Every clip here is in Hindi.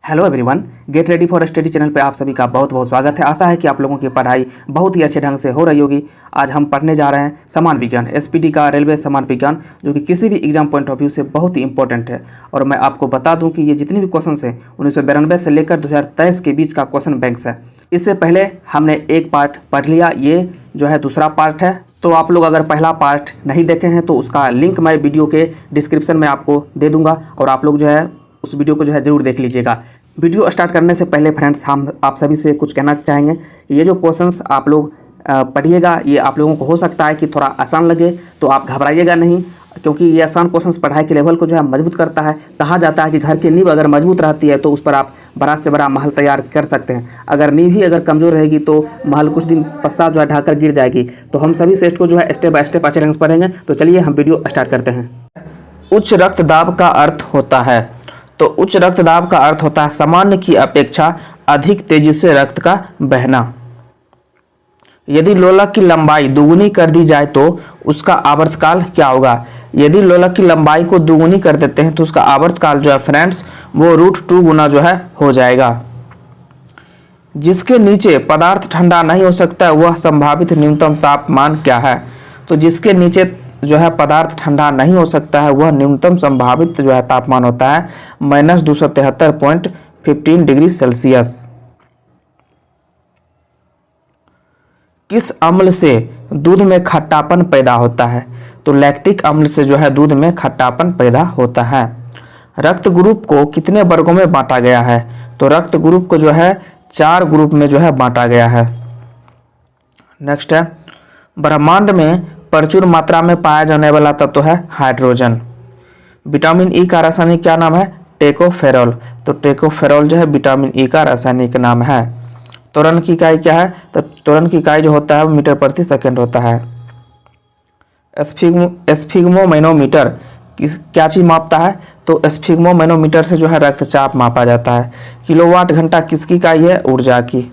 Hello everyone, get ready for study channel पे आप सभी का बहुत बहुत स्वागत है। आशा है कि आप लोगों की पढ़ाई बहुत ही अच्छे ढंग से हो रही होगी। आज हम पढ़ने जा रहे हैं समान विज्ञान, एसपीटी का रेलवे समान विज्ञान, जो कि किसी भी एग्जाम पॉइंट ऑफ व्यू से बहुत ही इंपॉर्टेंट है। और मैं आपको बता दूं कि ये जितने भी क्वेश्चन हैं 1992 से लेकर 2023 के बीच का क्वेश्चन बैंक्स है। इससे पहले हमने एक पार्ट पढ़ लिया, ये जो है दूसरा पार्ट है। तो आप लोग अगर पहला पार्ट नहीं देखे हैं तो उसका लिंक मैं वीडियो के डिस्क्रिप्शन में आपको दे दूँगा और आप लोग जो है उस वीडियो को जो है ज़रूर देख लीजिएगा। वीडियो स्टार्ट करने से पहले फ्रेंड्स, हम आप सभी से कुछ कहना चाहेंगे कि ये जो क्वेश्चंस आप लोग पढ़िएगा, ये आप लोगों को हो सकता है कि थोड़ा आसान लगे, तो आप घबराइएगा नहीं, क्योंकि ये आसान क्वेश्चंस पढ़ाई के लेवल को जो है मजबूत करता है। कहा जाता है कि घर की नींव अगर मजबूत रहती है तो उस पर आप बड़ा से बड़ा महल तैयार कर सकते हैं। अगर नींव ही अगर कमज़ोर रहेगी तो महल कुछ दिन पश्चात जो है ढाकर गिर जाएगी। तो हम सभी सेट को जो है स्टेप बाय स्टेप अच्छे ढंग से पढ़ेंगे। तो चलिए हम वीडियो स्टार्ट करते हैं। उच्च रक्तदाब का अर्थ होता है, तो उच्च रक्तदाब का अर्थ होता है सामान्य की अपेक्षा अधिक तेजी से रक्त का बहना। यदि लोलक की लंबाई दुगुनी कर दी जाए तो उसका आवर्तकाल क्या होगा? यदि लोलक की लंबाई को दुगुनी कर देते हैं तो उसका आवर्तकाल जो है फ्रेंड्स वो √2 गुना जो है हो जाएगा। जिसके नीचे पदार्थ ठंडा नहीं हो सकता वह संभावित न्यूनतम तापमान क्या है? तो जिसके नीचे जो है पदार्थ ठंडा नहीं हो सकता है वह न्यूनतम संभावित जो है तापमान होता है -273.15 डिग्री सेल्सियस। किस अम्ल से दूध में खट्टापन पैदा होता है? तो लैक्टिक अम्ल से जो है दूध में खट्टापन पैदा होता है। रक्त ग्रुप को कितने वर्गों में बांटा गया है? तो रक्त ग्रुप को जो है 4 ग्रुप में जो है बांटा गया है। नेक्स्ट है, ब्रह्मांड में प्रचुर मात्रा में पाया जाने वाला तत्व है हाइड्रोजन। विटामिन ई का रासायनिक क्या नाम है? टेकोफेरॉल। तो टेकोफेरॉल जो है विटामिन ई का रासायनिक नाम है। त्वरण की इकाई क्या है? तो त्वरण की इकाई जो होता है वो मीटर प्रति सेकंड होता है। एस्फिग्मोमैनोमीटर क्या चीज मापता है? तो एस्फिग्मोमैनोमीटर से जो है रक्तचाप मापा जाता है। किलोवाट घंटा किसकी इकाई है? ऊर्जा की।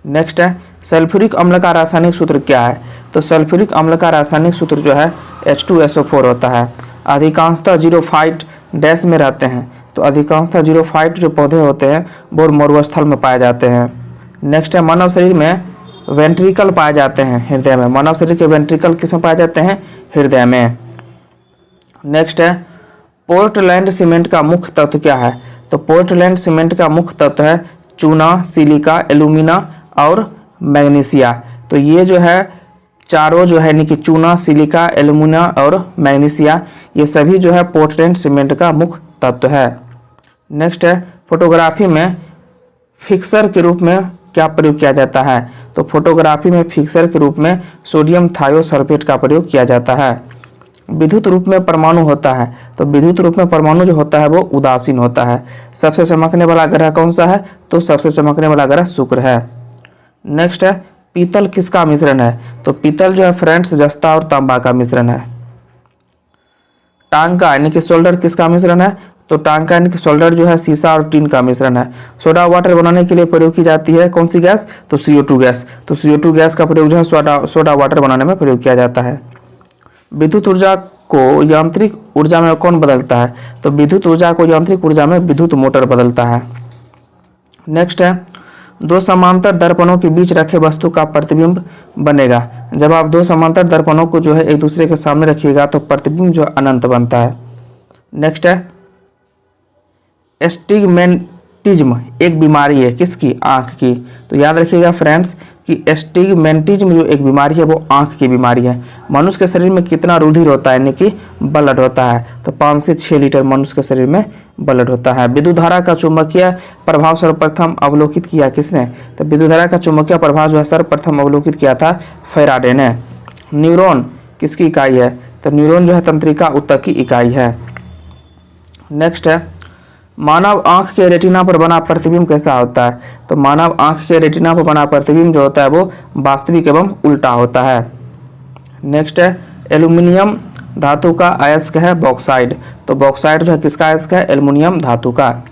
नेक्स्ट है, सल्फ्यूरिक अम्ल का रासायनिक सूत्र क्या है? तो सल्फ्यूरिक अम्ल का रासायनिक सूत्र जो है H2SO4 होता है। अधिकांशतः जीरोफाइट डैश में रहते हैं, तो अधिकांशतः जीरोफाइट जो पौधे होते हैं वो मरुस्थल में पाए जाते हैं। नेक्स्ट है, मानव शरीर में वेंट्रिकल पाए जाते हैं हृदय में। मानव शरीर के वेंट्रिकल किस में पाए जाते हैं? हृदय में। नेक्स्ट है, पोर्टलैंड सीमेंट का मुख्य तत्व क्या है? तो पोर्टलैंड सीमेंट का मुख्य तत्व है चूना, सिलिका, एल्यूमिना और मैग्नीशिया। तो ये जो है चारों जो है यानी कि चूना, सिलिका, एल्यूमिना और मैग्नीशिया, ये सभी जो है पोर्टलैंड सीमेंट का मुख्य तत्व है। नेक्स्ट है, फोटोग्राफी में फिक्सर के रूप में क्या प्रयोग किया जाता है? तो फोटोग्राफी में फिक्सर के रूप में सोडियम थायोसल्फेट का प्रयोग किया जाता है। विद्युत रूप में परमाणु होता है, तो विद्युत रूप में परमाणु जो होता है वो उदासीन होता है। सबसे चमकने वाला ग्रह कौन सा है? तो सबसे चमकने वाला ग्रह शुक्र है। नेक्स्ट है, पीतल किसका मिश्रण है? तो पीतल जो है फ्रेंड्स जस्ता और तांबा का मिश्रण है। टांका यानी कि सोल्डर किसका मिश्रण है? तो टांका यानी कि सोल्डर जो है सीसा और टीन का मिश्रण है। सोडा वाटर बनाने के लिए प्रयोग की जाती है कौन सी गैस? तो CO2 गैस। तो CO2 गैस का प्रयोग जो है सोडा वाटर बनाने में प्रयोग किया जाता है। विद्युत ऊर्जा को यांत्रिक ऊर्जा में कौन बदलता है? तो विद्युत ऊर्जा को यांत्रिक ऊर्जा में विद्युत मोटर बदलता है। नेक्स्ट है, दो समांतर दर्पणों के बीच रखे वस्तु का प्रतिबिंब बनेगा। जब आप दो समांतर दर्पणों को जो है एक दूसरे के सामने रखिएगा तो प्रतिबिंब जो अनंत बनता है। नेक्स्ट है, एस्टिग्मेंटिज्म एक बीमारी है किसकी? आंख की। तो याद रखिएगा फ्रेंड्स कि एस्टिग्मेंटिज्म जो एक बीमारी है वो आंख की बीमारी है। मनुष्य के शरीर में कितना रुधिर होता है यानी कि ब्लड होता है? तो 5 से 6 लीटर मनुष्य के शरीर में ब्लड होता है। विद्युत धारा का चुंबकीय प्रभाव सर्वप्रथम अवलोकित किया किसने? तो विद्युत धारा का चुंबकीय प्रभाव जो है सर्वप्रथम अवलोकित किया था फैराडे ने। न्यूरॉन किसकी इकाई है? तो न्यूरॉन जो है तंत्रिका ऊतक की इकाई है। नेक्स्ट है, मानव आंख के रेटिना पर बना प्रतिबिंब कैसा होता है? तो मानव आंख के रेटिना पर बना प्रतिबिंब जो होता है वो वास्तविक एवं उल्टा होता है। नेक्स्ट है, एल्यूमिनियम धातु का अयस्क है बॉक्साइड। तो बॉक्साइड जो है किसका अयस्क है? एल्यूमिनियम धातु का।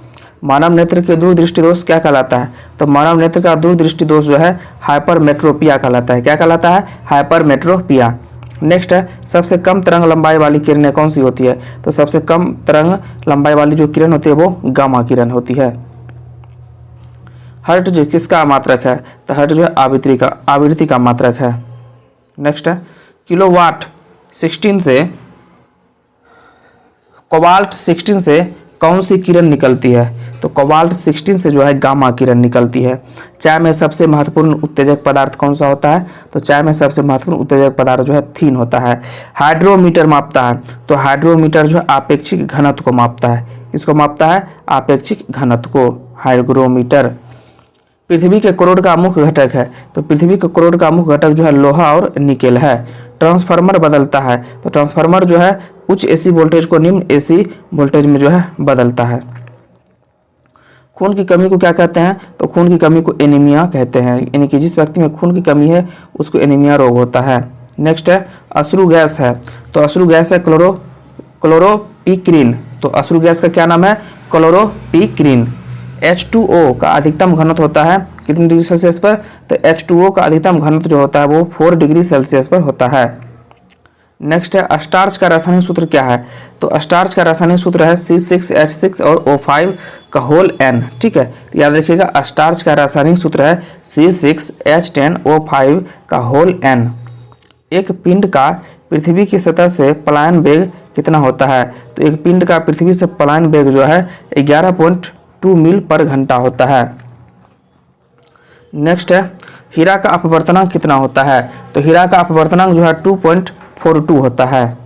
मानव नेत्र के दूरदृष्टि दोष क्या कहलाता है? तो मानव नेत्र का दूरदृष्टि दोष जो है हाइपरमेट्रोपिया कहलाता है। क्या कहलाता है? हाइपरमेट्रोपिया। नेक्स्ट है सबसे कम तरंग लंबाई वाली किरणें कौन सी होती है? तो सबसे कम तरंग लंबाई वाली जो किरण होती है वो गामा किरण होती है। हर्ट्ज जो किसका मात्रक है? तो हर्ट्ज जो है आवृत्ति का मात्रक है। नेक्स्ट है किलोवाट 16 से कोबाल्ट 16 से कौन सी किरण निकलती है? तो कोबाल्ट 16 से जो है गामा किरण निकलती है। चाय में सबसे महत्वपूर्ण उत्तेजक पदार्थ कौन सा होता है? तो चाय में सबसे महत्वपूर्ण उत्तेजक पदार्थ जो है थीन होता है। हाइड्रोमीटर मापता है, तो हाइड्रोमीटर जो है आपेक्षिक घनत्व को मापता है। किसको मापता है? आपेक्षिक घनत्व को, हाइग्रोमीटर। पृथ्वी के कोरोड का मुख्य घटक है, तो पृथ्वी के कोरोड का मुख्य घटक जो है लोहा और निकेल है। ट्रांसफार्मर बदलता है, तो ट्रांसफार्मर जो है उच्च एसी वोल्टेज को निम्न एसी वोल्टेज में जो है बदलता है। खून की कमी को क्या कहते हैं? तो खून की कमी को एनीमिया कहते हैं, यानी कि जिस व्यक्ति में खून की कमी है उसको एनीमिया रोग होता है। नेक्स्ट है अश्रु गैस है, तो अश्रु गैस है क्लोरोपिक्रीन। तो अश्रु गैस का क्या नाम है? क्लोरोपिक्रीन। H2O का अधिकतम घनत्व होता है कितने डिग्री सेल्सियस पर? तो H2O का अधिकतम घनत्व जो होता है वो 4 डिग्री सेल्सियस पर होता है। नेक्स्ट है स्टार्च का रासायनिक सूत्र क्या है? तो स्टार्च का रासायनिक सूत्र है C6H6 और O5 का होल n। ठीक है, तो याद रखिएगा स्टार्च का रासायनिक सूत्र है C6H10O5 का होल n। एक पिंड का पृथ्वी की सतह से पलायन वेग कितना होता है? तो एक पिंड का पृथ्वी से पलायन वेग जो है 11.2 मील पर घंटा होता है। नेक्स्ट है हीरा का अपवर्तनांक कितना होता है? तो हीरा का अपवर्तनांक जो है 2.42 होता है।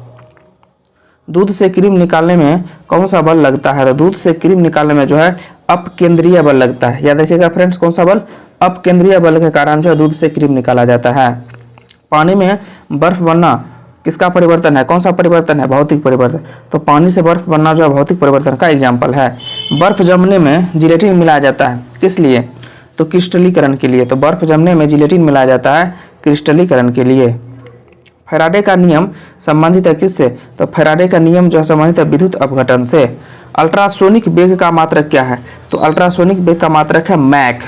दूध से क्रीम निकालने में कौन सा बल लगता है? तो दूध से क्रीम निकालने में जो है अपकेंद्रीय बल लगता है। याद रखिएगा फ्रेंड्स, कौन सा बल? अपकेंद्रीय बल के कारण जो है दूध से क्रीम निकाला जाता है। पानी में बर्फ बनना किसका परिवर्तन है? कौन सा परिवर्तन है? भौतिक परिवर्तन। तो पानी से बर्फ बनना जो है भौतिक परिवर्तन का एग्जाम्पल है। बर्फ जमने में जिलेटिन मिलाया जाता है, किस लिए? तो क्रिस्टलीकरण के लिए। तो बर्फ जमने में जिलेटिन मिलाया जाता है क्रिस्टलीकरण के लिए। फैराडे का नियम संबंधित है किससे? तो फैराडे का नियम जो है संबंधित है विद्युत अपघटन से। अल्ट्रासोनिक वेग का मात्रक क्या है? तो अल्ट्रासोनिक वेग का मात्रक है मैक।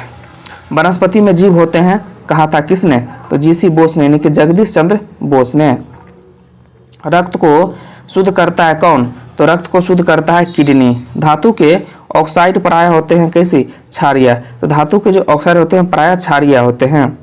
वनस्पति में जीव होते हैं, कहा था किसने? तो जीसी बोस ने, यानी कि जगदीश चंद्र बोस ने। रक्त को शुद्ध करता है कौन? तो रक्त को शुद्ध करता है किडनी। धातु के ऑक्साइड प्राय होते हैं कैसी? क्षारीय। तो धातु के जो ऑक्साइड होते हैं प्राय क्षारीय होते हैं।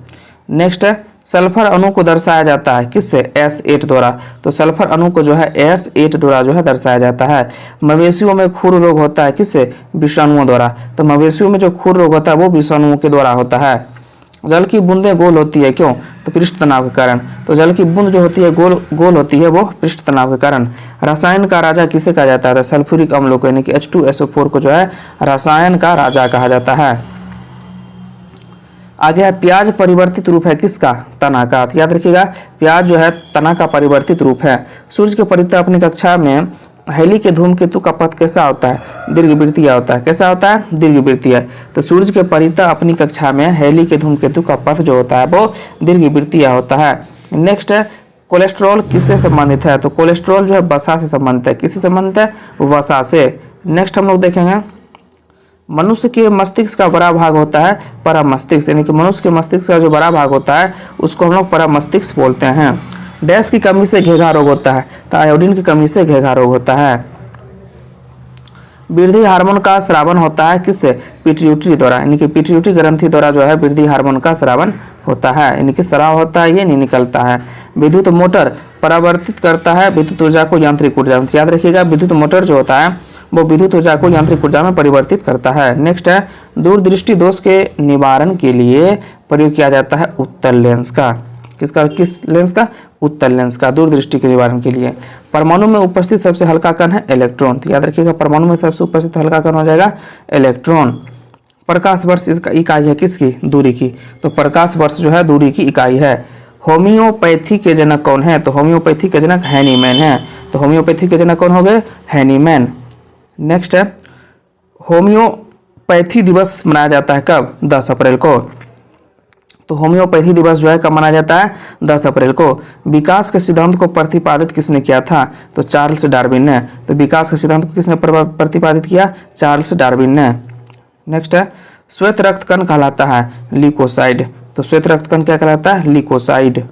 नेक्स्ट है सल्फर अणु को दर्शाया जाता है किससे? S8 द्वारा। तो सल्फर अणु को जो है S8 द्वारा जो है दर्शाया जाता है। मवेशियों में खुर रोग होता है किससे? विषाणुओं द्वारा। तो मवेशियों में जो खुर रोग होता है वो विषाणुओं के द्वारा होता है। जल की बूंदें गोल होती है क्यों? तो पृष्ठ तनाव के कारण। तो जल की बूंद जो होती है गोल होती है वो पृष्ठ तनाव के कारण। रसायन का राजा किसे कहा जाता है? सल्फ्यूरिक अम्लों को, यानी कि H2SO4 को जो है रसायन का राजा कहा जाता है। आगे है प्याज परिवर्तित रूप है किसका? तना का। तो याद रखिएगा प्याज जो है तना का परिवर्तित रूप है। सूर्य के परितः अपनी कक्षा में हेली के धूमकेतु का पथ कैसा होता है? दीर्घवृत्तीय होता है। कैसा होता है? दीर्घवृत्तीय। तो सूर्य के परितः अपनी कक्षा में हेली के धूमकेतु का पथ जो होता है वो दीर्घवृत्तीय होता है। नेक्स्ट है कोलेस्ट्रॉल किससे संबंधित है? तो कोलेस्ट्रॉल जो है वसा से संबंधित है। किससे संबंधित है? वसा से। नेक्स्ट हम लोग देखेंगे मनुष्य के मस्तिष्क का बड़ा भाग होता है परामस्तिष्क, यानी कि मनुष्य के मस्तिष्क का जो बड़ा भाग होता है उसको हम लोग परामस्तिष्क बोलते हैं। डैश की कमी से घेघा रोग होता है, तो आयोडीन की कमी से घेघा रोग होता है। वृद्धि हार्मोन का स्रावन होता है किससे? पिट्यूटरी द्वारा, यानी कि पिट्यूटरी ग्रंथि द्वारा जो है वृद्धि हार्मोन का स्रावन होता है, यानी कि स्राव होता है, ये नहीं निकलता है। विद्युत मोटर परावर्तित करता है विद्युत ऊर्जा को यांत्रिक ऊर्जा में। याद रखिएगा विद्युत मोटर जो होता है वो विद्युत ऊर्जा को यांत्रिक ऊर्जा में परिवर्तित करता है। नेक्स्ट है दूरदृष्टि दोष के निवारण के लिए प्रयोग किया जाता है उत्तल लेंस का। किसका? किस लेंस का? उत्तल लेंस का, दूरदृष्टि के निवारण के लिए। परमाणु में उपस्थित सबसे हल्का कण है इलेक्ट्रॉन। तो याद रखिएगा परमाणु में सबसे उपस्थित हल्का कण हो जाएगा इलेक्ट्रॉन। प्रकाश वर्ष इसका इकाई है किसकी? दूरी की। तो प्रकाश वर्ष जो है दूरी की इकाई है। होम्योपैथी के जनक कौन है? तो होम्योपैथी के जनक हैनीमैन है। तो होम्योपैथी के जनक कौन हो गए? हैनीमैन। नेक्स्ट है होम्योपैथी दिवस मनाया जाता है कब? 10 अप्रैल को। तो होम्योपैथी दिवस जो है कब मनाया जाता है? 10 अप्रैल को। विकास के सिद्धांत को प्रतिपादित किसने किया था? तो चार्ल्स डार्विन ने। तो विकास के सिद्धांत को किसने प्रतिपादित किया? चार्ल्स डार्विन ने। नेक्स्ट है श्वेत रक्त कण कहलाता है ल्यूकोसाइड। तो श्वेत रक्त कण क्या कहलाता है? ल्यूकोसाइड।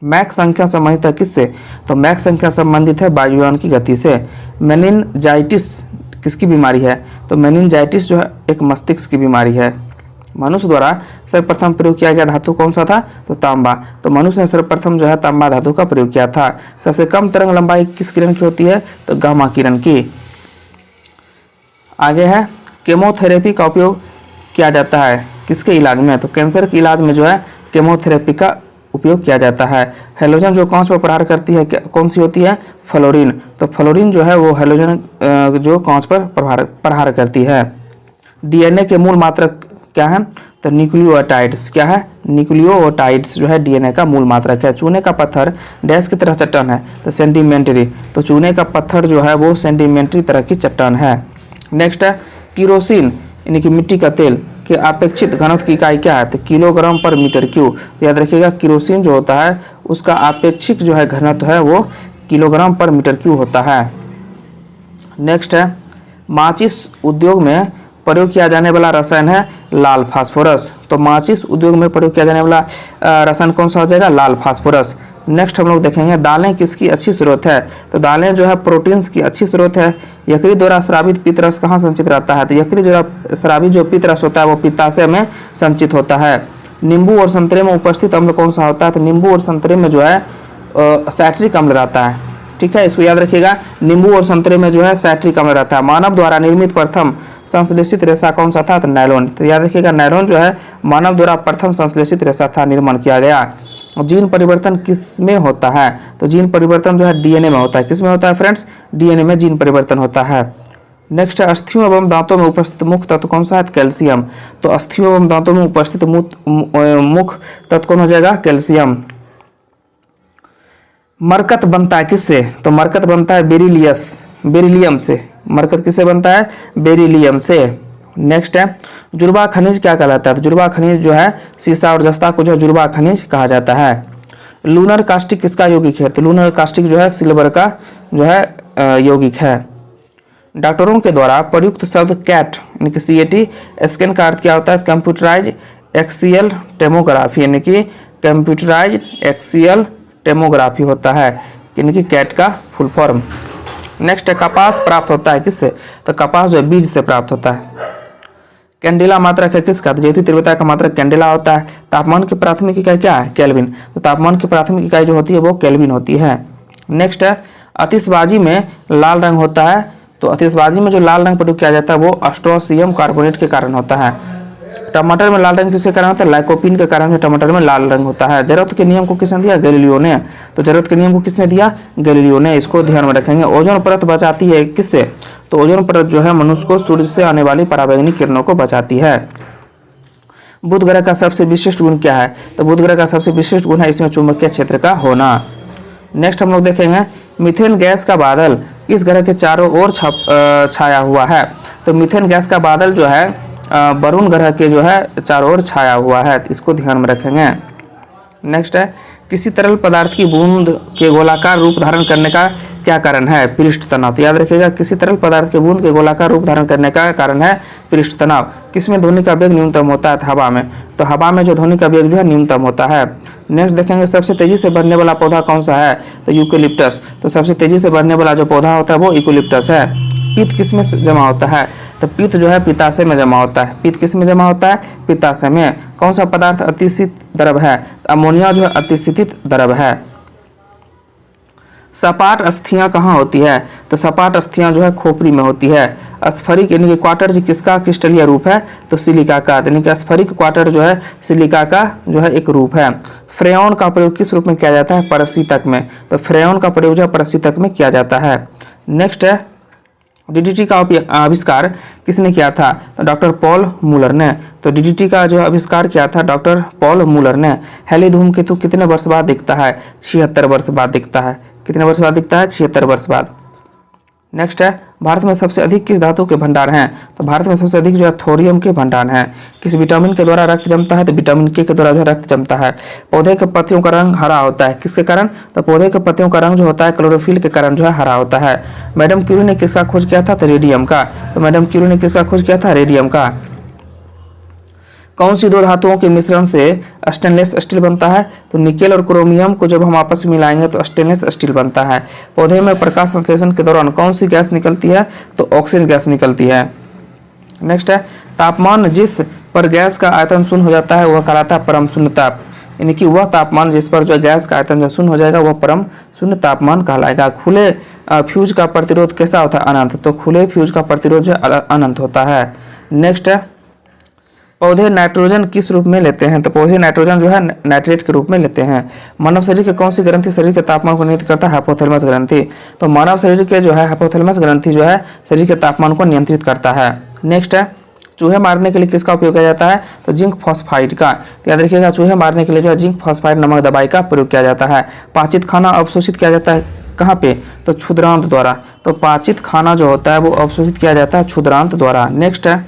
मैक संख्या संबंधित है किससे? तो मैक संख्या संबंधित है वायुयान की गति से। मेनिनजाइटिस किसकी बीमारी है? तो मेनिनजाइटिस जो है एक मस्तिष्क की बीमारी है। मनुष्य द्वारा सर्वप्रथम प्रयोग किया गया धातु कौन सा था? तो तांबा। तो मनुष्य ने सर्वप्रथम जो है तांबा धातु का प्रयोग किया था। सबसे कम तरंग लंबाई किस किरण की होती है? तो गामा किरण की। आगे है केमोथेरेपी का उपयोग किया जाता है किसके इलाज में? तो कैंसर के इलाज में जो है केमोथेरेपी का उपयोग किया जाता है। हेलोजन जो कांच पर प्रहार करती है कौन सी होती है? फ्लोरीन। तो फ्लोरीन जो है वो हेलोजन जो कांच पर प्रहार करती है। डीएनए के मूल मात्रक क्या है? तो न्यूक्लियोटाइड्स। क्या है? न्यूक्लियोटाइड्स जो है डीएनए का मूल मात्रक है। चूने का पत्थर डैश की तरह चट्टान है? तो सेंटीमेंट्री। तो चूने का पत्थर जो है वो सेंटीमेंट्री तरह की चट्टान है। नेक्स्ट है किरोसिन यानी कि मिट्टी का तेल के अपेक्षित घनत्व की इकाई क्या है? तो किलोग्राम पर मीटर क्यूब। याद रखिएगा किरोसिन जो होता है उसका अपेक्षित जो है घनत्व है वो किलोग्राम पर मीटर क्यूब होता है। नेक्स्ट है माचिस उद्योग में प्रयोग किया जाने वाला रसायन है लाल फास्फोरस। तो माचिस उद्योग में प्रयोग किया जाने वाला रसायन कौन सा हो जाएगा? लाल फास्फोरस। नेक्स्ट हम लोग देखेंगे दालें किसकी अच्छी स्रोत है? तो दालें जो है प्रोटीन्स की अच्छी स्रोत है। यकृत द्वारा स्रावित पित्तरस कहाँ संचित रहता है? तो यकृत द्वारा स्रावित जो पित्तरस होता है वो पित्ताशय में संचित होता है। नींबू और संतरे में उपस्थित अम्ल कौन सा होता है? तो नींबू और संतरे में जो है सैट्रिक अम्ल रहता है। ठीक है, इसको याद रखिएगा। नींबू और संतरे में जो है सैट्रिक अम्ल रहता है। मानव द्वारा निर्मित प्रथम संश्लेषित रेशा कौन सा था? तो नायलॉन। तो याद रखिएगा नायलॉन जो है मानव द्वारा प्रथम संश्लेषित रेशा था, निर्माण किया गया। जीन परिवर्तन किस में होता है? तो जीन परिवर्तन जो है डीएनए में होता है। किस में होता है फ्रेंड्स? डीएनए में जीन परिवर्तन होता है। नेक्स्ट है अस्थियों एवं दांतों में उपस्थित मुख्य तत्व कौन सा है? कैल्शियम। तो अस्थियों एवं दांतों में उपस्थित मुख्य तत्व कौन हो जाएगा? कैल्शियम। मरकत बनता है किससे? तो मरकत बनता है बेरिलियम से। मरकत किससे बनता है? बेरिलियम से। नेक्स्ट है जुर्बा खनिज क्या कहलाता है? तो जुर्बा खनिज जो है सीसा और जस्ता को जो है जुर्बा खनिज कहा जाता है। लूनर कास्टिक किसका यौगिक है? तो लूनर कास्टिक जो है सिल्वर का जो है यौगिक है। डॉक्टरों के द्वारा प्रयुक्त शब्द कैट यानी कि CAT स्कैन का अर्थ क्या होता है? कंप्यूटराइज एक्सियल टेमोग्राफी यानी कि कंप्यूटराइज एक्सियल टेमोग्राफी होता है, यानी कि कैट का फुल फॉर्म। नेक्स्ट है कपास प्राप्त होता है किससे? तो कपास जो है बीज से प्राप्त होता है। कैंडेला मात्रक है किसका? तो ज्योति तीव्रता का मात्रक कैंडेला होता है। तापमान की प्राथमिक इकाई क्या है? केल्विन। तो तापमान की प्राथमिक इकाई जो होती है वो केल्विन होती है। नेक्स्ट है आतिशबाजी में लाल रंग होता है। तो आतिशबाजी में जो लाल रंग प्रयोग किया जाता है वो एस्ट्रोसियम कार्बोनेट के कारण होता है। टमाटर में लाल रंग किसके कारण होता है? लाइकोपीन के कारण टमाटर में लाल रंग होता है। जरूरत के नियम को किसने दिया? गैलीलियो ने। तो जरूरत के नियम को किसने दिया? गैलीलियो ने। इसको ध्यान में रखेंगे। ओजोन परत बचाती है किससे? तो ओजोन परत जो है मनुष्य को सूर्य से आने वाली पराबैंगनी किरणों को बचाती है। बुध ग्रह का सबसे विशिष्ट गुण क्या है? तो बुध ग्रह का सबसे विशिष्ट गुण है इसमें चुंबकीय क्षेत्र का होना। नेक्स्ट हम लोग देखेंगे मीथेन गैस का बादल किस ग्रह के चारों ओर छाया हुआ है? तो मीथेन गैस का बादल जो है वरुण ग्रह के जो है चारों ओर छाया हुआ है। इसको ध्यान में रखेंगे। नेक्स्ट है किसी तरल पदार्थ की बूंद के गोलाकार रूप धारण करने का क्या कारण है? पृष्ठ तनाव। तो याद रखिएगा किसी तरल पदार्थ के बूंद के गोलाकार रूप धारण करने का कारण है पृष्ठ तनाव। किसमें ध्वनि का वेग न्यूनतम होता है? हवा में। तो हवा में जो ध्वनि का वेग जो है न्यूनतम होता है। नेक्स्ट देखेंगे सबसे तेजी से बढ़ने वाला पौधा कौन सा है? तो यूकेलिप्टस। तो सबसे तेजी से बढ़ने वाला जो पौधा होता है वो यूकेलिप्टस है। पित्त किस में जमा होता है? तो पित्त जो है पित्ताशय में जमा होता है। पित्त किस में जमा होता है? पित्ताशय में। कौन सा पदार्थ अतिशीत द्रव है? अमोनिया जो है अतिशीतित द्रव है। सपाट अस्थियां कहाँ होती है? तो सपाट अस्थियां जो है खोपड़ी में होती है। स्फरिक यानी कि क्वार्टर जी किसका क्रिस्टलीय रूप है? तो सिलिका का। यानी कि स्फरिक क्वार्टर जो है सिलिका का जो है एक रूप है। फ्रेयॉन का प्रयोग किस रूप में किया जाता है? परस्थितक में। तो फ्रेयॉन का प्रयोग जो है परस्थितक में किया जाता है। नेक्स्ट है DDT का आविष्कार किसने किया था? तो डॉक्टर पॉल मूलर ने। तो DDT का जो आविष्कार किया था डॉक्टर पॉल मूलर ने। हेली धूमकेतु कितने वर्ष बाद दिखता है? 76 वर्ष बाद दिखता है। कितने वर्ष बाद दिखता है? 76 वर्ष बाद। नेक्स्ट है भारत में सबसे अधिक किस धातु के भंडार हैं? तो भारत में सबसे अधिक जो है थोरियम के भंडार हैं। किस विटामिन के द्वारा रक्त जमता है? तो विटामिन के द्वारा जो है रक्त जमता है। पौधे के पत्तियों का रंग हरा होता है किसके कारण? तो पौधे के पत्तियों का रंग जो होता है क्लोरोफिल के कारण जो है हरा होता है। मैडम क्यूरी ने किसका खोज किया था? तो रेडियम का। तो मैडम क्यूरी ने किसका खोज किया था? रेडियम का। कौन सी दो धातुओं के मिश्रण से स्टेनलेस स्टील बनता है? तो निकेल और क्रोमियम को जब हम आपस में मिलाएंगे तो स्टेनलेस स्टील बनता है। पौधे में प्रकाश संश्लेषण के दौरान कौन सी गैस निकलती है? तो ऑक्सीजन गैस निकलती है। नेक्स्ट है, तापमान जिस पर गैस का आयतन शून्य हो जाता है वह कहलाता है परम शून्य ताप। यानी कि वह तापमान जिस पर जो गैस का आयतन जो शून्य हो जाएगा वह परम शून्य तापमान कहलाएगा। खुले फ्यूज का प्रतिरोध कैसा होता है? अनंत। तो खुले फ्यूज का प्रतिरोध जो अनंत होता है। नेक्स्ट है, पौधे नाइट्रोजन किस रूप में लेते हैं? तो पौधे नाइट्रोजन जो है नाइट्रेट के रूप में लेते हैं। मानव शरीर के कौन सी ग्रंथि शरीर के तापमान को नियंत्रित करता है? हाइपोथैलेमस ग्रंथि। तो मानव शरीर के जो है हाइपोथैलेमस ग्रंथि जो है शरीर के तापमान को नियंत्रित करता है। नेक्स्ट है, चूहे मारने के लिए किसका उपयोग किया जाता है? तो जिंक फॉस्फाइड का। तो याद रखिएगा, चूहे मारने के लिए जो है जिंक फॉस्फाइड नामक दवाई का प्रयोग किया जाता है। पाचित खाना अवशोषित किया जाता है कहाँ पे? तो क्षुद्रांत द्वारा। तो पाचित खाना जो होता है वो अवशोषित किया जाता है क्षुद्रांत द्वारा। नेक्स्ट है,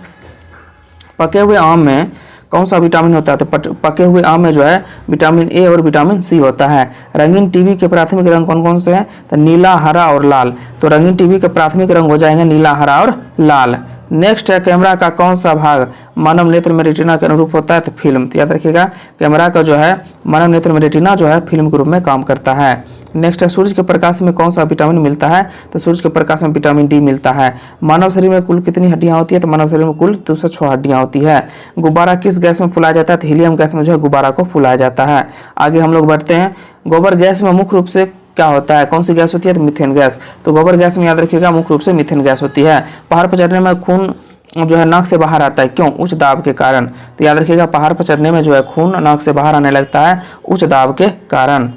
पके हुए आम में कौन सा विटामिन होता है? तो पके हुए आम में जो है विटामिन ए और विटामिन सी होता है। रंगीन टीवी के प्राथमिक रंग कौन कौन से हैं? तो नीला, हरा और लाल। तो रंगीन टीवी के प्राथमिक रंग हो जाएंगे नीला, हरा और लाल। नेक्स्ट है, कैमरा का कौन सा भाग मानव नेत्र में रेटिना के अनुरूप होता है? तो फिल्म। तो याद रखिएगा, कैमरा का जो है मानव नेत्र में रेटिना जो है फिल्म के रूप में काम करता है। नेक्स्ट है, सूर्य के प्रकाश में कौन सा विटामिन मिलता है? तो सूर्य के प्रकाश में विटामिन डी मिलता है। मानव शरीर में कुल कितनी हड्डियां होती है? तो मानव शरीर में कुल 206 हड्डियां होती है। गुब्बारा किस गैस में फुलाया जाता है? तो हीलियम गैस में जो है गुब्बारा को फुलाया जाता है। आगे हम लोग बढ़ते हैं। गोबर गैस में मुख्य रूप से क्या होता है? कौन सी गैस होती है? तो मीथेन गैस। तो गोबर गैस में याद रखिएगा मुख्य रूप से मीथेन गैस होती है। पहाड़ पर चढ़ने में खून जो है नाक से बाहर आता है, क्यों? उच्च दाब के कारण। तो याद रखिएगा, पहाड़ पर चढ़ने में जो है खून नाक से बाहर आने लगता है उच्च दाब के कारण।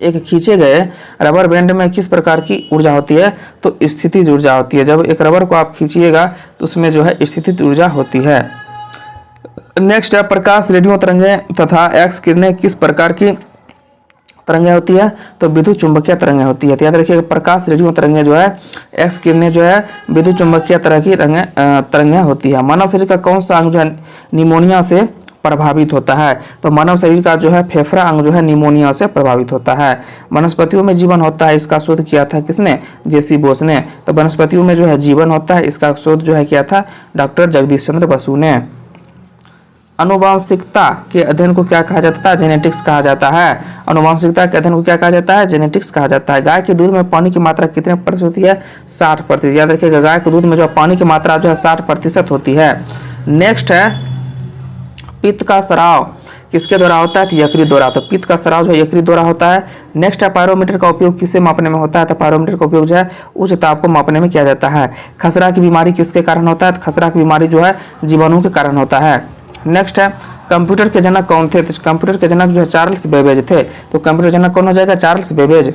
एक खींचे गए रबर बैंड में किस प्रकार की ऊर्जा होती है? तो स्थितिज ऊर्जा होती है। जब एक रबर को आप खींचिएगा तो उसमें जो है स्थितिज ऊर्जा होती है। नेक्स्ट है, प्रकाश, रेडियो तरंगें तथा एक्स किरणें किस प्रकार की तरंगें होती है? तो विद्युत चुंबकीय तरंगें होती है। तो याद रखिएगा, प्रकाश, रेडियो तरंगें जो है एक्स किरणें जो है विद्युत चुंबकीय तरह की तरंगें होती है। मानव शरीर का कौन सा अंग जो है निमोनिया से प्रभावित होता है? तो मानव शरीर का जो है फेफड़ा अंग जो है निमोनिया से प्रभावित होता है। वनस्पतियों में जीवन होता है, इसका शोध किया था किसने? जेसी बोस ने। तो वनस्पतियों में जो है जीवन होता है, इसका शोध जो है किया था डॉक्टर जगदीश चंद्र बसु ने। अनुवांशिकता के अध्ययन को क्या कहा जाता है? जेनेटिक्स कहा जाता है। अनुवांशिकता के अध्ययन को क्या कहा जाता है? जेनेटिक्स कहा जाता है। गाय के दूध में पानी की मात्रा कितने प्रतिशत होती है? 60%। याद रखिएगा, गाय के दूध में जो पानी की मात्रा जो है 60% होती है। नेक्स्ट है, पित्त का स्राव किसके द्वारा होता है? तो यकृत द्वारा। तो पित्त का स्राव जो है यकृत द्वारा होता है। नेक्स्ट है, पायरोमीटर का उपयोग किसे मापने में होता है? तो पायरोमीटर का उपयोग जो है उच्च ताप को मापने में किया जाता है। खसरा की बीमारी किसके कारण होता है? तो खसरा की बीमारी जो है जीवाणु के कारण होता है। नेक्स्ट है, कंप्यूटर के जनक कौन थे? तो कंप्यूटर के जनक जो है चार्ल्स बेबेज थे। तो कंप्यूटर जनक कौन हो जाएगा? Charles Babbage.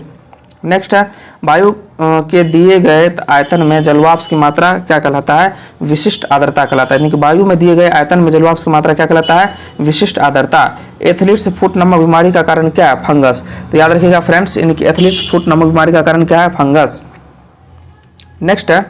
नेक्स्ट है, वायु के दिए गए आयतन में जलवाष्प की मात्रा क्या कहलाता है? विशिष्ट आर्द्रता कहलाता है। यानी कि वायु में दिए गए आयतन में जलवाष्प की मात्रा क्या कहलाता है? विशिष्ट आर्द्रता। एथलीट्स फुट नामक बीमारी का कारण क्या है? फंगस। तो याद रखिएगा फ्रेंड्स, यानी कि एथलीट्स फुट नामक बीमारी का कारण क्या है? फंगस। नेक्स्ट है,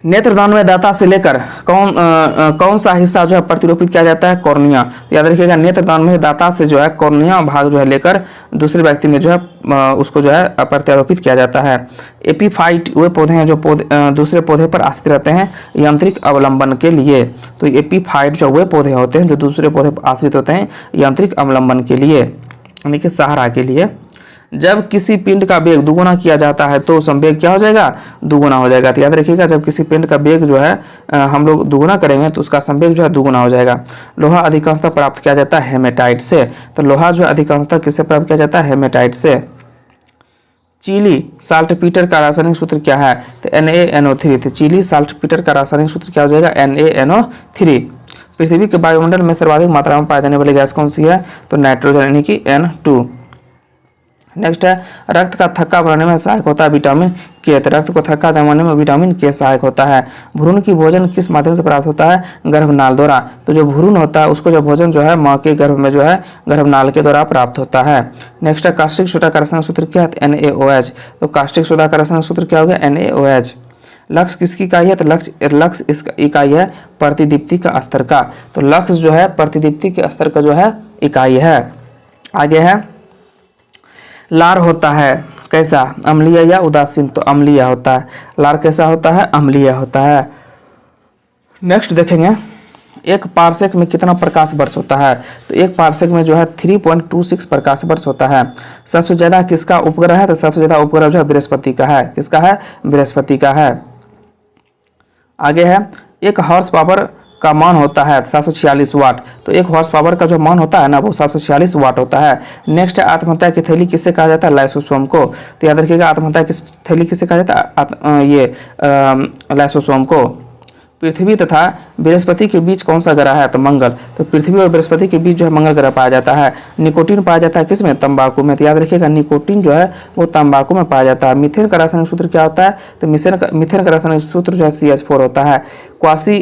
नेत्रदान में दाता से लेकर कौन सा हिस्सा जो है प्रतिरोपित किया जाता है? कॉर्निया। याद रखिएगा, नेत्रदान में दाता से जो है कॉर्निया भाग जो है लेकर दूसरे व्यक्ति में जो है उसको जो है प्रत्यारोपित किया जाता है। एपीफाइट वे पौधे हैं जो दूसरे पौधे पर आश्रित रहते हैं यांत्रिक अवलंबन के लिए। तो एपीफाइट जो वे पौधे होते हैं जो दूसरे पौधे पर आश्रित होते हैं यांत्रिक अवलंबन के लिए, यानी कि सहारा के लिए। जब किसी पिंड का वेग दुगुना किया जाता है तो संवेग क्या हो जाएगा? दुगुना हो जाएगा। तो याद रखिएगा, जब किसी पिंड का वेग जो है हम लोग दुगुना करेंगे तो उसका संवेग जो है दुगुना हो जाएगा। लोहा अधिकांशतः प्राप्त किया जाता है हेमेटाइट से। तो लोहा जो है अधिकांशतः किससे प्राप्त किया जाता है? हेमेटाइट से। चीली साल्टपीटर का रासायनिक सूत्र क्या है? तो NaNO3। तो चीली साल्टपीटर का रासायनिक सूत्र क्या हो जाएगा? NaNO3। पृथ्वी के वायुमंडल में सर्वाधिक मात्रा में पाई जाने वाली गैस कौन सी है? तो नाइट्रोजन, यानी कि N2। नेक्स्ट है, रक्त का थक्का बनाने में सहायक होता है विटामिन के। तो रक्त को थक्का जमाने में विटामिन के सहायक होता है। भ्रूण की भोजन किस माध्यम से प्राप्त होता है? गर्भनाल द्वारा। तो जो भ्रूण होता है उसको जो भोजन जो है माँ के गर्भ में जो है गर्भनाल के द्वारा प्राप्त होता है। नेक्स्ट है, कास्टिक सोडा का रासायनिक सूत्र क्या है? NaOH। तो कास्टिक सोडा का रासायनिक सूत्र क्या हो गया? NaOH। लक्ष्य किसकी इकाई है? तो लक्ष्य इसका इकाई है प्रतिदीप्ति का स्तर का। तो लक्ष्य जो है प्रतिदीप्ति के स्तर का जो है इकाई है। आगे है, लार होता है कैसा? अम्लीय या उदासीन? तो अम्लीय होता है। लार कैसा होता है? अम्लीय होता है। नेक्स्ट देखेंगे, एक पारसेक में कितना प्रकाश वर्ष होता है? तो एक पारसेक में जो है 3.26 प्रकाश वर्ष होता है। सबसे ज़्यादा किसका उपग्रह है? तो सबसे ज़्यादा उपग्रह जो है बृहस्पति का है। किसका है? बृहस्पति का है। आगे है, एक हॉर्स पावर का मान होता है 746 वाट। तो एक हॉर्स पावर का जो मान होता है ना वो 746 वाट होता है। नेक्स्ट है, आत्महत्या की थैली किसे कहा जाता है? लाइसोसोम को। तो याद रखिएगा, आत्महत्या की थैली किसे कहा जाता है? ये लाइसोसोम को। पृथ्वी तथा बृहस्पति के बीच कौन सा ग्रह है? तो मंगल। तो पृथ्वी और बृहस्पति के बीच जो है मंगल ग्रह पाया जाता है। निकोटीन पाया जाता है किसमें? तंबाकू में। तो याद रखिएगा, निकोटीन जो है वो तंबाकू में पाया जाता है। मीथेन का रासायनिक सूत्र क्या होता है? तो मीथेन का रासायनिक सूत्र जो है CH4 होता है। क्वासी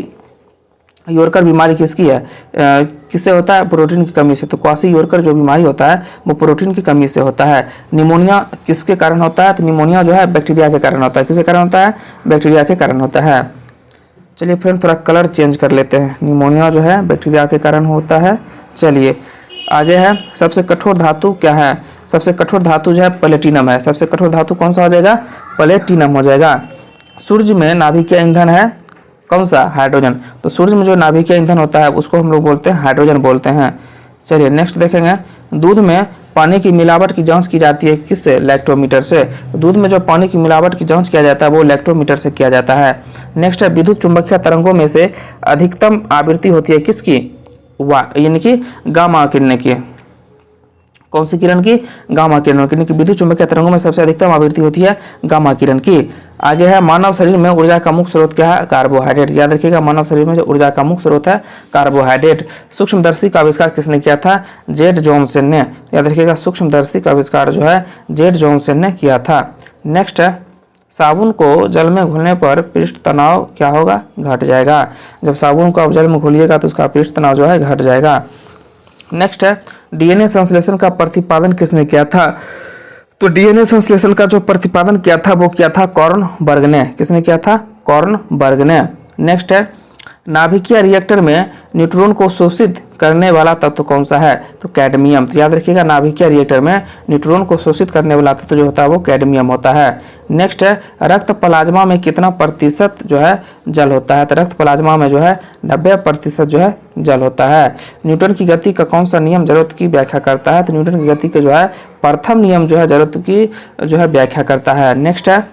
योरकर बीमारी किसकी है? किससे होता है? प्रोटीन की कमी से। तो क्वासी योरकर जो बीमारी होता है वो प्रोटीन की कमी से होता है। निमोनिया किसके कारण होता है? तो निमोनिया जो है बैक्टीरिया के कारण होता है। किसके कारण होता है? बैक्टीरिया के कारण होता है। चलिए फिर थोड़ा कलर चेंज कर लेते हैं। निमोनिया जो है बैक्टीरिया के कारण होता है। चलिए आगे है, सबसे कठोर धातु क्या है? सबसे कठोर धातु जो है प्लेटिनम है। सबसे कठोर धातु कौन सा हो जाएगा? प्लेटिनम हो जाएगा। सूर्य में नाभिकीय ईंधन है कौन सा? हाइड्रोजन। तो सूर्य में जो नाभिकीय ईंधन होता है उसको हम लोग बोलते हैं हाइड्रोजन बोलते हैं। चलिए नेक्स्ट देखेंगे, दूध में पानी की मिलावट की जांच की जाती है किससे? लैक्टोमीटर से। दूध में जो पानी की मिलावट की जांच किया जाता है वो लैक्टोमीटर से किया जाता है। नेक्स्ट है, विद्युत चुंबकीय तरंगों में से अधिकतम आवृत्ति होती है किसकी? यानी कि गामा किरण की। कौन सी किरण की? गामा किरण की। विद्युत चुंबकीय तरंगों में सबसे अधिकतम आवृत्ति होती है गामा किरण की। आगे है, मानव शरीर में ऊर्जा का मुख्य स्रोत क्या है? कार्बोहाइड्रेट। याद रखिएगा, मानव शरीर में जो ऊर्जा का मुख्य स्रोत है कार्बोहाइड्रेट। सूक्ष्मदर्शी का आविष्कार किसने किया था? जेड जॉनसन ने। याद रखिएगा, सूक्ष्मदर्शी का आविष्कार जो है जेड जॉनसन ने किया था। नेक्स्ट है, साबुन को जल में घोलने पर पृष्ठ तनाव क्या होगा? घट जाएगा। जब साबुन को आप जल में घोलिएगा तो उसका पृष्ठ तनाव जो है घट जाएगा। नेक्स्ट है, डीएनए संश्लेषण का प्रतिपादन किसने किया था? तो डीएनए संश्लेषण का जो प्रतिपादन किया था वो किया था कॉर्नबर्ग ने। किसने किया था? कॉर्नबर्ग ने। नेक्स्ट है, नाभिकीय रिएक्टर में न्यूट्रॉन को शोषित करने वाला तत्व कौन सा है? तो कैडमियम। तो याद रखिएगा, नाभिकीय रिएक्टर में न्यूट्रॉन को शोषित करने वाला तत्व जो होता है वो कैडमियम होता है। नेक्स्ट है, रक्त प्लाज्मा में कितना प्रतिशत जो है जल होता है? तो रक्त प्लाज्मा में जो है 90% जो है जल होता है। न्यूटन की गति का कौन सा नियम जरूरत की व्याख्या करता है? तो न्यूटन की गति के जो है प्रथम नियम जो है जरूरत की जो है व्याख्या करता है। नेक्स्ट है,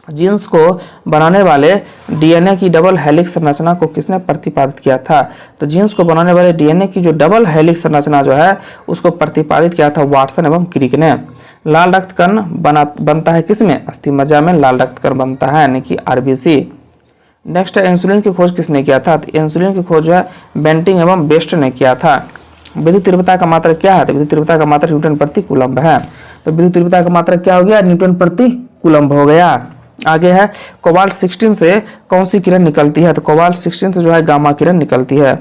जीन्स को बनाने वाले डीएनए की डबल हेलिक्स संरचना को किसने प्रतिपादित किया था? तो जीन्स को बनाने वाले डीएनए की जो डबल हेलिक्स संरचना जो है उसको प्रतिपादित किया था वाटसन एवं क्रिक ने। लाल रक्त कण बनता है किसमें? अस्थिमज्जा में लाल रक्त कण बनता है, यानी कि आरबीसी। नेक्स्ट है, इंसुलिन की खोज किसने किया था? तो इंसुलिन की खोज जो है बेंटिंग एवं बेस्ट ने किया था। विद्युत तीव्रता का मात्रक क्या है? तो विद्युत तीव्रता का मात्रक न्यूटन प्रति कूलम्ब है। तो विद्युत तीव्रता का मात्रक क्या हो गया? न्यूटन प्रति कूलम्ब हो गया। आगे है, कोबाल्ट 16 से कौन सी किरण निकलती है? तो कोबाल्ट 16 से जो है गामा किरण निकलती है।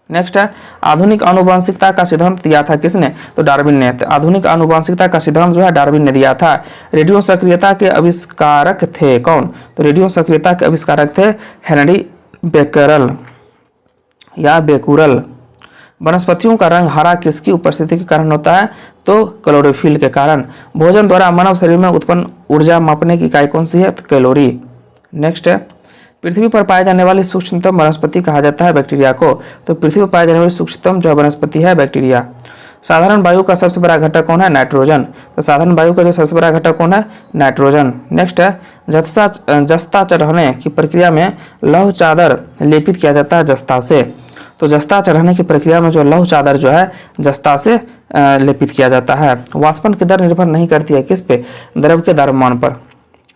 नेक्स्ट है, आधुनिक आनुवंशिकता का सिद्धांत दिया था किसने? तो डार्विन ने। तो आधुनिक आनुवंशिकता का सिद्धांत जो है डार्विन ने दिया था। रेडियो सक्रियता के आविष्कारक थे कौन? तो रेडियो सक्रियता के आविष्कारक थे हेनरी बेकरल या बेकुरल। वनस्पतियों का रंग हरा किसकी उपस्थिति के कारण होता है? तो क्लोरोफिल के कारण। भोजन द्वारा मानव शरीर में उत्पन्न ऊर्जा मापने की इकाई कौन सी है? तो कैलोरी। नेक्स्ट है, पृथ्वी पर पाए जाने वाली सूक्ष्मतम वनस्पति कहा जाता है बैक्टीरिया को। तो पृथ्वी पर पाए जाने वाली सूक्ष्मतम जो वनस्पति है बैक्टीरिया। साधारण वायु का सबसे बड़ा घटक कौन है? नाइट्रोजन। तो साधारण वायु का जो सबसे बड़ा घटक कौन है? नाइट्रोजन। नेक्स्ट है, जस्ता चढ़ाने की प्रक्रिया में लौह चादर लेपित किया जाता है जस्ता से। तो जस्ता चढ़ाने की प्रक्रिया में जो लौह चादर जो है जस्ता से लेपित किया जाता है। वाष्पन की दर निर्भर नहीं करती है किस पे? द्रव के द्रव्यमान पर।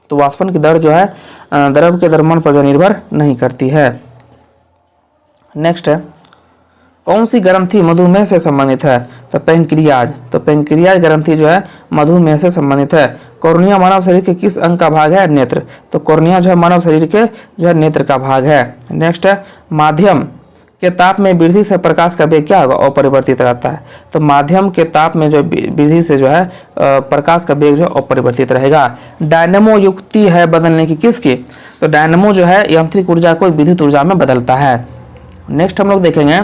तो वाष्पन की दर जो है द्रव के द्रव्यमान पर जो निर्भर नहीं करती है। नेक्स्ट है, कौन सी ग्रंथि मधुमेह से संबंधित है? तो पेंक्रियाज। तो पेंक्रियाज ग्रंथि जो है मधुमेह से संबंधित है। कॉर्निया मानव शरीर के किस अंग का भाग है? नेत्र। तो कॉर्निया जो है मानव शरीर के जो है नेत्र का भाग है। नेक्स्ट है, माध्यम के ताप में वृद्धि से प्रकाश का वेग क्या होगा? अपरिवर्तित रहता है। तो माध्यम के ताप में जो वृद्धि से जो है प्रकाश का वेग जो अपरिवर्तित रहेगा। डायनेमो युक्ति है बदलने की किसकी? तो डायनेमो जो है यांत्रिक ऊर्जा को विद्युत ऊर्जा में बदलता है। नेक्स्ट हम लोग देखेंगे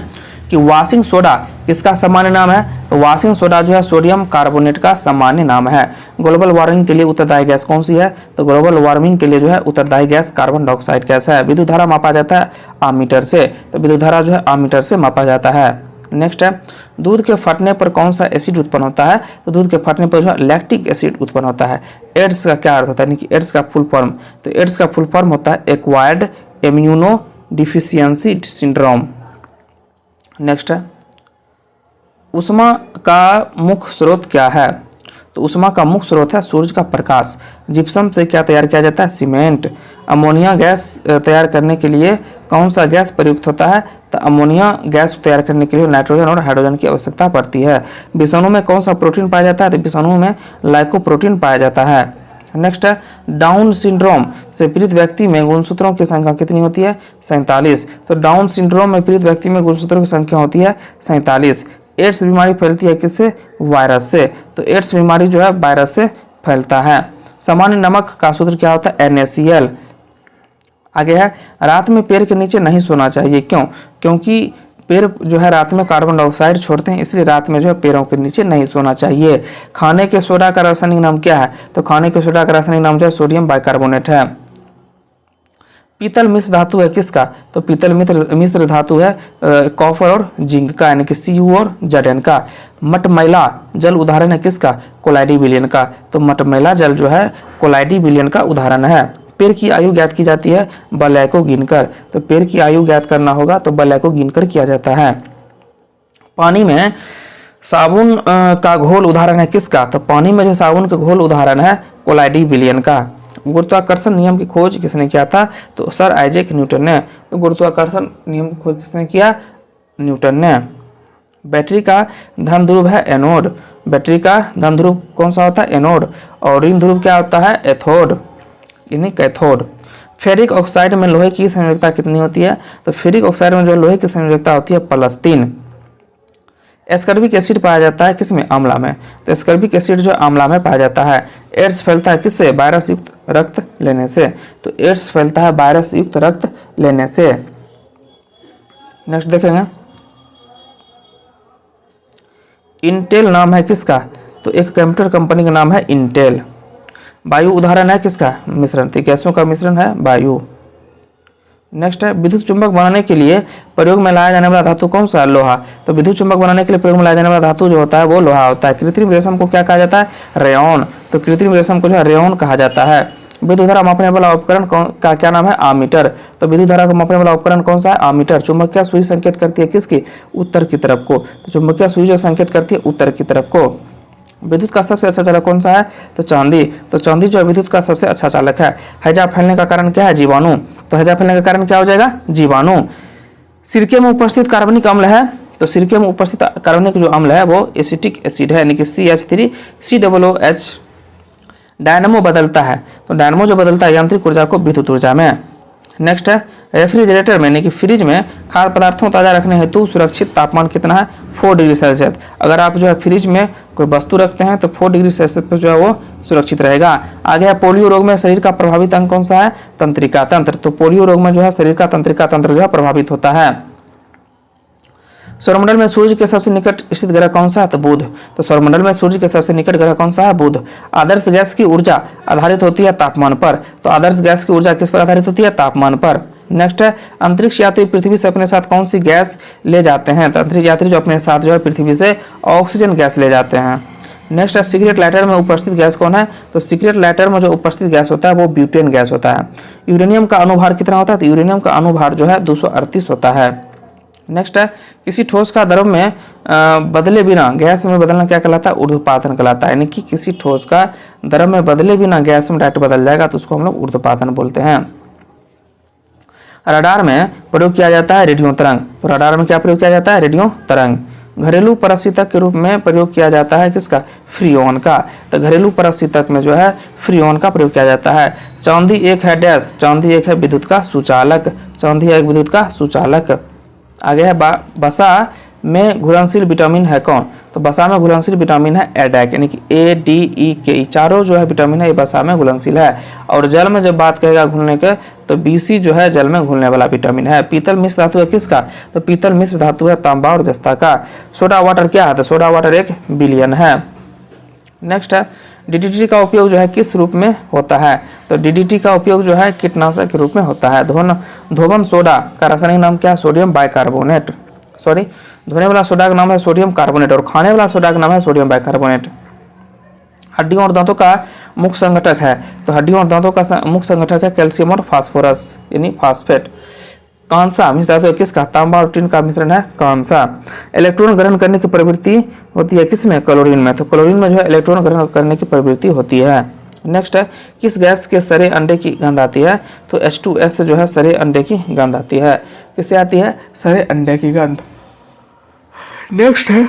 कि वॉशिंग सोडा किसका सामान्य नाम है? तो वॉशिंग सोडा जो है सोडियम कार्बोनेट का सामान्य नाम है। ग्लोबल वार्मिंग के लिए उत्तरदायी गैस कौन सी है? तो ग्लोबल वार्मिंग के लिए जो है उत्तरदायी गैस कार्बन डाइऑक्साइड गैस है। विद्युत धारा मापा जाता है आमीटर से, तो विद्युत धारा जो है आमीटर से मापा जाता है। नेक्स्ट है, दूध के फटने पर कौन सा एसिड उत्पन्न होता है? तो दूध के फटने पर जो है लैक्टिक एसिड उत्पन्न होता है। एड्स का क्या अर्थ होता है? यानी कि एड्स का फुल फॉर्म, तो एड्स का फुल फॉर्म होता है acquired immuno deficiency syndrome. Next है, ऊष्मा का मुख्य स्रोत क्या है? तो ऊष्मा का मुख्य स्रोत है सूरज का प्रकाश। जिप्सम से क्या तैयार किया जाता है? सीमेंट। अमोनिया गैस तैयार करने के लिए कौन सा गैस प्रयुक्त होता है? तो अमोनिया गैस तैयार करने के लिए नाइट्रोजन और हाइड्रोजन की आवश्यकता पड़ती है। विषाणु में कौन सा प्रोटीन पाया जाता है? तो विषाणु में लाइकोप्रोटीन पाया जाता है। नेक्स्ट है, डाउन सिंड्रोम से पीड़ित व्यक्ति में गुणसूत्रों की संख्या कितनी होती है? 47। तो डाउन सिंड्रोम में पीड़ित व्यक्ति में गुणसूत्रों की संख्या होती है 47। एड्स बीमारी फैलती है किससे? वायरस से। तो एड्स बीमारी जो है वायरस से फैलता है। सामान्य नमक का सूत्र क्या होता है? NaCl। आगे है, रात में पेड़ के नीचे नहीं सोना चाहिए, क्यों? क्योंकि पेड़ जो है रात में कार्बन डाइऑक्साइड छोड़ते हैं, इसलिए रात में जो है पेड़ों के नीचे नहीं सोना चाहिए। खाने के सोडा का रासायनिक नाम क्या है? तो खाने के सोडा का रासायनिक नाम जो है सोडियम बाइकार्बोनेट है। पीतल मिश्र धातु है किसका? तो पीतल मिश्र धातु है कॉपर और जिंक का, यानी कि Cu और Zn का। मटमैला जल उदाहरण है किसका? कोलाइडी विलयन का। तो मटमैला जल जो है कोलाइडी विलयन का उदाहरण है। पेड़ की आयु ज्ञात की जाती है वलय को गिनकर। तो पेड़ की आयु ज्ञात करना होगा तो वलय को गिनकर किया जाता है। पानी में साबुन का घोल उदाहरण है किसका? तो पानी में जो साबुन का घोल उदाहरण है कोलाइडी विलयन का। गुरुत्वाकर्षण नियम की खोज किसने किया था? तो सर आइजैक न्यूटन ने। तो गुरुत्वाकर्षण नियम की खोज किसने किया? न्यूटन ने। बैटरी का धन ध्रुव है एनोड। बैटरी का धन ध्रुव कौन सा होता है? एनोड। और ऋण ध्रुव क्या होता है? एथोड यानी कैथोड। फेरिक ऑक्साइड में लोहे की संयोजकता कितनी होती है? तो फेरिक ऑक्साइड में जो लोहे की संयोजकता होती है +3। एस्कर्बिक एसिड पाया जाता है किसमें? आंवला में। तो एस्कर्बिक एसिड जो आंवला में पाया जाता है। एड्स फैलता है किससे? वायरस युक्त रक्त लेने से। तो एड्स फैलता है वायरस युक्त रक्त लेने से। नेक्स्ट देखेंगे, इंटेल नाम है किसका? तो एक कंप्यूटर कंपनी का नाम है इंटेल। वायु उदाहरण है किसका? मिश्रण। तो गैसों का मिश्रण है वायु। नेक्स्ट है, विद्युत चुंबक बनाने के लिए प्रयोग में लाया जाने वाला धातु कौन सा? लोहा। तो विद्युत चुंबक बनाने के लिए प्रयोग में लाया जाने वाला धातु जो होता है वो लोहा होता है। कृत्रिम रेशम को क्या कहा जाता है? रेयॉन। तो कृत्रिम रेशम को जो है रेयॉन कहा जाता है। विद्युत धारा मापने वाला उपकरण का क्या नाम है? आमीटर। तो विद्युत धारा को मापने वाला उपकरण कौन सा है? आमीटर। चुंबकीय सुई संकेत करती है किसकी? उत्तर की तरफ को। तो चुंबकीय सुई जो संकेत करती है उत्तर की तरफ को। विद्युत का सबसे अच्छा चालक कौन सा है? तो चांदी। तो चांदी जो है विद्युत का सबसे अच्छा चालक है। हैजा फैलने का कारण क्या है? जीवाणु। तो हैजा फैलने का कारण क्या हो जाएगा? जीवाणु। सिरके में उपस्थित कार्बनिक अम्ल है। तो सिरके में उपस्थित कार्बनिक जो अम्ल है वो एसिटिक एसिड है, यानी कि CH3COOH। डायनमो बदलता है। तो डायनमो जो बदलता है यांत्रिक ऊर्जा को विद्युत ऊर्जा में। नेक्स्ट है, रेफ्रिजरेटर में यानी कि फ्रिज में खाद्य पदार्थों ताज़ा रखने हेतु सुरक्षित तापमान कितना है? 4 डिग्री सेल्सियस। अगर आप जो है फ्रिज में कोई वस्तु रखते हैं तो 4 डिग्री सेल्सियस पर जो है वो सुरक्षित रहेगा। आगे है, पोलियो रोग में शरीर का प्रभावित अंग कौन सा है? तंत्रिका तंत्र। तो पोलियो रोग में जो है शरीर का तंत्रिका तंत्र जो है प्रभावित होता है। सौरमंडल में सूर्य के सबसे निकट स्थित ग्रह कौन सा है? तो बुध। तो सौरमंडल में सूर्य के सबसे निकट ग्रह कौन सा है? बुध। आदर्श गैस की ऊर्जा आधारित होती है तापमान पर। तो आदर्श गैस की ऊर्जा किस पर आधारित होती है? तापमान पर। नेक्स्ट है, अंतरिक्ष यात्री पृथ्वी से अपने साथ कौन सी गैस ले जाते हैं? तो अंतरिक्ष यात्री जो अपने साथ जो है पृथ्वी से ऑक्सीजन गैस ले जाते हैं। नेक्स्ट है, सीक्रेट लाइटर में उपस्थित गैस कौन है? तो सीक्रेट लाइटर में जो उपस्थित गैस होता है वो ब्यूटेन गैस होता है। यूरेनियम का अनुभार कितना होता है? तो यूरेनियम का अनुभार जो है 238 होता है। नेक्स्ट है, किसी ठोस का द्रव में बदले बिना गैस में बदलना क्या कहलाता है? ऊर्ध्वपातन कहलाता है। यानी कि किसी ठोस का द्रव में बदले बिना गैस में डायरेक्ट बदल जाएगा तो उसको हम लोग ऊर्ध्वपातन बोलते हैं। रडार में प्रयोग किया जाता है रेडियो तरंग। तो रडार में क्या प्रयोग किया जाता है? रेडियो तरंग। घरेलू परस्थितक के रूप में प्रयोग किया जाता है किसका? फ्रीऑन का। तो घरेलू परस्थितक में जो है फ्रीऑन का प्रयोग किया जाता है। चांदी एक है डैश। चांदी एक है विद्युत का सुचालक। चांदी एक विद्युत का सुचालक। आगे है, बसा में घुलनशील विटामिन है कौन? तो वसा में घुलनशील विटामिन है एडैक, यानी कि ADEK, चारों जो है विटामिन है ये वसा में घुलनशील है। और जल में जब बात करेगा घुलने के, तो BC जो है जल में घुलने वाला विटामिन है। पीतल मिश्र धातु है किसका? तो पीतल मिश्र धातु है तांबा और जस्ता का। सोडा वाटर क्या है? तो सोडा वाटर एक विलयन है। नेक्स्ट है DDT का उपयोग जो है किस रूप में होता है? तो DDT का उपयोग जो है कीटनाशक के रूप में होता है। धोबन सोडा का रासायनिक नाम क्या है? Sodium bicarbonate. सॉरी, धोने वाला सोडा का नाम है सोडियम कार्बोनेट और खाने वाला सोडा का नाम है सोडियम बाइकार्बोनेट। हड्डियों और दांतों का मुख्य संगठक है, तो हड्डियों और दांतों का मुख्य संगठक है कैल्शियम और फास्फोरस यानी फास्फेट। कांसा मिश्र धातु किसका? तांबा और टिन का मिश्रण है कांसा। इलेक्ट्रॉन ग्रहण करने की प्रवृत्ति होती है किसमें? क्लोरीन में। तो क्लोरीन में जो है इलेक्ट्रॉन ग्रहण करने की प्रवृत्ति होती है। नेक्स्ट है किस गैस के सरे अंडे की गंध आती है? तो H2S से जो है सरे अंडे की गंध आती है। किससे आती है? सरे अंडे की गंध। नेक्स्ट है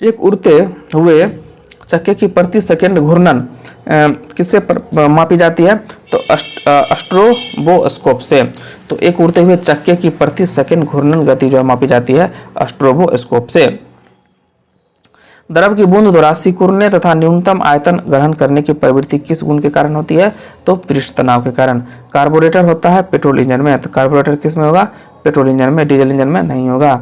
एक उड़ते हुए चक्के की प्रति सेकंड घूर्णन किससे मापी जाती है? तो अस्ट्रोबोस्कोप से। तो एक उड़ते हुए चक्के की प्रति सेकंड घूर्णन गति जो है मापी जाती है अस्ट्रोबोस्कोप से। द्रव की बूंद द्वारा सिकुड़ने तथा न्यूनतम आयतन ग्रहण करने की प्रवृत्ति किस गुण के कारण होती है? तो पृष्ठ तनाव के कारण। कार्बोरेटर होता है पेट्रोल इंजन में, तो कार्बोरेटर किस में होगा? पेट्रोल इंजन में, डीजल इंजन में नहीं होगा।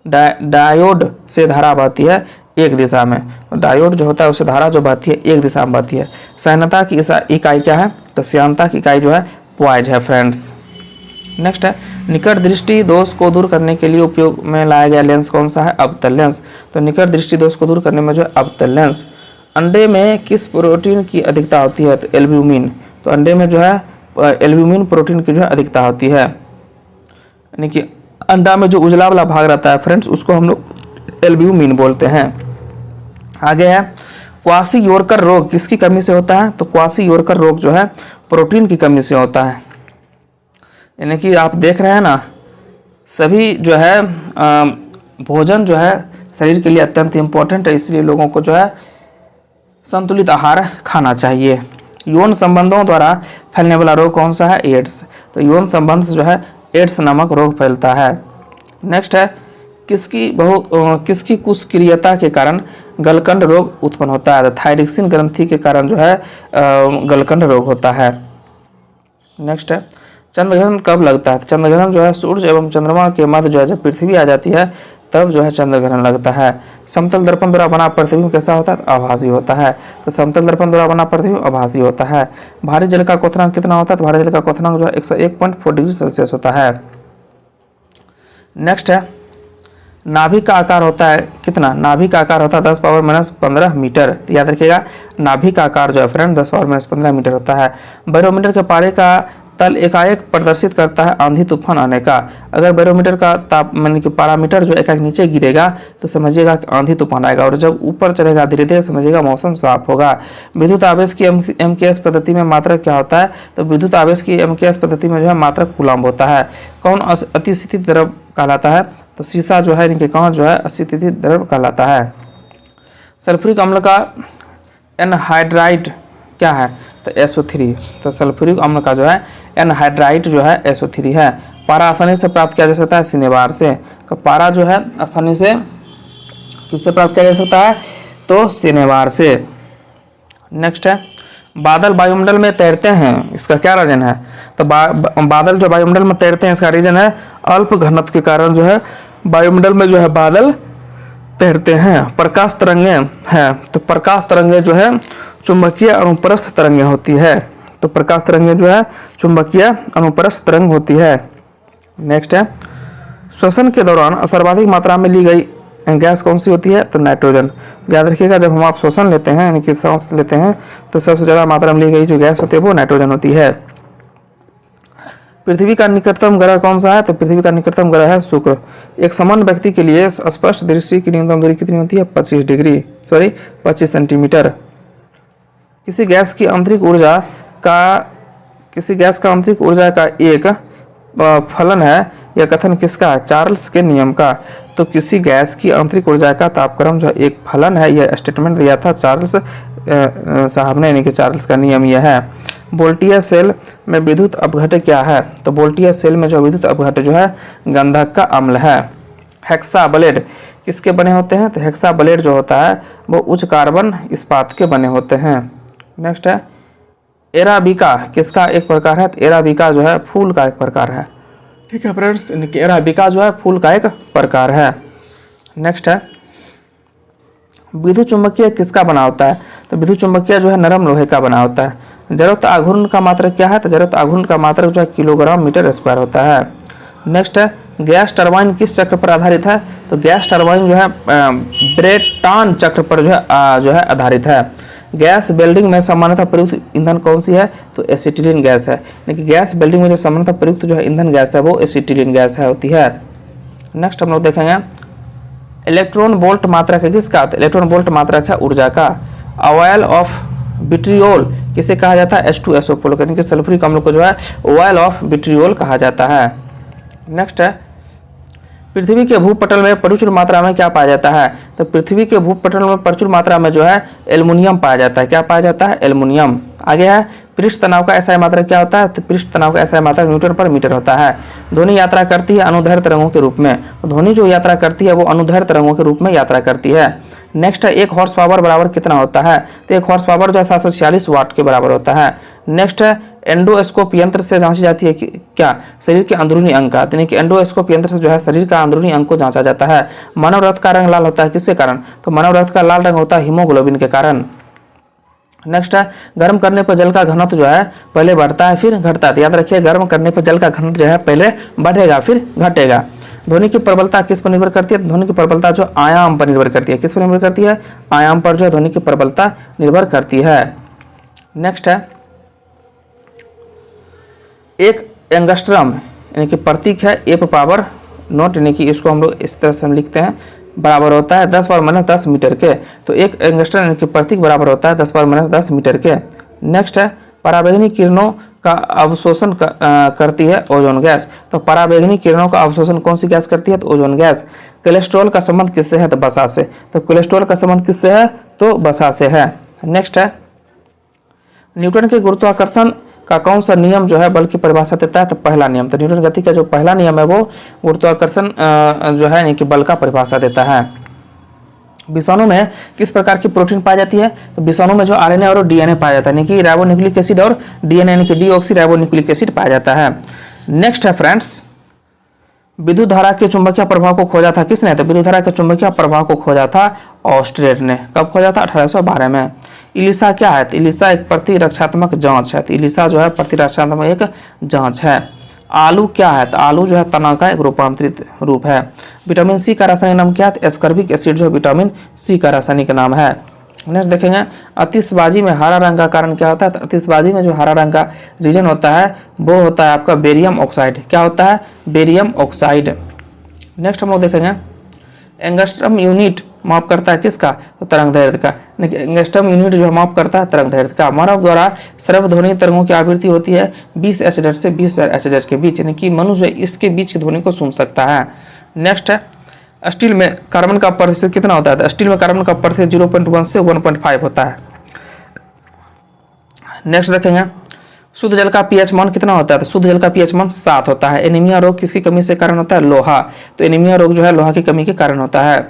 डायोड से धारा बहती है एक दिशा में, डायोड जो होता है उससे धारा जो बहती है एक दिशा में बहती है। श्यानता की इकाई क्या है? तो श्यानता की इकाई जो है पॉइज है फ्रेंड्स। नेक्स्ट है निकट दृष्टि दोष को दूर करने के लिए उपयोग में लाया गया लेंस कौन सा है? अवतल लेंस। तो निकट दृष्टि दोष को दूर करने में जो है अवतल लेंस। अंडे में किस प्रोटीन की अधिकता होती है? तो एल्ब्यूमिन। तो अंडे में जो है एल्ब्यूमिन प्रोटीन की जो है अधिकता होती है, यानी कि अंडा में जो उजला वाला भाग रहता है फ्रेंड्स उसको हम लोग एल्ब्यूमिन बोलते हैं। आगे है क्वासी योरकर रोग किसकी कमी से होता है? तो क्वासी योरकर रोग जो है प्रोटीन की कमी से होता है। यानी कि आप देख रहे हैं ना, सभी जो है भोजन जो है शरीर के लिए अत्यंत इम्पोर्टेंट है, इसलिए लोगों को जो है संतुलित आहार खाना चाहिए। यौन संबंधों द्वारा फैलने वाला रोग कौन सा है? एड्स। तो यौन संबंध से जो है एड्स नामक रोग फैलता है। नेक्स्ट है किसकी कुस्क्रियता के कारण गलकंड रोग उत्पन्न होता है? थायरिक्सिन ग्रंथि के कारण जो है गलकंड रोग होता है। नेक्स्ट है चंद्रग्रहण कब लगता है? चंद्रग्रहण जो है सूर्य एवं चंद्रमा के मध्य जो है जब पृथ्वी आ जाती है तब जो है चंद्रग्रहण लगता है। समतल दर्पण द्वारा बना प्रतिबिंब कैसा होता है? आभासी होता है। तो समतल दर्पण द्वारा बना प्रतिबिंब आभासी होता है। भारी जल का क्वथनांक कितना होता है? तो भारी जल का क्वथनांक जो है 101.4 डिग्री सेल्सियस होता है। नेक्स्ट है नाभि का आकार होता है कितना? नाभि का आकार होता है 10⁻⁻15 मीटर। तो याद रखिएगा नाभि का आकार जो है फ्रेंड 10⁻⁻15 मीटर होता है। बैरोमीटर के पारे का तल एकाएक प्रदर्शित करता है आंधी तूफान आने का। अगर बैरोमीटर का यानी कि पैरामीटर जो एकाएक नीचे गिरेगा तो समझिएगा कि आंधी तूफान आएगा, और जब ऊपर चलेगा धीरे धीरे समझिएगा मौसम साफ होगा। विद्युत आवेश की MKS पद्धति में मात्रक क्या होता है? तो विद्युत आवेश की MKS पद्धति में जो है मात्रक कूलम्ब होता है। कौन अतिस्थिति द्रव कहलाता है? तो शीशा जो है इनके कौन जो है अस्थिति द्रव कहलाता है। सल्फ्यूरिक अम्ल का एनहाइड्राइड क्या है? तो SO3। तो सल्फ्यूरिक अम्ल का जो है एनहाइड्राइड जो है SO3 है। पारा आसानी से प्राप्त किया जा सकता है सिनेबार से। तो पारा जो है आसानी से किससे प्राप्त किया जा सकता है? तो सिनेबार से। नेक्स्ट है बादल वायुमंडल में तैरते हैं, इसका क्या रीजन है? तो बादल जो वायुमंडल में तैरते हैं इसका रीजन है अल्प घनत्व के कारण जो है वायुमंडल में जो है बादल तैरते हैं। प्रकाश तरंगे हैं, तो प्रकाश तरंगे जो है चुंबकीय अनुप्रस्थ तरंगे होती है। तो प्रकाश तरंगे जो है चुंबकीय अनुप्रस्थ तरंग होती है। नेक्स्ट है श्वसन के दौरान सर्वाधिक मात्रा में ली गई गैस कौन सी होती है? तो नाइट्रोजन। याद रखिएगा जब हम आप श्वसन लेते हैं यानी कि सांस लेते हैं तो सबसे ज़्यादा मात्रा में ली गई जो गैस होती है वो नाइट्रोजन होती है। पृथ्वी का निकटतम ग्रह कौन सा है? तो पृथ्वी का निकटतम ग्रह है शुक्र। एक सामान्य व्यक्ति के लिए स्पष्ट दृष्टि की न्यूनतम दूरी कितनी होती है? 25 सेंटीमीटर। किसी गैस की आंतरिक ऊर्जा का एक फलन है यह कथन किसका है? चार्ल्स के नियम का। तो किसी गैस की आंतरिक ऊर्जा का तापक्रम जो एक फलन है, यह स्टेटमेंट दिया था चार्ल्स साहब ने, यानी कि चार्ल्स का नियम यह है। वोल्टीय सेल में विद्युत अपघट्य क्या है? तो वोल्टीय सेल में जो विद्युत अपघट्य जो है गंधक का अम्ल है। हेक्साब्लेड किसके बने होते हैं? तो हेक्साब्लेड जो होता है वो उच्च कार्बन इस्पात के बने होते हैं। नेक्स्ट है एराबिका, किसका एक प्रकार है? तो एराबिका जो है फूल का एक प्रकार है। ठीक है फ्रेंड्स, एराबिका जो है फूल का एक प्रकार है। नेक्स्ट है विद्युत चुंबकीय किसका बना होता है? तो विद्युत चुंबकीय जो है नरम लोहे का बना होता है। जरूरत आघूर्ण का मात्रक क्या है? तो जरूरत आघूर्ण का मात्रक जो है किलोग्राम मीटर स्क्वायर होता है। नेक्स्ट है गैस टरबाइन किस चक्र पर आधारित है? तो गैस टरबाइन जो है ब्रेटॉन चक्र पर जो है आधारित है। गैस वेल्डिंग में सामान्यतः प्रयुक्त ईंधन कौन सी है? तो एसिटिलीन गैस है। लेकिन गैस वेल्डिंग में जो सामान्यतः प्रयुक्त जो है ईंधन गैस है वो एसिटिलीन गैस है होती है। नेक्स्ट हम लोग देखेंगे इलेक्ट्रॉन वोल्ट मात्रक है किसका? तो इलेक्ट्रॉन वोल्ट मात्रक है ऊर्जा का। ऑयल ऑफ विट्रियोल किसे कहा जाता है? H2SO4 यानी कि सल्फ्यूरिक अम्ल को जो है ऑयल ऑफ विट्रियोल कहा जाता है। नेक्स्ट है पृथ्वी के भूपटल में प्रचुर मात्रा में क्या पाया जाता है? तो पृथ्वी के भूपटल में प्रचुर मात्रा में जो है एल्युमिनियम पाया जाता है। क्या पाया जाता है? एल्युमिनियम। आगे है पृष्ठ तनाव का एसआई मात्रक क्या होता है? तो पृष्ठ तनाव का एसआई मात्रक न्यूटन पर मीटर होता है। ध्वनि यात्रा करती है अनुदैर्घ्य तरंगों के रूप में। ध्वनि जो यात्रा करती है वो अनुदैर्घ्य तरंगों के रूप में यात्रा करती है। नेक्स्ट है 1 हॉर्स पावर बराबर कितना होता है? तो 1 हॉर्स पावर जो है 746 वाट के बराबर होता है। नेक्स्ट है एंडोस्कोप यंत्र से जांची जाती है कि क्या? शरीर के अंदरूनी अंग का, यानी कि एंडोस्कोप यंत्र से जो है शरीर का अंदरूनी अंग को जांचा जाता है। मानव रक्त का रंग लाल होता है किसके कारण? तो मानव रक्त का लाल रंग होता है हीमोग्लोबिन के कारण। नेक्स्ट है गर्म करने पर जल का घनत्व जो है पहले बढ़ता है फिर घटता है। तो याद रखिए गर्म करने पर जल का घनत्व जो है पहले बढ़ेगा फिर घटेगा। ध्वनि की प्रबलता किस पर निर्भर करती है? ध्वनि की प्रबलता जो आयाम पर निर्भर करती है। किस पर निर्भर करती है? आयाम पर जो है ध्वनि की प्रबलता निर्भर करती है। नेक्स्ट है एक एंगस्ट्रम यानी कि प्रतीक है एप पावर नोट, यानी कि इसको हम लोग इस तरह से हम लिखते हैं बराबर होता है 10 पावर माइनस 10 मीटर के। तो एक एंगस्ट्रम यानी कि प्रतीक बराबर होता है 10 पावर माइनस 10 मीटर के। नेक्स्ट है पराबैंगनी किरणों का अवशोषण करती है ओजोन गैस। तो पराबैंगनी किरणों का अवशोषण कौन सी गैस करती है? तो ओजोन गैस। कोलेस्ट्रॉल का संबंध किससे है? तो वसा से। तो कोलेस्ट्रॉल का संबंध किससे है? तो वसा से है। नेक्स्ट है न्यूटन के गुरुत्वाकर्षण का कौन सा नियम जो है बल की परिभाषा देता है? तो पहला नियम। तो न्यूटन गति का जो पहला नियम है वो गुरुत्वाकर्षण जो है यानी कि बल का परिभाषा देता है। विषाणु में किस प्रकार की प्रोटीन पाई जाती है? तो विषाणु में जो आरएनए और डीएनए पाया जाता है, यानी कि राइबोन्यूक्लिक एसिड और डीएनए यानी कि डीऑक्सी राइबोन्यूक्लिक एसिड पाया जाता है। नेक्स्ट है फ्रेंड्स विद्युत धारा के चुंबकीय प्रभाव को खोजा था किसने? तो विद्युत धारा के चुंबकीय प्रभाव को खोजा था ऑस्ट्रेट ने। कब खोजा था? 1812 में। इलिसा क्या है? तो इलिसा एक प्रतिरक्षात्मक जांच है। तो इलिसा जो है प्रतिरक्षात्मक एक जांच है। आलू क्या है? तो आलू जो है तना का एक रूपांतरित रूप है। विटामिन सी का रासायनिक नाम क्या है? तो एस्कर्बिक एसिड जो है विटामिन सी का रासायनिक नाम है। नेक्स्ट देखेंगे आतिशबाजी में हरा रंग का कारण क्या होता है? तो आतिशबाजी में जो हरा रंग का रीजन होता है वो होता है आपका बेरियम ऑक्साइड। क्या होता है? Barium oxide. नेक्स्ट हम लोग देखेंगे एंगस्ट्रम यूनिट माप करता है किसका? तो तरंगदैर्घ्य का। एंगस्ट्रम यूनिट जो माप करता है तरंगदैर्घ्य का। मानव द्वारा सर्वध्वनि तरंगों की आवृत्ति होती है 20 Hz से 20,000 Hz के बीच, यानी कि मनुष्य इसके बीच की ध्वनि को सुन सकता है। नेक्स्ट है स्टील में कार्बन का प्रतिशत कितना होता है? तो स्टील में कार्बन का प्रतिशत 0.1 से 1.5 होता है। नेक्स्ट देखेंगे शुद्ध जल का पीएच मान कितना होता है? तो शुद्ध जल का पीएच मान 7 होता है। एनीमिया रोग किसकी कमी से कारण होता है? लोहा। तो एनीमिया रोग जो है लोहा की कमी के कारण होता है।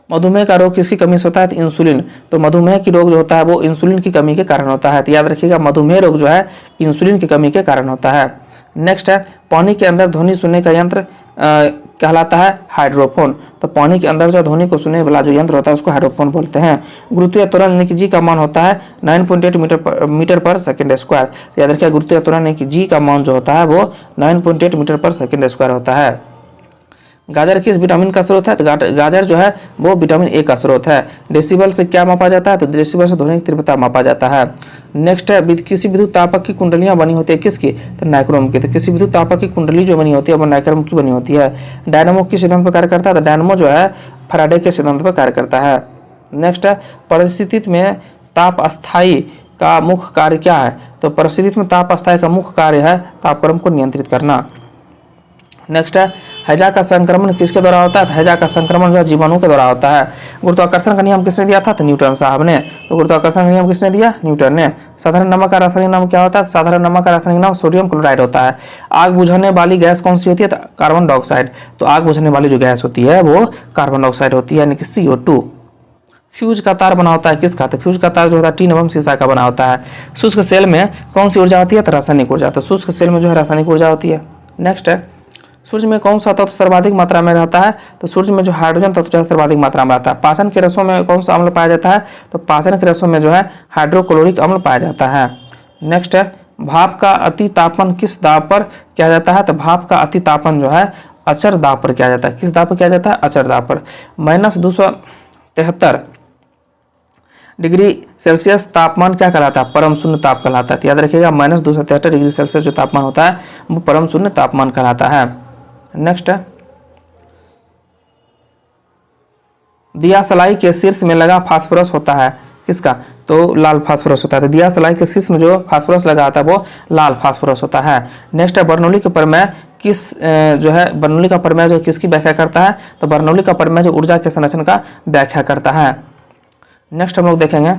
मधुमेह का रोग किसकी कमी से होता है? तो इंसुलिन। तो मधुमेह की रोग जो होता है वो इंसुलिन की कमी के कारण होता है। तो याद रखिएगा मधुमेह रोग जो है इंसुलिन की कमी के कारण होता है। नेक्स्ट है पानी के अंदर ध्वनि सुनने का यंत्र कहलाता है हाइड्रोफोन। तो पानी के अंदर जो ध्वनि को सुनने वाला जो यंत्र होता है उसको हाइड्रोफोन बोलते हैं। गुरुत्वीय त्वरण यानी कि जी का मान होता है 9.8 मीटर पर सेकंड स्क्वायर। याद रखिए गुरुत्वीय त्वरण यानी कि जी का मान जो होता है वो 9.8 मीटर पर सेकंड स्क्वायर होता है। गाजर किस विटामिन का स्रोत है? तो गाजर जो है वो विटामिन ए का स्रोत है। डेसिबल से क्या मापा जाता है? तो डेसिबल से ध्वनि की तीव्रता मापा जाता है। नेक्स्ट है किसी विद्युत तापक की कुंडलियां बनी होती है किसकी? तो नाइक्रोम की। तो किसी विद्युत तापक की कुंडली जो बनी होती है वो नाइक्रोम की बनी होती है। डायनामो किस सिद्धांत पर कार्य करता है? तो डायनामो जो है फैराडे के सिद्धांत पर कार्य करता है। नेक्स्ट है परिस्थिति में ताप अस्थायी का मुख्य कार्य क्या है? तो परिस्थिति में ताप अस्थायी का मुख्य कार्य है तापक्रम को नियंत्रित करना। नेक्स्ट है हैजा का संक्रमण किसके द्वारा होता है? तो हैजा का संक्रमण जो है जीवाणु के द्वारा होता है। गुरुत्वाकर्षण का नियम किसने दिया था? तो न्यूटन साहब ने। तो गुरुत्वाकर्षण का नियम किसने दिया? न्यूटन ने। साधारण नमक का रासायनिक नाम क्या होता है? साधारण नमक का रासायनिक नाम सोडियम क्लोराइड होता है। आग बुझाने वाली गैस कौन सी होती है? तो कार्बन डाइऑक्साइड। तो आग बुझाने वाली जो गैस होती है वो कार्बन डाइऑक्साइड होती है, यानी कि CO2। फ्यूज का तार बना होता है किसका? तो फ्यूज का तार जो होता है टीन एवं सीसा का बना होता है। शुष्क सेल में कौन सी ऊर्जा होती है? तो रासायनिक ऊर्जा। तो शुष्क सेल में जो है रासायनिक ऊर्जा होती है। नेक्स्ट है, सूर्य में कौन सा तत्व सर्वाधिक मात्रा में रहता है? तो सूर्य में जो हाइड्रोजन तत्व जो है सर्वाधिक मात्रा में रहता है। पाचन के रसों में कौन सा अम्ल पाया जाता है? तो पाचन के रसों में जो है हाइड्रोक्लोरिक अम्ल पाया जाता है। नेक्स्ट है, भाप का अति तापन किस दाब पर किया जाता है? तो भाप का अति तापन जो है अचर दाब पर किया जाता है। किस दाब पर किया जाता है? अचर दाब पर। -273 डिग्री सेल्सियस तापमान क्या कहलाता है? परम शून्य ताप कहलाता है। तो याद रखिएगा -273 डिग्री सेल्सियस जो तापमान होता है वो परम शून्य तापमान कहलाता है। नेक्स्ट है, दिया सलाई के शीर्ष में लगा फास्फोरस होता है किसका? तो लाल फास्फोरस होता है। तो दिया सलाई के शीर्ष में जो फास्फोरस लगा आता है वो लाल फास्फोरस होता है। नेक्स्ट है, बर्नौली का प्रमेय बर्नौली का प्रमेय जो किसकी व्याख्या करता है? तो बर्नौली का प्रमेय जो ऊर्जा के संरक्षण का व्याख्या करता है। नेक्स्ट हम लोग देखेंगे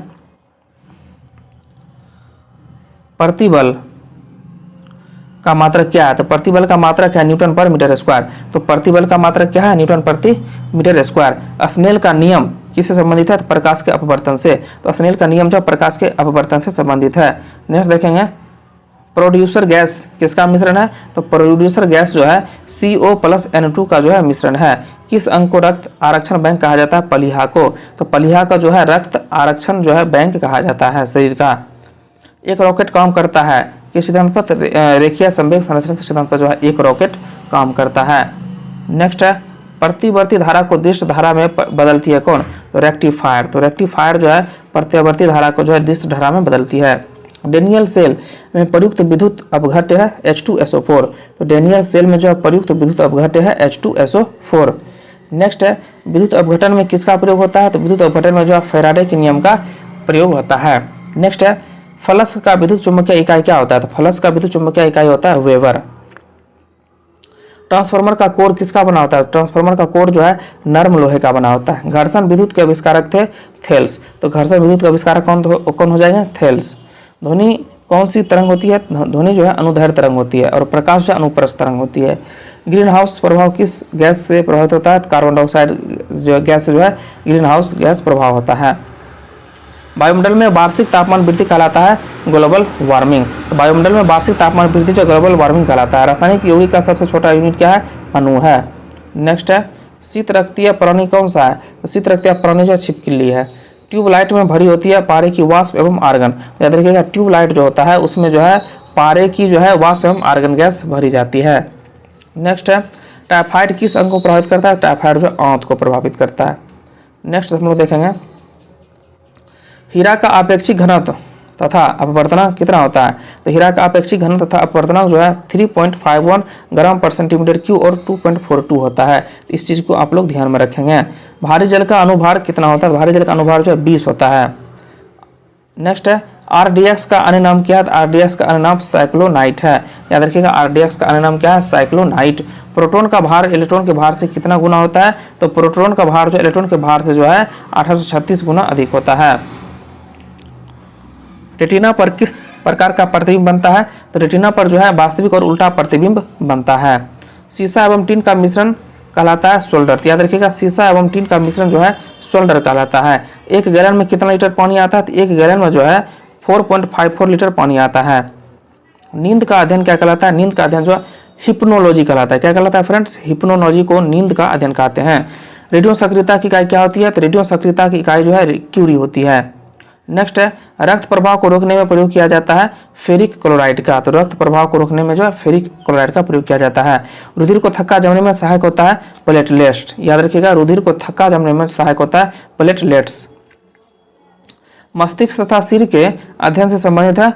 प्रतिबल का मात्रक क्या है? तो प्रतिबल का मात्रक है न्यूटन पर मीटर स्क्वायर। तो प्रतिबल का मात्रक क्या है? न्यूटन प्रति मीटर स्क्वायर। स्नेल का नियम किससे संबंधित है? तो प्रकाश के अपवर्तन से। तो स्नेल का नियम जो प्रकाश के अपवर्तन से संबंधित है। नेक्स्ट देखेंगे, प्रोड्यूसर गैस किसका मिश्रण है? तो प्रोड्यूसर गैस जो है CO+N2 का जो है मिश्रण है। किस अंग को रक्त आरक्षण बैंक कहा जाता है? पलिहा को। तो पलिहा का जो है रक्त आरक्षण जो है बैंक कहा जाता है शरीर का। एक रॉकेट काम करता है किस सिद्धांत पर? रेखीय संवेग संरक्षण के सिद्धांत पर जो है एक रॉकेट काम करता है। नेक्स्ट है, प्रतिवर्ती धारा को दिष्ट धारा में बदलती है कौन? तो रेक्टिफायर। तो रेक्टिफायर जो है प्रतिवर्ती धारा को जो है दिष्ट धारा में बदलती है। डेनियल सेल में प्रयुक्त विद्युत अपघट्य है H2SO4। तो डेनियल सेल में जो है प्रयुक्त विद्युत अपघट्य है H2SO4। नेक्स्ट है, विद्युत अपघटन में किसका प्रयोग होता है? तो विद्युत अपघटन में जो है फैराडे के नियम का प्रयोग होता है। नेक्स्ट है, फलस का विद्युत चुम्बकीय इकाई क्या होता है? तो फलस का विद्युत चुम्बकीय इकाई होता है वेबर। ट्रांसफार्मर का कोर किसका बना होता है? ट्रांसफार्मर का कोर जो है नर्म लोहे का बना होता है। घर्षण विद्युत के आविष्कारक थे थेल्स। तो घर्षण विद्युत का आविष्कारक कौन हो जाएगा? थेल्स। ध्वनि कौन सी तरंग होती है? ध्वनि जो है अनुदैर्घ्य तरंग होती है और प्रकाश जो अनुप्रस्थ तरंग होती है। ग्रीन हाउस प्रभाव किस गैस से प्रभावित होता है? कार्बन डाइऑक्साइड जो गैस से जो है ग्रीन हाउस गैस प्रभाव होता है। वायुमंडल में वार्षिक तापमान वृद्धि कहलाता है ग्लोबल वार्मिंग। तो वायुमंडल में वार्षिक तापमान वृद्धि जो ग्लोबल वार्मिंग कहलाता है। रासायनिक यौगिक का सबसे छोटा यूनिट क्या है? अणु है। नेक्स्ट है, शीत रक्तीय प्राणी कौन सा है? तो शीत रक्तीय प्राणी जो है छिपकली है। ट्यूबलाइट में भरी होती है पारे की वाष्प एवं आर्गन। याद रखिएगा ट्यूबलाइट जो होता है उसमें जो है पारे की जो है वाष्प एवं आर्गन गैस भरी जाती है। नेक्स्ट है, टाइफाइड किस अंग को प्रभावित करता है? टाइफाइड जो आंत को प्रभावित करता है। नेक्स्ट हम लोग देखेंगे, हीरा का आपेक्षिक घनत्व तथा अपवर्तनांक कितना होता है? तो हीरा का आपेक्षिक घनत्व तथा अपवर्तनांक जो है 3.51 ग्राम पर सेंटीमीटर क्यूब और 2.42 होता है। इस चीज़ को आप लोग ध्यान में रखेंगे। भारी जल का अनुभार कितना होता है? भारी जल का अनुभार जो है 20 होता है। नेक्स्ट है, RDX का अन्य नाम क्या है? RDX का अन्य नाम साइक्लोनाइट है। याद रखिएगा RDX का अन्य नाम क्या है? साइक्लोनाइट। प्रोटॉन का भार इलेक्ट्रॉन के भार से कितना गुना होता है? तो प्रोटॉन का भार जो इलेक्ट्रॉन के भार से जो है 836 गुना अधिक होता है। रेटिना पर किस प्रकार का प्रतिबिंब बनता है? तो रेटिना पर जो है वास्तविक और उल्टा प्रतिबिंब बनता है। शीशा एवं टीन का मिश्रण कहलाता है सोल्डर। याद रखिएगा शीशा एवं टीन का मिश्रण जो है सोल्डर कहलाता है। एक गैलन में कितना लीटर पानी आता है? तो एक गैलन में जो है 4.54 लीटर पानी आता है। नींद का अध्ययन क्या कहलाता है? नींद का अध्ययन जो हिप्नोलॉजी कहलाता है। क्या कहलाता है फ्रेंड्स? हिप्नोलॉजी को नींद का अध्ययन कहते हैं। रेडियो सक्रियता की इकाई क्या होती है? तो रेडियो सक्रियता की इकाई जो है क्यूरी होती है। नेक्स्ट है, रक्त प्रवाह को रोकने में प्रयोग किया जाता है फेरिक क्लोराइड का। तो रक्त प्रवाह को रोकने में जो है फेरिक क्लोराइड का प्रयोग किया जाता है। रुधिर को थक्का जमने में सहायक होता है प्लेटलेट्स। याद रखिएगा रुधिर को थक्का जमने में सहायक होता है प्लेटलेट्स। मस्तिष्क तथा सिर के अध्ययन से संबंधित है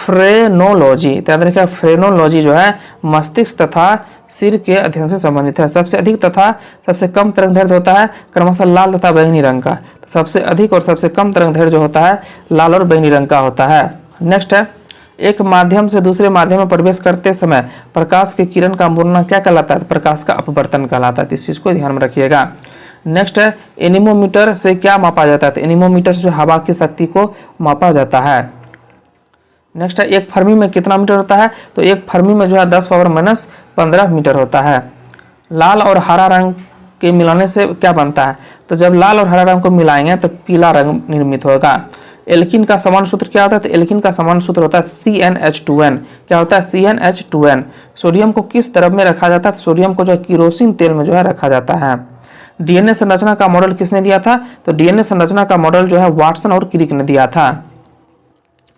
फ्रेनोलॉजी। याद रखिएगा फ्रेनोलॉजी जो है मस्तिष्क तथा सिर के अध्ययन से संबंधित है। सबसे अधिक तथा सबसे कम तरंगदैर्घ्य होता है क्रमशः लाल तथा बैंगनी रंग का। सबसे अधिक और सबसे कम तरंगदैर्घ्य जो होता है लाल और बैंगनी रंग का होता है। नेक्स्ट है, एक माध्यम से दूसरे माध्यम में प्रवेश करते समय प्रकाश के किरण का मुड़ना क्या कहलाता है? प्रकाश का अपवर्तन कहलाता है। इस चीज को ध्यान में रखिएगा। नेक्स्ट है, एनीमोमीटर से क्या मापा जाता है? तो एनीमोमीटर से हवा की शक्ति को मापा जाता है। नेक्स्ट है, एक फर्मी में कितना मीटर होता है? तो एक फर्मी में जो है 10⁻⁻15 मीटर होता है। लाल और हरा रंग के मिलाने से क्या बनता है? तो जब लाल और हरा रंग को मिलाएंगे तो पीला रंग निर्मित होगा। एल्कीन का समान सूत्र क्या होता है? तो एल्कीन का समान सूत्र होता है CnH2n। क्या होता है? CnH2n। सोडियम को किस द्रव में रखा जाता है? सोडियम को जो है किरोसिन तेल में जो है रखा जाता है। डीएनए संरचना का मॉडल किसने दिया था? तो डीएनए संरचना का मॉडल जो है वाटसन और क्रिक ने दिया था।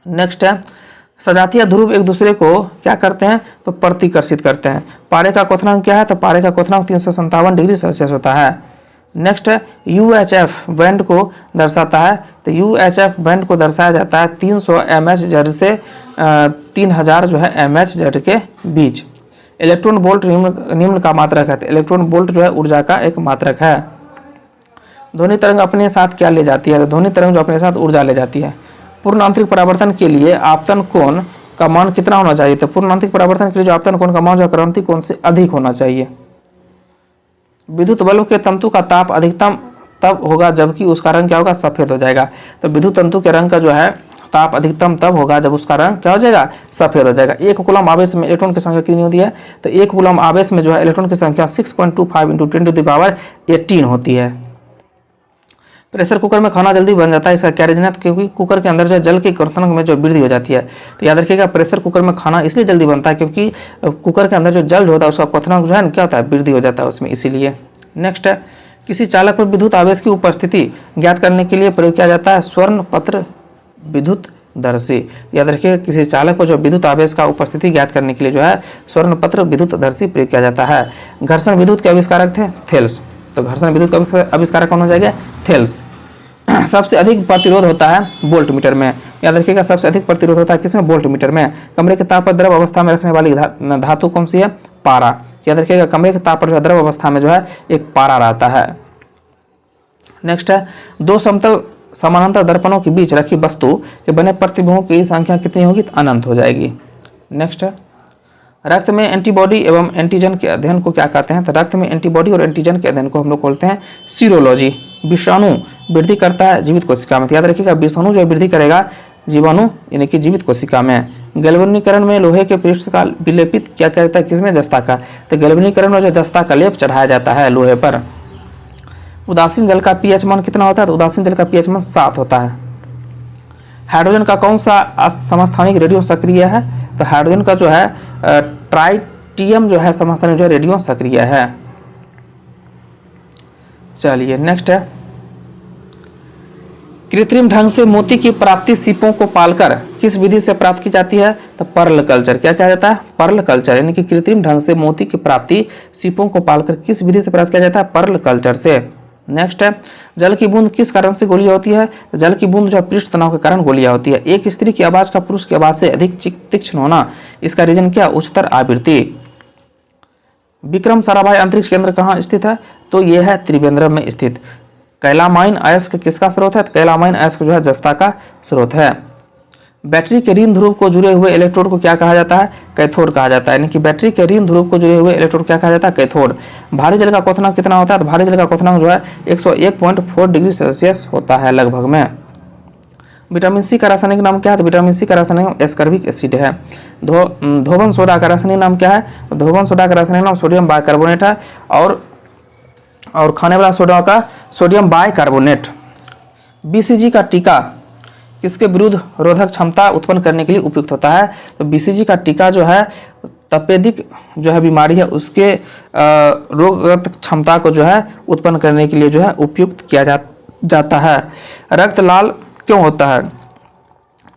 नेक्स्ट है, सजातीय ध्रुव एक दूसरे को क्या करते हैं? तो प्रतिकर्षित करते हैं। पारे का क्वथनांक क्या है? तो पारे का क्वथनांक 357 डिग्री सेल्सियस होता है। नेक्स्ट है, UHF बैंड को दर्शाता है। तो UHF बैंड को दर्शाया जाता है 300 mH से 3000 जो है mH के बीच। इलेक्ट्रॉन वोल्ट निम्न का मात्रक है। तो इलेक्ट्रॉन वोल्ट जो है ऊर्जा का एक मात्रक है। ध्वनि तरंग अपने साथ क्या ले जाती है? तो ध्वनि तरंग जो अपने साथ ऊर्जा ले जाती है। पूर्ण आंतरिक परावर्तन के लिए आपतन कोण का मान कितना होना चाहिए? तो पूर्ण आंतरिक परावर्तन के लिए जो आपतन कोण का मान जो क्रांतिक कोण से अधिक होना चाहिए। विद्युत बल्ब के तंतु का ताप अधिकतम तब होगा जबकि उसका रंग क्या होगा? सफेद हो जाएगा। तो विद्युत तंतु के रंग का जो है ताप अधिकतम तब होगा जब उसका रंग क्या हो जाएगा? सफेद हो जाएगा। एक कूलम आवेश में इलेक्ट्रॉन की संख्या कितनी होती है? तो एक कूलम आवेश में जो है इलेक्ट्रॉन की संख्या 6.25 × 10⁻18 होती है। प्रेशर कुकर में खाना जल्दी बन जाता है, इसका क्या रीजन है? क्योंकि कुकर के अंदर जो है जल के क्वथनांक में जो वृद्धि हो जाती है। तो याद रखिएगा, प्रेशर कुकर में खाना इसलिए जल्दी बनता है क्योंकि कुकर के अंदर जो जल होता है उसका क्वथनांक जो है क्या होता है? वृद्धि हो जाता है उसमें, इसीलिए। नेक्स्ट है, किसी चालक पर विद्युत आवेश की उपस्थिति ज्ञात करने के लिए प्रयोग किया जाता है स्वर्ण पत्र विद्युत दर्शी। याद रखिएगा, किसी चालक को जो विद्युत आवेश का उपस्थिति ज्ञात करने के लिए जो है स्वर्ण पत्र विद्युत दर्शी प्रयोग किया जाता है। घर्षण विद्युत के आविष्कारक थे थेल्स। तो घर्षण विद्युत का आविष्कारक कौन हो जाएगा? थेल्स। सबसे अधिक प्रतिरोध होता है वोल्ट मीटर में। याद रखिएगा, सबसे अधिक प्रतिरोध होता है किसमें? वोल्ट मीटर में। कमरे के ताप पर द्रव अवस्था में रखने वाली धातु कौन सी है? पारा। याद रखिएगा, कमरे के ताप पर जो द्रव अवस्था में जो है एक पारा रहता है। नेक्स्ट है, दो समतल समानांतर दर्पणों के बीच रखी वस्तु के बने प्रतिबिंबों की संख्या कितनी होगी? तो अनंत हो जाएगी। नेक्स्ट है, रक्त में एंटीबॉडी एवं एंटीजन के अध्ययन को क्या कहते हैं? तो रक्त में एंटीबॉडी और एंटीजन के अध्ययन को हम लोग बोलते हैं सीरोलॉजी। विषाणु वृद्धि करता है जीवित कोशिका में। याद रखिएगा, विषाणु जो वृद्धि करेगा जीवाणु यानी कि जीवित कोशिका में। गैल्वेनीकरण में लोहे के पृष्ठ का विलेपित क्या कहता है? किसमें? जस्ता का। तो गैल्वेनीकरण में जो जस्ता का लेप चढ़ाया जाता है लोहे पर। उदासीन जल का pH मान कितना होता है? तो उदासीन जल का pH मान 7 होता है। हाइड्रोजन का कौन सा समस्थानिक रेडियो सक्रिय है? तो हाइड्रोजन का जो है ट्राइटियम जो है समस्थानिक जो है रेडियो सक्रिय है। चलिए नेक्स्ट है, कृत्रिम ढंग से मोती की प्राप्ति सीपों को पालकर किस विधि से प्राप्त की जाती है? तो पर्ल कल्चर। क्या कहा जाता है? Pearl culture. यानी कि कृत्रिम ढंग से मोती की प्राप्ति सीपों को पालकर किस विधि से प्राप्त किया जाता है? पर्ल कल्चर से। नेक्स्ट है, जल की बूंद किस कारण से गोलियां होती है? तो जल की बूंद जो है पृष्ठ तनाव के कारण गोलियां होती है। एक स्त्री की आवाज का पुरुष की आवाज से अधिक तीक्ष्ण होना, इसका रीजन क्या? उच्चतर आवृत्ति। विक्रम साराभाई अंतरिक्ष केंद्र कहाँ स्थित है? तो यह है त्रिवेंद्रम में स्थित। कैलामाइन अयस्क किसका स्रोत है? कैलामाइन अयस्क जो है जस्ता का स्रोत है। बैटरी के ऋण ध्रुव को जुड़े हुए इलेक्ट्रोड को क्या कहा जाता है? कैथोड कहा जाता है। यानी कि बैटरी के ऋण ध्रुव को जुड़े हुए इलेक्ट्रोड क्या कहा जाता है? कैथोड। भारी जल का क्वथनांक कितना होता है? तो भारी जल का क्वथनांक जो है 101.4 डिग्री सेल्सियस होता है लगभग में। विटामिन सी का रासायनिक नाम क्या है? तो विटामिन सी का रासायनिक नाम एस्कर्बिक एसिड है। धोबन सोडा का रासायनिक नाम क्या है? धोबन सोडा का रासायनिक नाम सोडियम बाइकार्बोनेट है। और खाने वाला सोडा का सोडियम बाइकार्बोनेट। बीसीजी का टीका किसके विरुद्ध रोधक क्षमता उत्पन्न करने के लिए उपयुक्त होता है? तो बीसीजी का टीका जो है तपेदिक जो है बीमारी है उसके रोग क्षमता को जो है उत्पन्न करने के लिए जो है उपयुक्त किया जाता है। रक्त लाल क्यों होता है?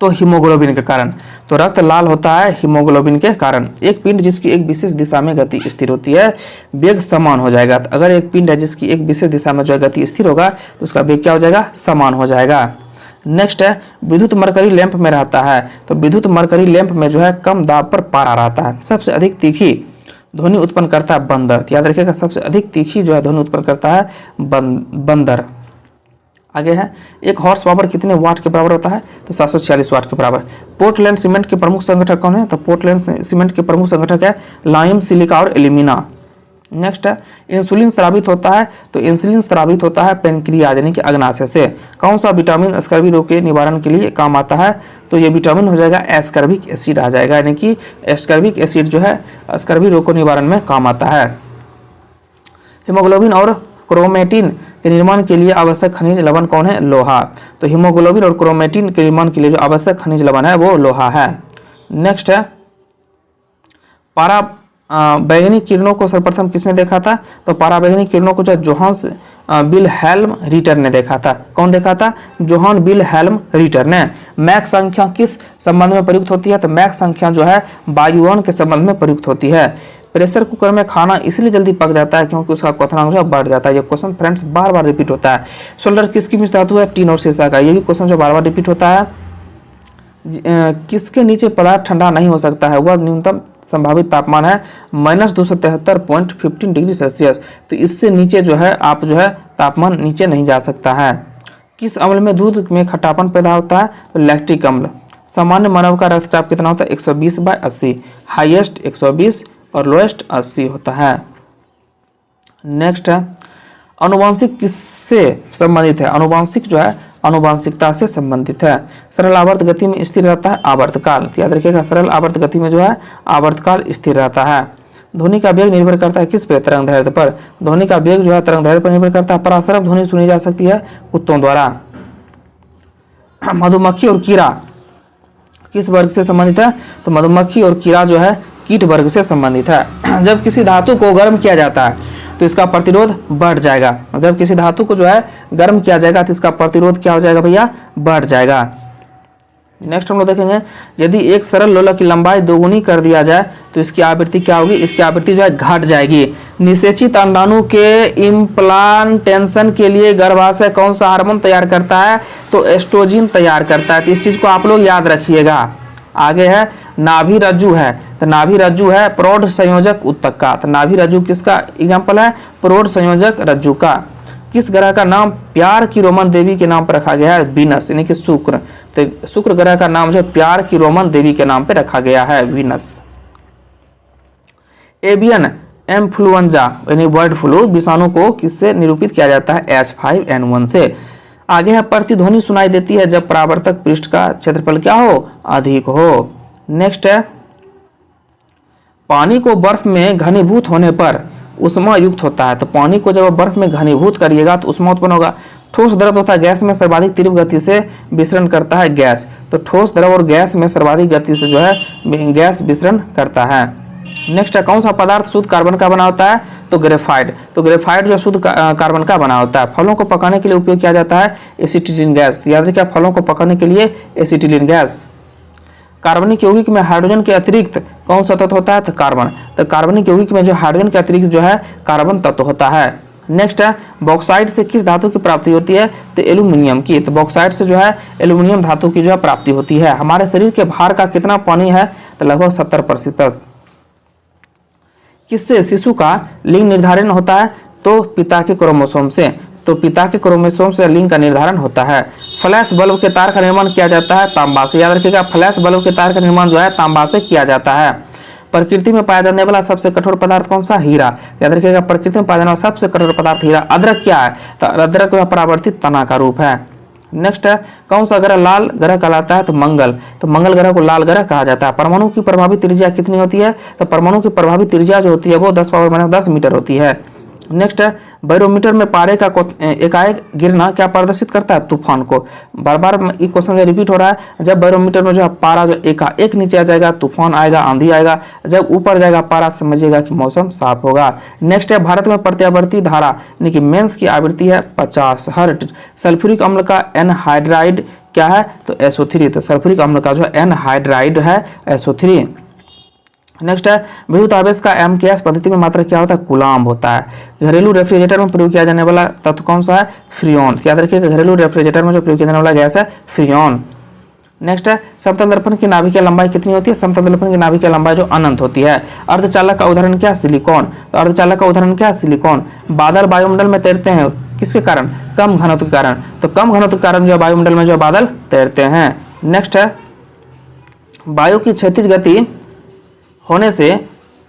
तो हीमोग्लोबिन के कारण। तो रक्त लाल होता है हीमोग्लोबिन के कारण। एक पिंड जिसकी एक विशेष दिशा में गति स्थिर होती है, वेग समान हो जाएगा। तो अगर एक पिंड है जिसकी एक विशेष दिशा में जो है गति स्थिर होगा तो उसका वेग क्या हो जाएगा? समान हो जाएगा। नेक्स्ट है, विद्युत मरकरी लैंप में रहता है। तो विद्युत मरकरी लैंप में जो है कम दाब पर पारा रहता है। सबसे अधिक तीखी ध्वनि उत्पन्न करता है बंदर। याद रखिएगा, सबसे अधिक तीखी जो है ध्वनि उत्पन्न करता है बंदर। आगे है, एक हॉर्स पावर कितने वाट के बराबर होता है? तो 746 वाट के बराबर। पोर्टलैंड सीमेंट के प्रमुख संगठक कौन है? तो पोर्टलैंड सीमेंट के प्रमुख संगठक है लाइम, सिलिका और एल्यूमिना। नेक्स्ट है, इंसुलिन स्रावित होता है? तो इंसुलिन स्रावित होता है पेनक्रियाज यानी कि अग्नाशय से। कौन सा विटामिन स्कर्वी रोग के निवारण के लिए काम आता है? तो ये विटामिन हो जाएगा एस्कर्बिक एसिड आ जाएगा, यानी कि एस्कर्बिक एसिड जो है स्कर्वी रोग को निवारण में काम आता है। हीमोग्लोबिन और क्रोमेटिन के निर्माण के लिए आवश्यक खनिज लवण कौन है? लोहा। तो हीमोग्लोबिन और क्रोमेटिन के निर्माण के लिए जो आवश्यक खनिज लवण है वो लोहा है। नेक्स्ट है, पारा बैगनी किरणों को सर्वप्रथम किसने देखा था? तो पाराबैंगनी किरणों को जो जोहान्स विल्हेल्म रिटर ने देखा था। कौन देखा था? जोहान विल्हेल्म रिटर ने। मैक संख्या किस संबंध में प्रयुक्त होती है? तो मैक संख्या जो है वायुवन के संबंध में प्रयुक्त होती है। प्रेशर कुकर में खाना इसलिए जल्दी पक जाता है क्योंकि उसका क्वथनांक जो बढ़ जाता है। ये क्वेश्चन फ्रेंड्स बार बार रिपीट होता है। सोल्डर किसकी मिश्र धातु है? टीन और सीसा का। ये भी क्वेश्चन जो बार बार रिपीट होता है। किसके नीचे पदार्थ ठंडा नहीं हो सकता है? वह न्यूनतम संभावित तापमान है -273.15 डिग्री सेल्सियस। तो इससे नीचे जो है आप जो है तापमान नीचे नहीं जा सकता है। किस अम्ल में दूध में खट्टापन पैदा होता है? तो लैक्टिक अम्ल। सामान्य मानव का रक्तचाप कितना होता है? 120/80। हाईएस्ट 120 और लोएस्ट 80 होता है। नेक्स्ट है, अनुवांशिक किससे संबंधित है? अनुवांशिक जो है अनुवांशिकता से संबंधित है। सरल आवर्त गति में स्थिर रहता है आवर्तकाल। याद रखिएगा, सरल आवर्त गति में जो है आवर्तकाल स्थिर रहता है। ध्वनि का वेग निर्भर करता है किस पे? तरंग दैर्घ्य पर। ध्वनि का वेग जो है तरंग दैर्घ्य पर निर्भर करता है। परासरब ध्वनि सुनी जा सकती है कुत्तों द्वारा। मधुमक्खी और कीड़ा किस वर्ग से संबंधित है? तो मधुमक्खी और कीड़ा जो है कीट वर्ग से संबंधित है। जब किसी धातु को गर्म किया जाता है तो इसका प्रतिरोध बढ़ जाएगा। जब किसी धातु को जो है गर्म किया जाएगा तो इसका प्रतिरोध क्या हो जाएगा भैया? बढ़ जाएगा। नेक्स्ट हम लोग देखेंगे, यदि एक सरल लोलक की लंबाई दोगुनी कर दिया जाए तो इसकी आवृत्ति क्या होगी? इसकी आवृत्ति जो है घट जाएगी। निषेचित अंडाणु के इम्प्लांटेशन के लिए गर्भाशय कौन सा हार्मोन तैयार करता है? तो एस्ट्रोजन तैयार करता है। तो इस चीज को आप लोग याद रखिएगा। आगे है, नाभि रज्जु है। तो नाभि रज्जु है प्रौढ़ संयोजक ऊतक का। तो नाभि रज्जु किसका एग्जाम्पल है? प्रौढ़ संयोजक रज्जु का। किस ग्रह का नाम प्यार की रोमन देवी के नाम पर रखा गया है? वीनस यानी कि शुक्र। तो शुक्र ग्रह का नाम जो प्यार की रोमन देवी के नाम पर रखा गया है, वीनस। एवियन इन्फ्लुएंजा यानी बर्ड फ्लू विषाणु को किससे निरूपित किया जाता है? H5N1 से। आगे है, प्रतिध्वनि सुनाई देती है जब परावर्तक पृष्ठ का क्षेत्रफल क्या हो? अधिक हो। नेक्स्ट है, पानी को बर्फ में घनीभूत होने पर उष्मा युक्त होता है। तो पानी को जब बर्फ में घनीभूत करिएगा तो उष्मा उत्पन्न होगा। ठोस द्रव तथा गैस में सर्वाधिक तीव्र गति से विसरण करता है गैस। तो ठोस द्रव और गैस में सर्वाधिक गति से जो है गैस विसरण करता है। नेक्स्ट है, कौन सा पदार्थ शुद्ध कार्बन का बना होता है? तो ग्रेफाइट। तो ग्रेफाइट जो शुद्ध कार्बन का बना होता है। फलों को पकाने के लिए उपयोग किया जाता है एसिटिलीन गैस। याद रखिए, फलों को पकाने के लिए एसिटिलीन गैस। कार्बनिक यौगिक में हाइड्रोजन के अतिरिक्त कौन सा तत्व होता है? तो कार्बन। तो कार्बनिक यौगिक में जो हाइड्रोजन के अतिरिक्त जो है कार्बन तत्व होता है। नेक्स्ट है, बॉक्साइट से किस धातु की प्राप्ति होती है? तो एल्यूमिनियम की। तो बॉक्साइट से जो है एल्यूमिनियम धातु की जो है प्राप्ति होती है। हमारे शरीर के भार का कितना पानी है? तो लगभग 70%। किससे शिशु का लिंग निर्धारण होता है? तो पिता के क्रोमोसोम से। तो पिता के क्रोमोसोम से लिंग का निर्धारण होता है। फ्लैश बल्ब के तार का निर्माण किया जाता है तांबा से। याद रखिएगा, फ्लैश बल्ब के तार का निर्माण जो है तांबा से किया जाता है। प्रकृति में पाया जाने वाला सबसे कठोर पदार्थ कौन सा? हीरा। याद रखिएगा, प्रकृति में पाया जाने वाला सबसे कठोर पदार्थ हीरा। अदरक क्या है? तो अदरक परावर्तित तना का रूप है। नेक्स्ट है, कौन सा ग्रह लाल ग्रह कहलाता है? तो मंगल। तो मंगल ग्रह को लाल ग्रह कहा जाता है। परमाणु की प्रभावी त्रिज्या कितनी होती है? तो परमाणु की प्रभावी त्रिज्या जो होती है वो 10⁻10 मीटर होती है। नेक्स्ट है, बैरोमीटर में पारे का एकाएक गिरना क्या प्रदर्शित करता है? तूफान को। बार बार ये क्वेश्चन रिपीट हो रहा है। जब बैरोमीटर में जो है पारा जो एकाएक नीचे आ जाएगा तूफान आएगा, आंधी आएगा। जब ऊपर जाएगा पारा समझिएगा कि मौसम साफ होगा। नेक्स्ट है, भारत में प्रत्यावर्ती धारा यानी कि मेंस की आवृत्ति है 50 हर्ट्ज। सल्फ्यूरिक अम्ल का एनहाइड्राइड क्या है? तो SO3। तो सल्फ्यूरिक अम्ल का जो है एनहाइड्राइड है SO3। नेक्स्ट है, विद्युत आवेश का MKS पद्धति में मात्रा क्या होता है? कूलाम्ब होता है। घरेलू रेफ्रिजरेटर में प्रयोग किया जाने वाला तत्व कौन सा है? फ्रीऑन। याद रखिएगा, घरेलू रेफ्रिजरेटर में जो प्रयोग किया जाने वाला गैस है फ्रीऑन। नेक्स्ट है, समतल दर्पण की नाभि की लंबाई कितनी होती है? समतल दर्पण की नाभि की लंबाई जो अनंत होती है। अर्धचालक का उदाहरण क्या? सिलिकॉन। तो अर्धचालक का उदाहरण क्या? सिलिकॉन। बादल वायुमंडल में तैरते हैं किसके कारण? कम घनत्व के कारण। तो कम घनत्व के कारण जो है वायुमंडल में जो बादल तैरते हैं। नेक्स्ट है वायु की क्षैतिज गति होने से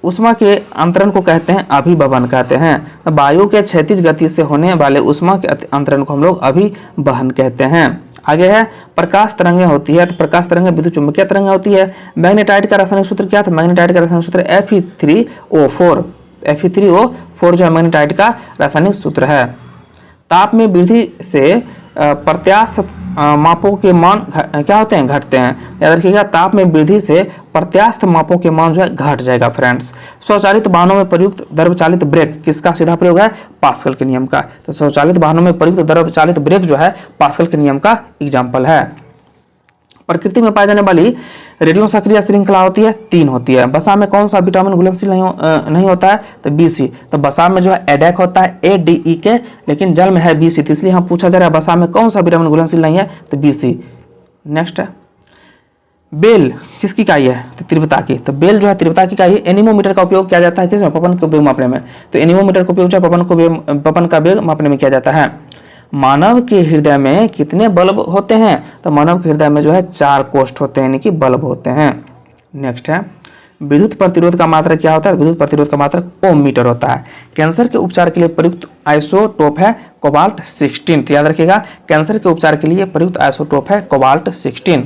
उष्मा के अंतरण को कहते हैं अभिवहन कहते हैं। तो वायु के क्षैतिज गति से होने वाले उष्मा के अंतरण को हम लोग अभिवहन कहते हैं। आगे है प्रकाश तरंगें होती है। तो प्रकाश तरंगें विद्युत चुंबकीय तरंगें होती है। मैग्नेटाइट का रासायनिक सूत्र क्या था? मैग्नेटाइट का रासायनिक सूत्र Fe3O4। Fe3O4 जो है मैग्नेटाइट का रासायनिक सूत्र है। ताप में वृद्धि से प्रत्यास्थ मापों के मान क्या होते हैं? घटते हैं। याद रखिएगा ताप में वृद्धि से प्रत्यास्थ मापों के मान जो है घट जाएगा फ्रेंड्स। स्वचालित वाहनों में प्रयुक्त द्रवचालित ब्रेक किसका सीधा प्रयोग है? पास्कल के नियम का। तो स्वचालित वाहनों में प्रयुक्त द्रवचालित ब्रेक जो है पास्कल के नियम का एग्जाम्पल है। प्रकृति में पाई जाने वाली रेडियो सक्रिय श्रृंखला होती है 3 होती है। बसा में कौन सा विटामिन घुलनशील नहीं होता है? तो BC। तो बसा में जो है एडेक होता है ADEK, लेकिन जल में है BC। तो इसलिए हम पूछा जा रहा है बसा में कौन सा विटामिन घुलनशील नहीं है? तो BC। नेक्स्ट है बेल किसकी इकाई है? तो तीव्रता की। तो बेल जो है तीव्रता की इकाई है। एनीमोमीटर का उपयोग किया जाता है किसमें? पवन का वेग मापने में। तो एनीमोमीटर का उपयोग पवन का वेग मापने में किया जाता है। मानव के हृदय में कितने बल्ब होते हैं? तो मानव के हृदय में जो है 4 कोष्ठ होते हैं, यानी कि बल्ब होते हैं। नेक्स्ट है विद्युत प्रतिरोध का मात्रक क्या होता है? विद्युत प्रतिरोध का मात्रक ओम मीटर होता है। कैंसर के उपचार के लिए प्रयुक्त आइसोटोप है कोबाल्ट 16। तो याद रखिएगा कैंसर के उपचार के लिए प्रयुक्त आइसोटोप है कोबाल्ट 16।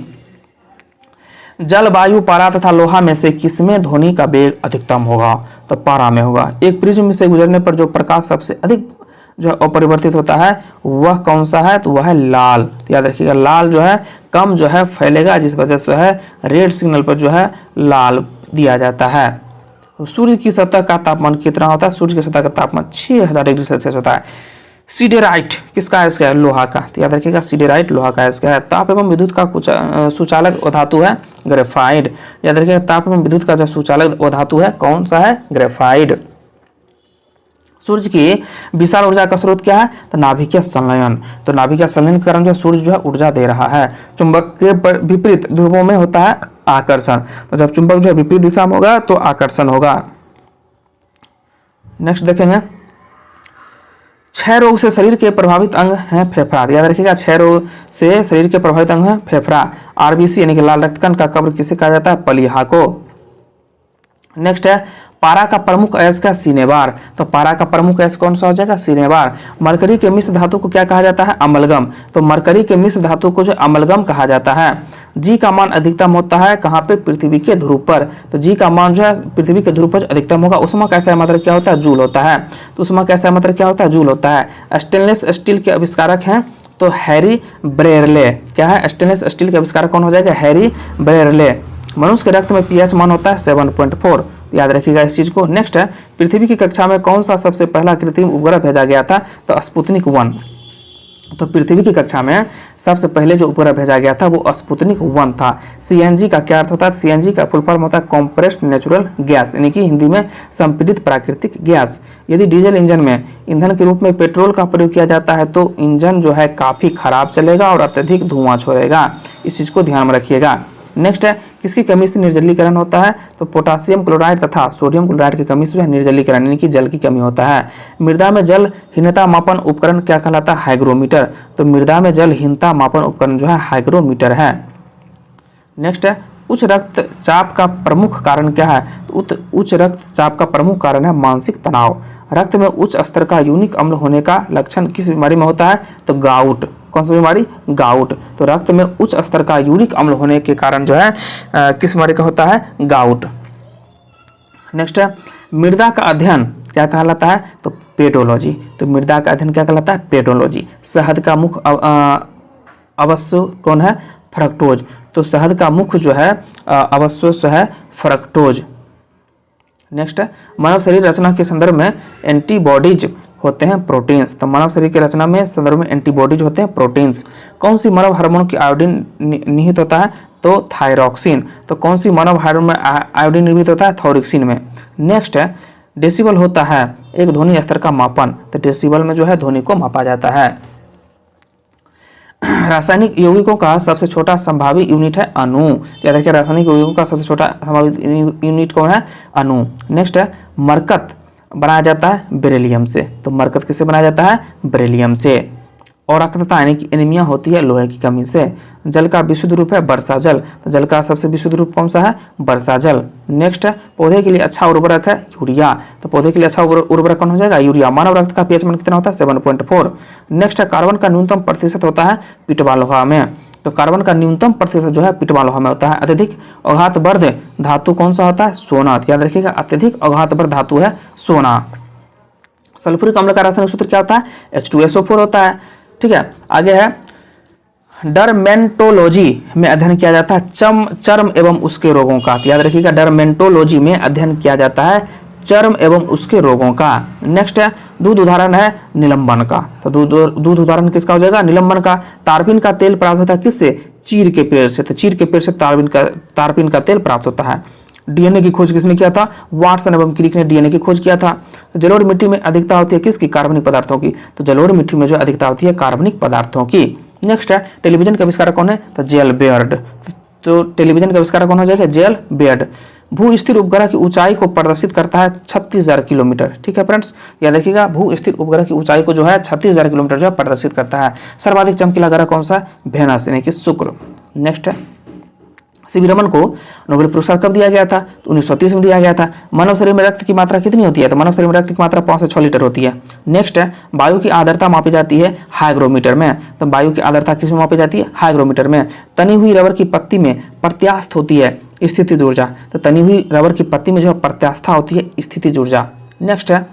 जल, वायु, पारा तथा लोहा में से किसमें ध्वनि का वेग अधिकतम होगा? तो पारा में होगा। एक प्रिज्म से गुजरने पर जो प्रकाश सबसे अधिक जो है अपरिवर्तित होता है वह कौन सा है? तो वह है लाल। तो याद रखिएगा लाल जो है कम जो है फैलेगा, जिस वजह से है रेड सिग्नल पर जो है लाल दिया जाता है। सूर्य की सतह का तापमान कितना होता है? सूर्य की सतह का तापमान 6000 डिग्री सेल्सियस होता है। सिडेराइट किसका अयस्क है? लोहा का। तो याद रखिएगा सिडेराइट लोहा का अयस्क है। ताप एवं विद्युत का सुचालक धातु है ग्रेफाइट। याद रखिएगा ताप एवं विद्युत का जो सुचालक धातु है कौन सा है? ग्रेफाइट। सूर्य की विशाल ऊर्जा का स्रोत क्या है? तो नाभिकीय संलयन। तो नाभिकीय संलयन के कारण जो सूर्य जो है ऊर्जा दे रहा है। चुंबक के विपरीत ध्रुवों में होता है आकर्षण। तो जब चुंबक जो है विपरीत दिशा में होगा तो आकर्षण होगा। नेक्स्ट देखेंगे क्षय रोग से शरीर के प्रभावित अंग है फेफड़ा। याद रखिएगा क्षय रोग से शरीर के प्रभावित अंग है फेफड़ा। RBC यानी कि लाल रक्तकण का कब्र किसे कहा जाता है? पलीहा को। नेक्स्ट है पारा का प्रमुख अयस्क है सिनेबार। तो पारा का प्रमुख अयस्क कौन सा हो जाएगा? सिनेबार। मरकरी के मिश्र धातु को क्या कहा जाता है? अमलगम। तो मरकरी के मिश्र धातु को जो अमलगम कहा जाता है। जी का मान अधिकतम होता है कहाँ पे? पृथ्वी के ध्रुव पर। तो जी का मान जो है पृथ्वी के ध्रुव पर अधिकतम होगा। उष्मा का ऐसा मात्रक क्या होता है? जूल होता है। तो उष्मा का ऐसा मात्रक क्या होता है? जूल होता है। स्टेनलेस स्टील के आविष्कारक हैं तो हैरी ब्रेयरले। क्या है? स्टेनलेस स्टील के आविष्कारक कौन हो जाएगा? हैरी ब्रेयरले। मनुष्य के रक्त में pH मान होता है 7.4। याद रखिएगा इस चीज को। नेक्स्ट है पृथ्वी की कक्षा में कौन सा सबसे पहला कृत्रिम उपग्रह भेजा गया था? तो स्पुतनिक 1। तो पृथ्वी की कक्षा में सबसे पहले जो उपग्रह भेजा गया था वो स्पुतनिक 1 था। CNG का क्या अर्थ होता है? CNG का फुल फॉर्म होता है कॉम्प्रेस्ड नेचुरल गैस, यानी कि हिंदी में संपीड़ित प्राकृतिक गैस। यदि डीजल इंजन में ईंधन के रूप में पेट्रोल का प्रयोग किया जाता है तो इंजन जो है काफी खराब चलेगा और अत्यधिक धुआं छोड़ेगा। इस चीज को ध्यान में रखिएगा। नेक्स्ट है किसकी कमी से निर्जलीकरण होता है? तो पोटासियम क्लोराइड तथा सोडियम क्लोराइड की कमी से निर्जलीकरण यानी कि जल की कमी होता है। मृदा में जलहीनता मापन उपकरण क्या कहलाता है? हाइग्रोमीटर। तो मृदा में जलहीनता मापन उपकरण जो है हाइग्रोमीटर है। नेक्स्ट है उच्च रक्तचाप का प्रमुख कारण क्या है? तो उच्च रक्तचाप का प्रमुख कारण है मानसिक तनाव। रक्त में उच्च स्तर का यूरिक अम्ल होने का लक्षण किस बीमारी में होता है? तो गाउट। कौन सी बीमारी? गाउट। तो रक्त में उच्च स्तर का यूरिक अम्ल होने के कारण जो है किस बीमारी का होता है? गाउट। नेक्स्ट है मृदा का अध्ययन क्या कहलाता है? तो पेडोलॉजी। तो मृदा का अध्ययन क्या कहलाता है? पेडोलॉजी। शहद का मुख्य अवश्य कौन है? फ्रक्टोज। तो शहद का मुख्य जो है अवश्य है फ्रक्टोज। नेक्स्ट है मानव शरीर रचना के संदर्भ में एंटीबॉडीज होते हैं प्रोटीन्स। तो मानव शरीर की रचना में संदर्भ में एंटीबॉडीज होते हैं प्रोटीन्स। कौन सी मानव हार्मोन की आयोडीन निहित होता है? तो थायरॉक्सिन। तो कौन सी मानव हार्मोन में आयोडीन निर्मित होता है? थॉरिक्सिन में। नेक्स्ट है डेसिबल होता है एक ध्वनि स्तर का मापन। तो डेसिबल में जो है ध्वनि को मापा जाता है। रासायनिक यौगिकों का सबसे छोटा संभावी यूनिट है अणु। याद रखिए रासायनिक यौगिकों का सबसे छोटा संभावित यूनिट कौन है? अणु। नेक्स्ट है मरकत बनाया जाता है बेरिलियम से। तो मरकत किससे बनाया जाता है? बेरिलियम से। और रक्तता यानी कि एनीमिया होती है लोहे की कमी से। जल का विशुद्ध रूप है वर्षा जल, तो जल का सबसे विशुद्ध रूप कौन सा है? वर्षा जल। नेक्स्ट है पौधे के लिए अच्छा उर्वरक है यूरिया, तो पौधे के लिए अच्छा उर्वरक कौन हो जाएगा? यूरिया। मानव रक्त का पीएच मान कितना होता है? 7.4। नेक्स्ट है कार्बन का न्यूनतम प्रतिशत होता है पिटवा लोहा में, तो कार्बन का न्यूनतम प्रतिशत जो है पिटवा लोहा में होता है। अत्यधिक अघातवर्ध धातु कौन सा होता है? सोना। तो याद रखिएगा अत्यधिक अघातवर्ध धातु है सोना। सल्फ्यूरिक अम्ल का रासायनिक सूत्र क्या होता है? H2SO4 होता है। ठीक है, आगे है डरमेंटोलॉजी में अध्ययन किया जाता है चर्म एवं उसके रोगों का। तो याद रखिएगा डरमेंटोलॉजी में अध्ययन किया जाता है चर्म एवं उसके रोगों का। नेक्स्ट है दूध उदाहरण है निलंबन का, तो दूध उदाहरण किसका हो जाएगा? निलंबन का। तारपीन का तेल प्राप्त होता है किससे? चीड़ के पेड़ से, तो चीड़ के पेड़ से तारपीन का तेल प्राप्त होता है। डीएनए की खोज किसने किया था? वाटसन एवं क्रिक ने डीएनए की खोज किया था। जलोढ़ मिट्टी में अधिकता होती है किसकी? कार्बनिक पदार्थों की, तो जलोढ़ मिट्टी में जो अधिकता होती है कार्बनिक पदार्थों की। नेक्स्ट है टेलीविजन का आविष्कारक कौन है? तो जेल बेयर्ड। तो टेलीविजन का आविष्कारक कौन हो जाएगा? J L Baird. भू स्थिर उपग्रह की ऊंचाई को प्रदर्शित करता है 36,000 किलोमीटर। ठीक है फ्रेंड्स, याद रखिएगा भू स्थिर उपग्रह की ऊंचाई को जो है 36,000 किलोमीटर जो है प्रदर्शित करता है। सर्वाधिक चमकीला ग्रह कौन सा? वेनस यानी कि शुक्र। नेक्स्ट है सीवी रमन को नोबेल पुरस्कार कब दिया गया था? तो 1930 में दिया गया था। मानव शरीर में रक्त की मात्रा कितनी होती है? तो मानव शरीर में रक्त की मात्रा 5 से 6 लीटर होती है। नेक्स्ट है वायु की आर्द्रता मापी जाती है हाइग्रोमीटर में, तो वायु की आर्द्रता किस में मापी जाती है? हाइग्रोमीटर में। तनी हुई रबर की पत्ती में प्रत्यास्थ होती है स्थितिज ऊर्जा, तो तनी हुई रबर की पत्ती में जो है प्रत्यास्था होती है स्थितिज ऊर्जा। नेक्स्ट है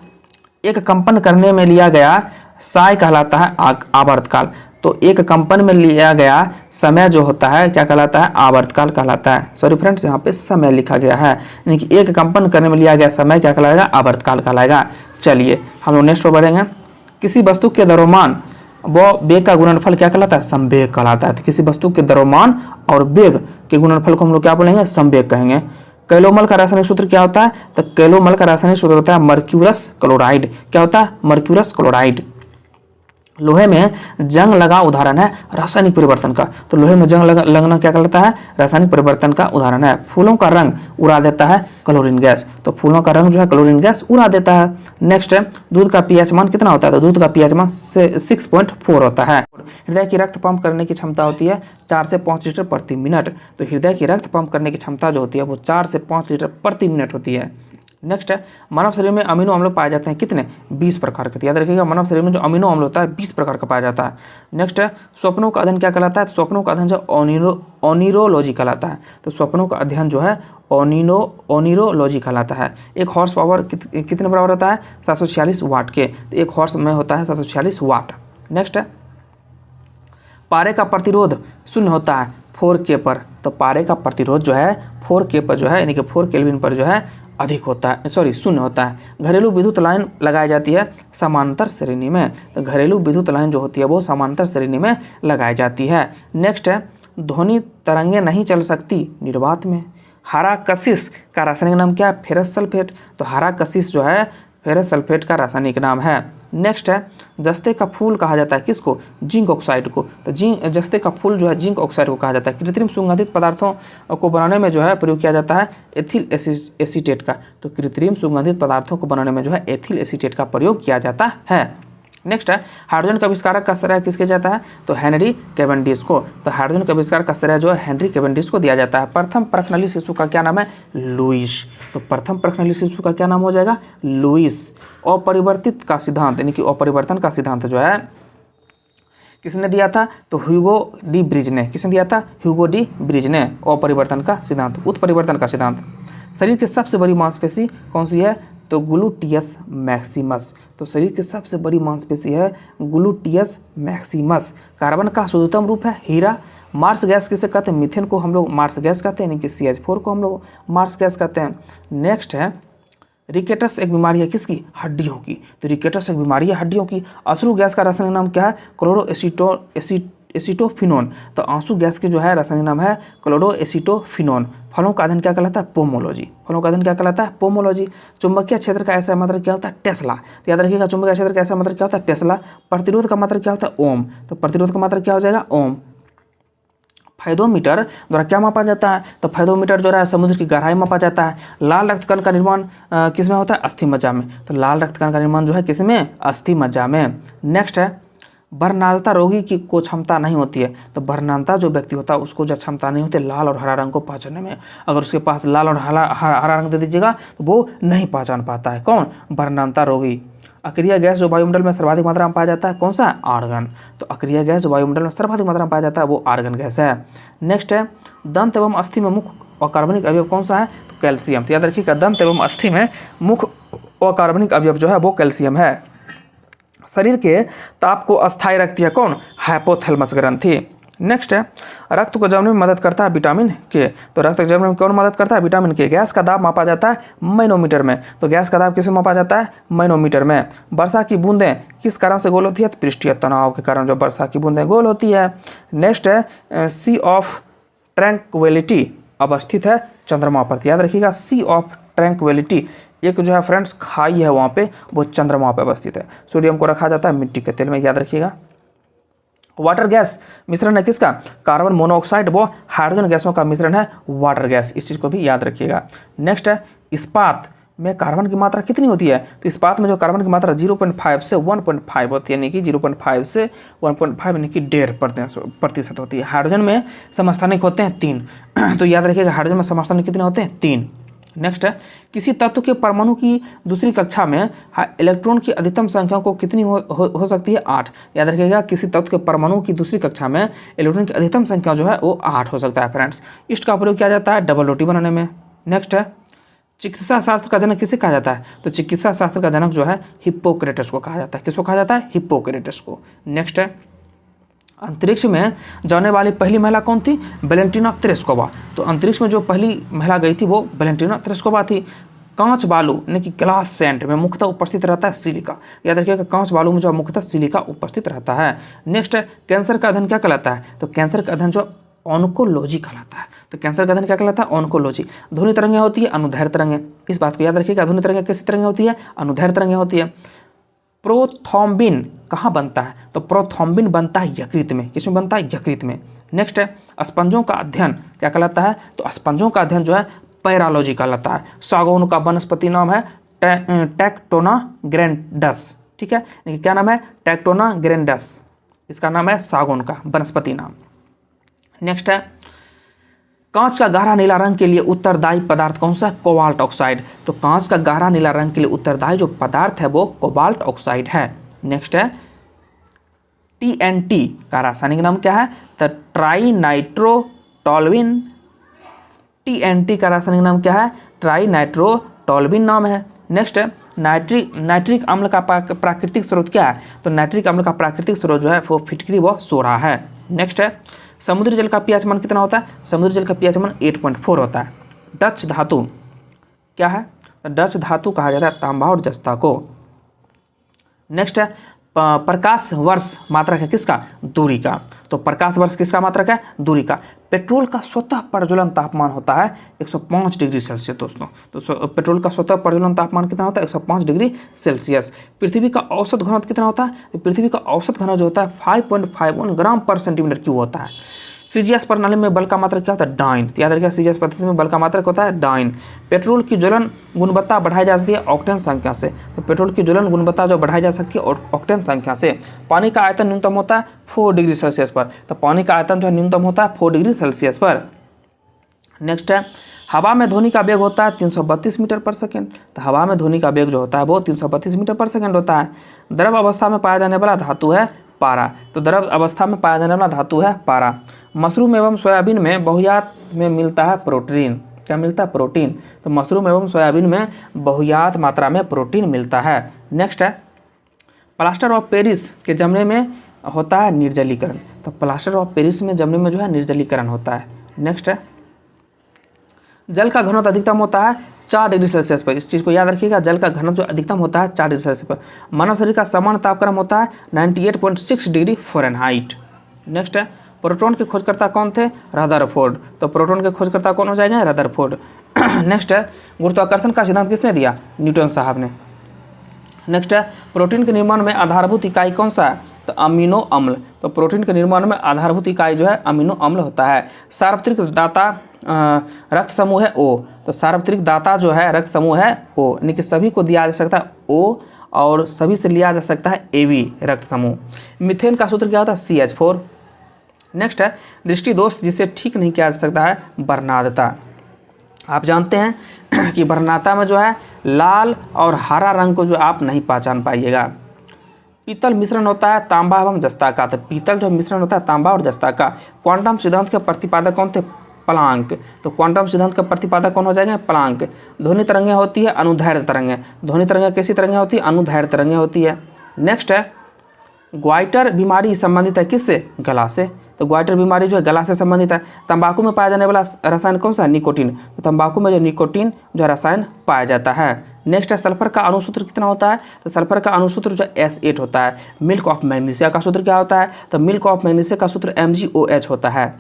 एक कंपन करने में लिया गया साय कहलाता है आवर्तकाल, तो एक कंपन में लिया गया समय जो होता है क्या कहलाता है? आवर्तकाल कहलाता है। सॉरी फ्रेंड्स, यहाँ पे समय लिखा गया है, यानी कि एक कंपन करने में लिया गया समय क्या कहलाएगा? आवर्तकाल कहलाएगा। चलिए हम लोग नेक्स्ट पर बढ़ेंगे। किसी वस्तु के द्रव्यमान व वेग का गुणनफल क्या कहलाता है? संवेग कहलाता है। तो किसी वस्तु के द्रव्यमान और वेग के गुणनफल को हम लोग क्या बोलेंगे? संवेग कहेंगे। कैलोमल का रासायनिक सूत्र क्या होता है? तो कैलोमल का रासायनिक सूत्र होता है मर्क्यूरस क्लोराइड। क्या होता है? Mercurous chloride. लोहे में जंग लगा उदाहरण है रासायनिक परिवर्तन का, तो लोहे में जंग लगना क्या कहलाता है? रासायनिक परिवर्तन का उदाहरण है। फूलों का रंग उड़ा देता है क्लोरीन गैस, तो फूलों का रंग जो है क्लोरीन गैस उड़ा देता है। नेक्स्ट है दूध का पीएच मान कितना होता है? तो दूध का पीएच मान 6.4 होता है। हृदय की रक्त पंप करने की क्षमता होती है 4 से 5 लीटर प्रति मिनट, तो हृदय की रक्त पंप करने की क्षमता जो होती है वो 4 से 5 लीटर प्रति मिनट होती है। नेक्स्ट है मानव शरीर में अमीनो अम्ल पाए जाते हैं कितने? 20 प्रकार के। याद रखिएगा मानव शरीर में जो अमीनो अम्ल होता है 20 प्रकार का पाया जाता है। नेक्स्ट है स्वप्नों का अध्ययन क्या कहलाता है? स्वप्नों का अध्ययन जो ओनिरोलॉजी कहलाता है, तो स्वप्नों का अध्ययन जो है ओनिरोलॉजी कहलाता है। एक हॉर्स पावर कितने बराबर होता है? 746 वाट के, तो एक हॉर्स में होता है 746 वाट। नेक्स्ट है पारे का प्रतिरोध शून्य होता है 4K पर, तो पारे का प्रतिरोध जो है 4K पर जो है यानी कि 4 केल्विन पर जो है अधिक होता है, सॉरी शून्य होता है। घरेलू विद्युत लाइन लगाई जाती है समांतर श्रेणी में, तो घरेलू विद्युत लाइन जो होती है वो समांतर श्रेणी में लगाई जाती है। नेक्स्ट है ध्वनि तरंगें नहीं चल सकती निर्वात में। हरा कशिश का रासायनिक नाम क्या है? फेरस सल्फेट, तो हरा कशिश जो है फेरस सल्फेट का रासायनिक नाम है। नेक्स्ट है जस्ते का फूल कहा जाता है किसको? जिंक ऑक्साइड को, तो जस्ते का फूल जो है जिंक ऑक्साइड को कहा जाता है। कृत्रिम सुगंधित पदार्थों को बनाने में जो है प्रयोग किया जाता है एथिल एसीटेट का, तो कृत्रिम सुगंधित पदार्थों को बनाने में जो है एथिल एसीटेट का प्रयोग किया जाता है। नेक्स्ट है हाइड्रोजन का आविष्कारक का श्रेय किसके जाता है? तो हेनरी कैवेंडिश को, तो हाइड्रोजन का आविष्कार का श्रेय जो है हेनरी कैवेंडिश को दिया जाता है। प्रथम प्रश्नली शिशु का क्या नाम है? लुईस, तो प्रथम प्रश्नली शिशु का क्या नाम हो जाएगा? लुईस। अपरिवर्तित का सिद्धांत यानी कि अपरिवर्तन का सिद्धांत जो है किसने दिया था? तो ह्यूगो डी ब्रिज ने। किसने दिया था? ह्यूगो डी ब्रिज ने। अपरिवर्तन का सिद्धांत, उत्परिवर्तन का सिद्धांत। शरीर की सबसे बड़ी मांसपेशी कौन सी है? तो ग्लूटियस मैक्सिमस, तो शरीर की सबसे बड़ी मांसपेशी है ग्लूटियस मैक्सिमस। कार्बन का शुद्धतम रूप है हीरा। मार्स गैस किसे कहते हैं? मीथेन को हम लोग मार्स गैस कहते हैं, यानी कि CH4 को हम लोग मार्स गैस कहते हैं। नेक्स्ट है रिकेटस एक बीमारी है किसकी? हड्डियों की, तो रिकेटस एक बीमारी है हड्डियों की। अश्रु गैस का रासायनिक नाम क्या है? क्लोरोएसिटोफिनोन, तो आंसू गैस के जो है रासायनिक नाम है क्लोरोएसिटोफिनोन। फलों का अध्ययन क्या कहलाता है? पोमोलॉजी। फलों का अध्ययन क्या कहलाता है? पोमोलॉजी। चुंबकीय क्षेत्र का ऐसा मात्रक क्या होता है? टेस्ला, तो याद रखिएगा चुंबकीय क्षेत्र का ऐसा मात्रक क्या होता है? टेस्ला। प्रतिरोध का मात्रक क्या होता है? ओम, तो प्रतिरोध का मात्रक क्या हो जाएगा? ओम। फायदोमीटर द्वारा क्या मापा जाता है? तो फायदोमीटर द्वारा समुद्र की गहराई मापा जाता है। लाल रक्तकण का निर्माण किस में होता है? अस्थि मज्जा में, तो लाल रक्तकण का निर्माण जो है किस में? अस्थि मज्जा में। नेक्स्ट है वर्णनाता रोगी की को क्षमता नहीं होती है, तो वर्णनाता जो व्यक्ति होता है उसको जो क्षमता नहीं होती लाल और हरा रंग को पहचानने में, अगर उसके पास लाल और हरा रंग दे दीजिएगा तो वो नहीं पहचान पाता है। कौन? वर्णनाता रोगी। अक्रिय गैस जो वायुमंडल में सर्वाधिक मात्रा में पाया जाता है कौन सा? आर्गन। तो अक्रिय गैस जो वायुमंडल में सर्वाधिक मात्रा में पाया जाता है वो आर्गन गैस है। नेक्स्ट है दंत एवं अस्थि में मुख्य अकार्बनिक अवयव कौन सा है? तो कैल्शियम। तो याद रखिएगा दंत एवं अस्थि में मुख्य अकार्बनिक अवयव जो है वो कैल्शियम है। शरीर के ताप को अस्थायी रखती है कौन? हाइपोथैलेमस ग्रंथि। नेक्स्ट है रक्त को जमने में मदद करता है विटामिन के। तो रक्त जमने में कौन मदद करता है? विटामिन के। गैस का दाब मापा जाता है मैनोमीटर में। तो गैस का दाब किसमें मापा जाता है? मैनोमीटर में। वर्षा की बूंदें किस कारण से गोल होती है? पृष्ठीय तनाव के कारण जो वर्षा की बूंदें गोल होती है। नेक्स्ट है सी ऑफ ट्रैंक्विलिटी अवस्थित है चंद्रमा पर। याद रखिएगा सी ऑफ ट्रैंक्विलिटी एक जो है फ्रेंड्स खाई है वहाँ पे, वो चंद्रमा पर अवस्थित है। सोडियम को रखा जाता है मिट्टी के तेल में, याद रखिएगा। वाटर गैस मिश्रण है किसका? कार्बन मोनोऑक्साइड व हाइड्रोजन गैसों का मिश्रण है वाटर गैस। इस चीज़ को भी याद रखिएगा। नेक्स्ट है इस्पात में कार्बन की मात्रा कितनी होती है? तो इस्पात में जो कार्बन की मात्रा 0.5 से 1.5 होती है, यानी कि 0.5 से 1.5 यानी कि 1.5% होती है। हाइड्रोजन में समस्थानिक होते हैं 3 तो याद रखिएगा हाइड्रोजन में समस्थानिक कितने होते हैं? 3। नेक्स्ट है किसी तत्व के परमाणु की दूसरी कक्षा में इलेक्ट्रॉन की अधिकतम संख्या को कितनी हो सकती है? 8। याद रखिएगा किसी तत्व के परमाणु की दूसरी कक्षा में इलेक्ट्रॉन की अधिकतम संख्या जो है वो 8 हो सकता है फ्रेंड्स। इस्ट का प्रयोग किया जाता है डबल रोटी बनाने में। नेक्स्ट है चिकित्सा शास्त्र का जनक किसे कहा जाता है? तो चिकित्सा शास्त्र का जनक जो है हिप्पोक्रेटस को कहा जाता है। किसको कहा जाता है? हिप्पोक्रेटस को। नेक्स्ट है अंतरिक्ष में जाने वाली पहली महिला कौन थी? Valentina Tereshkova. तो अंतरिक्ष में जो पहली महिला गई थी वो वेलेंटिना तेरेस्कोवा थी। कांच बालू यानी कि ग्लास सैंड में मुख्यतः उपस्थित रहता है सिलिका। याद रखिएगा कांच बालू में जो मुख्यतः सिलिका उपस्थित रहता है। नेक्स्ट है कैंसर का अध्ययन क्या कहलाता है? तो कैंसर का अध्ययन जो ऑन्कोलॉजी कहलाता है। तो कैंसर का अध्ययन क्या कहलाता है? ऑन्कोलॉजी। ध्वनि तरंगें होती है अनुदैर्घ्य तरंगें। इस बात को याद रखिएगा ध्वनि तरंगें कैसी तरंगें होती है? अनुदैर्घ्य तरंगें होती है। प्रोथ्रोम्बिन कहाँ बनता है? तो प्रोथ्रोम्बिन बनता है यकृत में। किसमें बनता है? यकृत में। नेक्स्ट है स्पंजों का अध्ययन क्या कहलाता है? तो स्पंजों का अध्ययन जो है पैरालॉजी कहलाता है। सागौन का वनस्पति नाम है टेक्टोना ग्रैंडस। ठीक है, क्या नाम है? टेक्टोना ग्रैंडस, इसका नाम है सागौन का वनस्पति नाम। नेक्स्ट है कांच का गहरा नीला रंग के लिए उत्तरदायी पदार्थ कौन सा? Cobalt oxide. तो कांच का गहरा नीला रंग के लिए उत्तरदायी जो पदार्थ है वो कोबाल्ट ऑक्साइड है। नेक्स्ट है TNT का रासायनिक नाम क्या है? तो ट्राइनाइट्रोटोल्यूइन। TNT का रासायनिक नाम क्या है? ट्राइनाइट्रोटोल्यूइन नाम है। नेक्स्ट है नाइट्रिक अम्ल का प्राकृतिक स्रोत क्या है? तो नाइट्रिक अम्ल का प्राकृतिक स्रोत जो है वो फिटकरी व सोडा है। नेक्स्ट है समुद्री जल का pH मान कितना होता है? समुद्री जल का pH मान 8.4 होता है। डच धातु क्या है? डच धातु कहा जाता है तांबा और जस्ता को। नेक्स्ट है प्रकाश वर्ष मात्रक है किसका? दूरी का। तो प्रकाश वर्ष किसका मात्रक है? दूरी का। पेट्रोल का स्वतः प्रज्वलन तापमान होता है 105 डिग्री सेल्सियस दोस्तों। तो पेट्रोल का स्वतः प्रज्वलन तापमान कितना होता है? 105 डिग्री सेल्सियस। पृथ्वी का औसत घनत्व कितना होता है? तो पृथ्वी का औसत घनत्व जो होता है 5.51 ग्राम पर सेंटीमीटर क्यूब होता है। CGS प्रणाली में बल का मात्रक क्या होता है? डाइन। याद रखिएगा CGS पद्धति में बल का मात्रक होता है डाइन। पेट्रोल की ज्वलन गुणवत्ता बढ़ाई जा सकती है ऑक्टेन संख्या से। तो पेट्रोल की ज्वलन गुणवत्ता जो बढ़ाई जा सकती है ऑक्टेन संख्या से। पानी का आयतन न्यूनतम होता है 4 डिग्री सेल्सियस पर। तो पानी का आयतन जो है न्यूनतम होता है 4 डिग्री सेल्सियस पर। नेक्स्ट है हवा में ध्वनि का वेग होता है 332 मीटर पर सेकेंड। तो हवा में ध्वनि का वेग जो होता है वो 332 मीटर पर सेकेंड होता है। द्रव अवस्था में पाया जाने वाला धातु है पारा। तो द्रव अवस्था में पाया जाने वाला धातु है पारा। मशरूम एवं सोयाबीन में बहुयात में मिलता है प्रोटीन। क्या मिलता है? प्रोटीन। तो मशरूम एवं सोयाबीन में बहुयात मात्रा में प्रोटीन मिलता है। नेक्स्ट है प्लास्टर ऑफ पेरिस के जमने में होता है निर्जलीकरण। तो प्लास्टर ऑफ पेरिस में जमने में जो है निर्जलीकरण होता है। नेक्स्ट है जल का घनत्व अधिकतम होता है 4 डिग्री सेल्सियस पर। इस चीज़ को याद रखिएगा, जल का घनत्व जो अधिकतम होता है 4 डिग्री सेल्सियस पर। मानव शरीर का सामान्य तापक्रम होता है 98.6 डिग्री फ़ारेनहाइट। नेक्स्ट है प्रोटॉन के खोजकर्ता कौन थे? रदरफोर्ड। तो प्रोटॉन के खोजकर्ता कौन हो जाएंगे? रदरफोर्ड। नेक्स्ट है गुरुत्वाकर्षण का सिद्धांत किसने दिया? न्यूटन साहब ने। नेक्स्ट है प्रोटीन के निर्माण में आधारभूत इकाई कौन सा है? तो अमीनो अम्ल। तो प्रोटीन के निर्माण में आधारभूत इकाई जो है अमीनो अम्ल होता है। सार्वत्रिक दाता रक्त समूह है O। तो सार्वत्रिक दाता जो है रक्त समूह है O, यानी कि सभी को दिया जा सकता है O और सभी से लिया जा सकता है AB रक्त समूह। मीथेन का सूत्र क्या होता है CH4। नेक्स्ट है दृष्टि दोष जिसे ठीक नहीं किया जा सकता है वर्णांधता। आप जानते हैं कि वर्णांधता में जो है लाल और हरा रंग को जो आप नहीं पहचान पाइएगा। पीतल मिश्रण होता है तांबा एवं जस्ता का, तो पीतल जो मिश्रण होता है तांबा और जस्ता का। क्वांटम सिद्धांत के प्रतिपादक कौन थे प्लांक, तो क्वांटम सिद्धांत का प्रतिपादक कौन हो जाएंगे प्लांक। ध्वनि तरंगें होती है अनुदैर्ध्य तरंगें, ध्वनि तरंगें कैसी तरंगें होती है अनुदैर्ध्य तरंगें होती है। नेक्स्ट है ग्वाइटर बीमारी संबंधित है किससे गला से, तो ग्वाइटर बीमारी जो है गला से संबंधित है। तंबाकू में पाया जाने वाला रसायन कौन सा है निकोटीन, तो तंबाकू में जो निकोटीन जो रसायन पाया जाता है। नेक्स्ट है सल्फर का अणुसूत्र कितना होता है, तो सल्फर का अणुसूत्र जो S8 होता है। मिल्क ऑफ मैग्नीशिया का सूत्र क्या होता है, तो मिल्क ऑफ मैग्नीशिया का सूत्र MgOH होता है।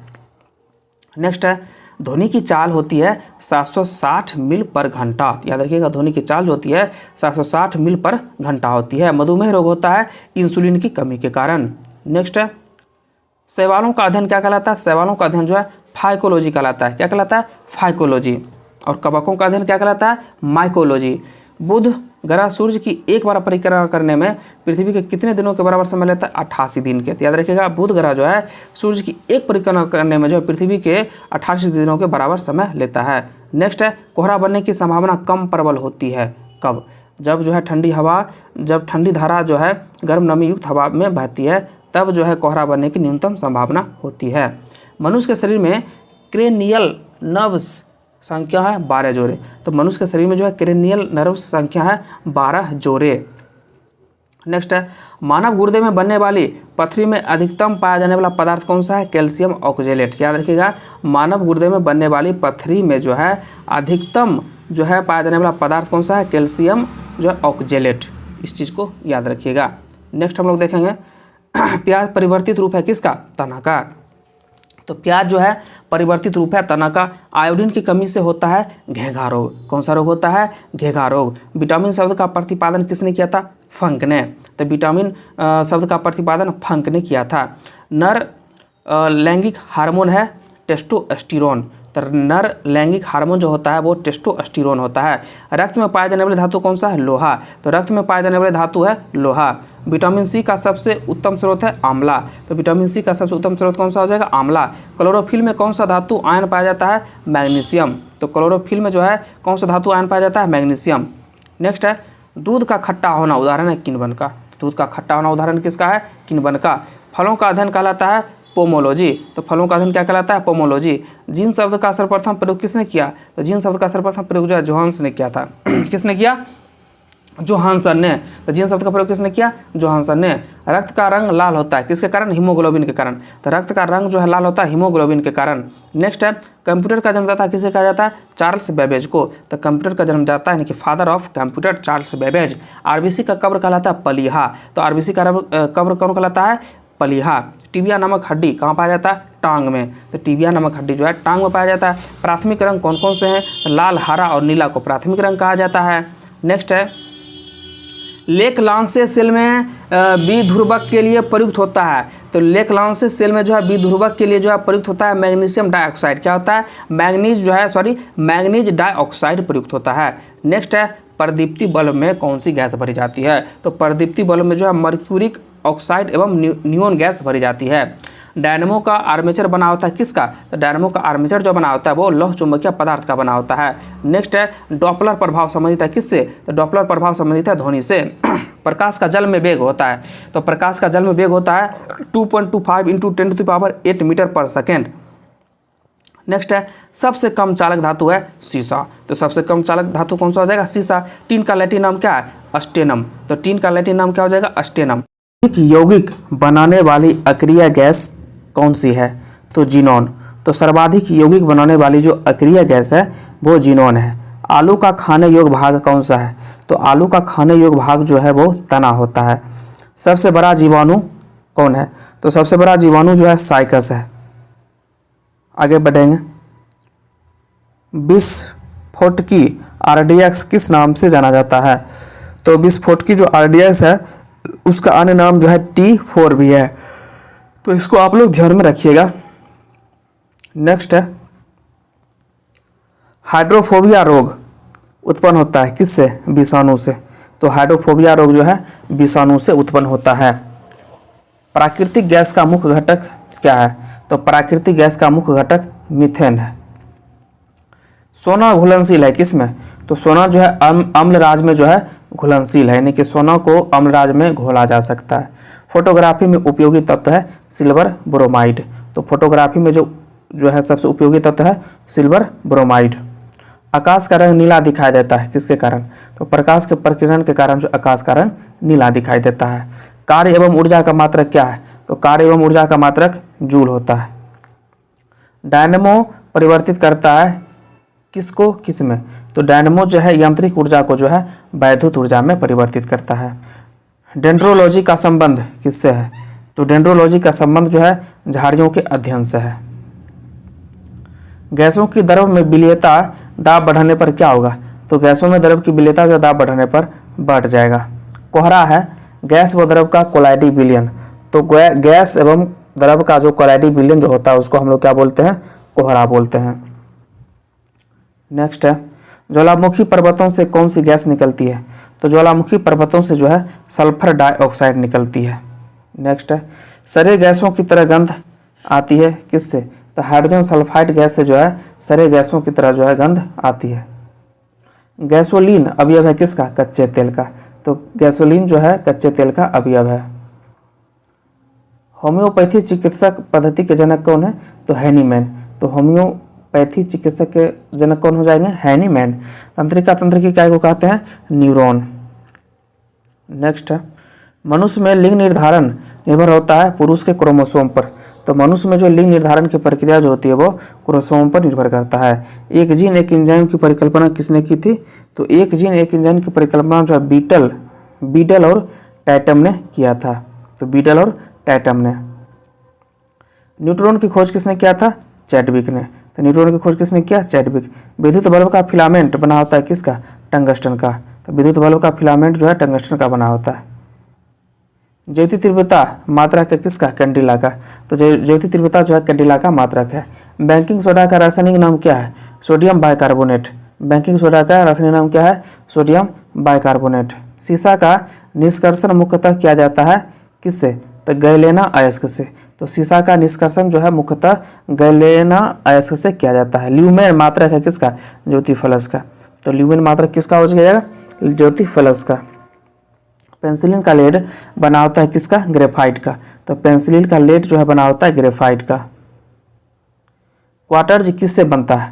नेक्स्ट है ध्वनि की चाल होती है 760 मील पर घंटा, याद रखिएगा ध्वनि की चाल जो होती है 760 मील पर घंटा होती है। मधुमेह रोग होता है इंसुलिन की कमी के कारण। नेक्स्ट है शैवालों का अध्ययन क्या कहलाता है, शैवालों का अध्ययन जो है फाइकोलॉजी कहलाता है। क्या कहलाता है फाइकोलॉजी। और कवकों का अध्ययन क्या कहलाता है माइकोलॉजी। बुध ग्रह सूर्य की एक बार परिक्रमा करने में पृथ्वी के कितने दिनों के बराबर समय लेता है 88 दिन के, तो याद रखिएगा बुध ग्रह जो है सूर्य की एक परिक्रमा करने में जो है पृथ्वी के 88 दिनों के बराबर समय लेता है। नेक्स्ट है कोहरा बनने की संभावना कम प्रबल होती है कब, जब जो है ठंडी हवा, जब ठंडी धारा जो है गर्म नमी युक्त हवा में बहती है तब जो है कोहरा बनने की न्यूनतम संभावना होती है। मनुष्य के शरीर में क्रेनियल नर्व्स संख्या है 12 जोड़े, तो मनुष्य के शरीर में जो है क्रेनियल नर्व्स संख्या है 12 जोड़े। नेक्स्ट है मानव गुर्दे में बनने वाली पथरी में अधिकतम पाया जाने वाला पदार्थ कौन सा है कैल्शियम ऑक्जेलेट। याद रखिएगा मानव गुर्दे में बनने वाली पथरी में जो है अधिकतम जो है पाया जाने वाला पदार्थ कौन सा है कैल्शियम जो है ऑक्जेलेट, इस चीज़ को याद रखिएगा। नेक्स्ट हम लोग देखेंगे प्याज परिवर्तित रूप है किसका तना का, तो प्याज जो है परिवर्तित रूप है तना का। आयोडीन की कमी से होता है घेघा रोग, कौन सा रोग होता है घेघा रोग। विटामिन शब्द का प्रतिपादन किसने किया था फंक ने, तो विटामिन शब्द का प्रतिपादन फंक ने किया था। नर लैंगिक हार्मोन है टेस्टोस्टेरोन, तो नर लैंगिक हार्मोन जो होता है वो टेस्टोस्टेरोन होता है। रक्त में पाए जाने वाले धातु कौन सा है लोहा, तो रक्त में पाए जाने वाले धातु है लोहा। विटामिन सी का सबसे उत्तम स्रोत है आंवला, तो विटामिन सी का सबसे उत्तम स्रोत कौन सा हो जाएगा आंवला। क्लोरोफिल में कौन सा धातु आयन पाया जाता है मैग्नीशियम, तो क्लोरोफिल में जो है कौन सा धातु आयन पाया जाता है मैग्नीशियम। नेक्स्ट है दूध का खट्टा होना उदाहरण है किण्वन का, दूध का खट्टा होना उदाहरण किसका है किण्वन का। फलों का अध्ययन कहलाता है पोमोलॉजी, तो फलों का अध्ययन क्या कहलाता है पोमोलॉजी। जीन शब्द का सर्वप्रथम प्रयोग किसने किया, तो जीन शब्द का सर्वप्रथम प्रयोग जो है जोहान्स ने किया था किसने किया जोहानसन ने, तो जीन शब्द का प्रयोग किसने किया जोहानसन ने। रक्त का रंग लाल होता है किसके कारण हीमोग्लोबिन के कारण, तो रक्त का रंग जो है लाल होता है हीमोग्लोबिन के कारण। नेक्स्ट है कंप्यूटर का जन्मदाता किसे कहा जाता है चार्ल्स बेबेज को, तो कंप्यूटर का जन्मदाता यानी कि father of computer Charles Babbage. RBC का कब्र कहलाता है पलीहा, तो आरबीसी का कब्र कौन कहलाता है पलीहा। टिबिया नामक हड्डी कहाँ पाया जाता है टांग में, तो टिबिया नामक हड्डी जो है टांग में पाया जाता है। प्राथमिक रंग कौन कौन से हैं लाल हरा और नीला को प्राथमिक रंग कहा जाता है। नेक्स्ट है लेक लांसे सेल में विध्रुवक के लिए प्रयुक्त होता है, तो लेक लांसे सेल में जो है विध्रुवक के लिए जो है प्रयुक्त होता है मैग्नीशियम डाइऑक्साइड, क्या होता है मैग्नीज डाइऑक्साइड प्रयुक्त होता है। नेक्स्ट है प्रदीप्ति बल्ब में कौन सी गैस भरी जाती है, तो प्रदीप्ति बल्ब में जो है मर्क्यूरिक ऑक्साइड एवं नियोन गैस भरी जाती है। डायनमो का आर्मेचर बना होता है किसका, तो डायनमो का आर्मेचर जो बना होता है वो लौह चुंबकीय पदार्थ का बना होता है। नेक्स्ट है डॉपलर प्रभाव संबंधित है किससे, तो डॉपलर प्रभाव संबंधित है ध्वनि से। प्रकाश का जल में वेग होता है, तो प्रकाश का जल में वेग होता है 2.25 × 10⁸ मीटर पर सेकेंड। नेक्स्ट है सबसे कम चालक धातु है सीसा, तो सबसे कम चालक धातु कौन सा हो जाएगा सीसा। टीन का लैटिन नाम क्या है अस्टेनम, तो टीन का लैटिन नाम क्या हो जाएगा अस्टेनम। यौगिक बनाने वाली अक्रिय गैस कौन सी है, तो जीनोन, तो सर्वाधिक यौगिक बनाने वाली जो अक्रिय गैस है वो जीनोन है। आलू का खाने योग्य भाग कौन सा है, तो आलू का खाने योग्य भाग जो है वो तना होता है। सबसे बड़ा जीवाणु कौन है, तो सबसे बड़ा जीवाणु जो है साइकस है। आगे बढ़ेंगे विस्फोटकी RDX किस नाम से जाना जाता है, तो विस्फोटकी जो RDX है उसका अन्य नाम जो है T4 भी है, तो इसको आप लोग ध्यान में रखिएगा। नेक्स्ट है हाइड्रोफोबिया रोग उत्पन्न होता है किससे विषाणु से, तो हाइड्रोफोबिया रोग जो है विषाणु से उत्पन्न होता है। प्राकृतिक गैस का मुख्य घटक क्या है? तो प्राकृतिक गैस का मुख्य घटक मीथेन है। सोना घुलनशील है किसमें? तो सोना जो है अम्ल राज में जो है घुलनशील है, यानी कि सोना को अम्ल राज में घोला जा सकता है। फोटोग्राफी में उपयोगी तत्व है सिल्वर ब्रोमाइड। तो फोटोग्राफी में जो है सबसे उपयोगी तत्व है सिल्वर ब्रोमाइड। आकाश का रंग नीला दिखाई देता है किसके कारण? तो प्रकाश के प्रकीर्णन के कारण जो आकाश का रंग नीला दिखाई देता है। कार्य एवं ऊर्जा का मात्रक क्या है? तो कार्य एवं ऊर्जा का मात्रक जूल होता है। डायनेमो परिवर्तित करता है किसको किसमें? तो डायनेमो जो है यांत्रिक ऊर्जा को जो है वैद्युत ऊर्जा में परिवर्तित करता है। डेंड्रोलॉजी का संबंध किससे है? तो डेंड्रोलॉजी का संबंध जो है झाड़ियों के अध्ययन से है। गैसों की द्रव में विलेयता दाब बढ़ने पर क्या होगा? तो गैसों में द्रव की विलेयता जो दाब बढ़ने पर बढ़ जाएगा। कोहरा है गैस व द्रव का कोलाइडी विलयन। तो गैस एवं द्रव का जो कोलाइडी विलयन जो होता है उसको हम लोग क्या बोलते हैं? कोहरा बोलते हैं। नेक्स्ट है ज्वालामुखी पर्वतों से कौन सी गैस निकलती है? तो ज्वालामुखी पर्वतों से जो है सल्फर डाइऑक्साइड निकलती है। नेक्स्ट है सरे गैसों की तरह गंध आती है किससे? तो हाइड्रोजन सल्फाइड गैस से जो है सरे गैसों की तरह जो है गंध आती है। गैसोलीन अवयव है किसका? कच्चे तेल का। तो गैसोलीन जो है कच्चे तेल का अवयव है। होम्योपैथी चिकित्सक पद्धति के जनक कौन है? तो हैनीमैन। तो होम्योपैथी चिकित्सक के जनक कौन हो जाएंगे? हैनीमैन। तंत्रिका तंत्र की इकाई को कहते हैं न्यूरॉन। नेक्स्ट है मनुष्य में लिंग निर्धारण निर्भर होता है पुरुष के क्रोमोसोम पर। तो मनुष्य में जो लिंग निर्धारण की प्रक्रिया जो होती है वो क्रोमोसोम पर निर्भर करता है। एक जीन एक एंजाइम की परिकल्पना किसने की थी? तो एक जीन एक एंजाइम की परिकल्पना जो है बीटल और टैटम ने किया था। तो बीटल और टैटम ने। न्यूट्रॉन की खोज किसने किया था? चैडविक ने। तो न्यूट्रॉन की खोज किसने किया? चैडविक। विद्युत बल्ब का फिलामेंट बना होता है किसका? टंगस्टन का। तो विद्युत बल्ब का फिलामेंट जो है टंगस्टन का बना होता है। ज्योति तीव्रता मात्रक है किसका? कैंडिला का। तो ज्योति तीव्रता जो है कैंडिला का मात्रक है। बेकिंग सोडा का रासायनिक नाम क्या है? Sodium bicarbonate. बेकिंग सोडा का रासायनिक नाम क्या है? Sodium bicarbonate. शीशा का निष्कर्षण मुख्यतः किया जाता है किससे? तो गैलेना अयस्क से। तो शीशा का निष्कर्षण जो है मुख्यतः गैलेना अयस्क से किया जाता है। ल्यूमेन मात्रक है किसका? ज्योति फलस का। तो ल्यूमेन मात्रक किसका हो जाएगा? ज्योति फलस का। पेंसिलिन का लेड बना होता है किसका? ग्रेफाइट का। तो पेंसिलिन का लेड जो है बना होता है ग्रेफाइट का। क्वार्टज किससे बनता है?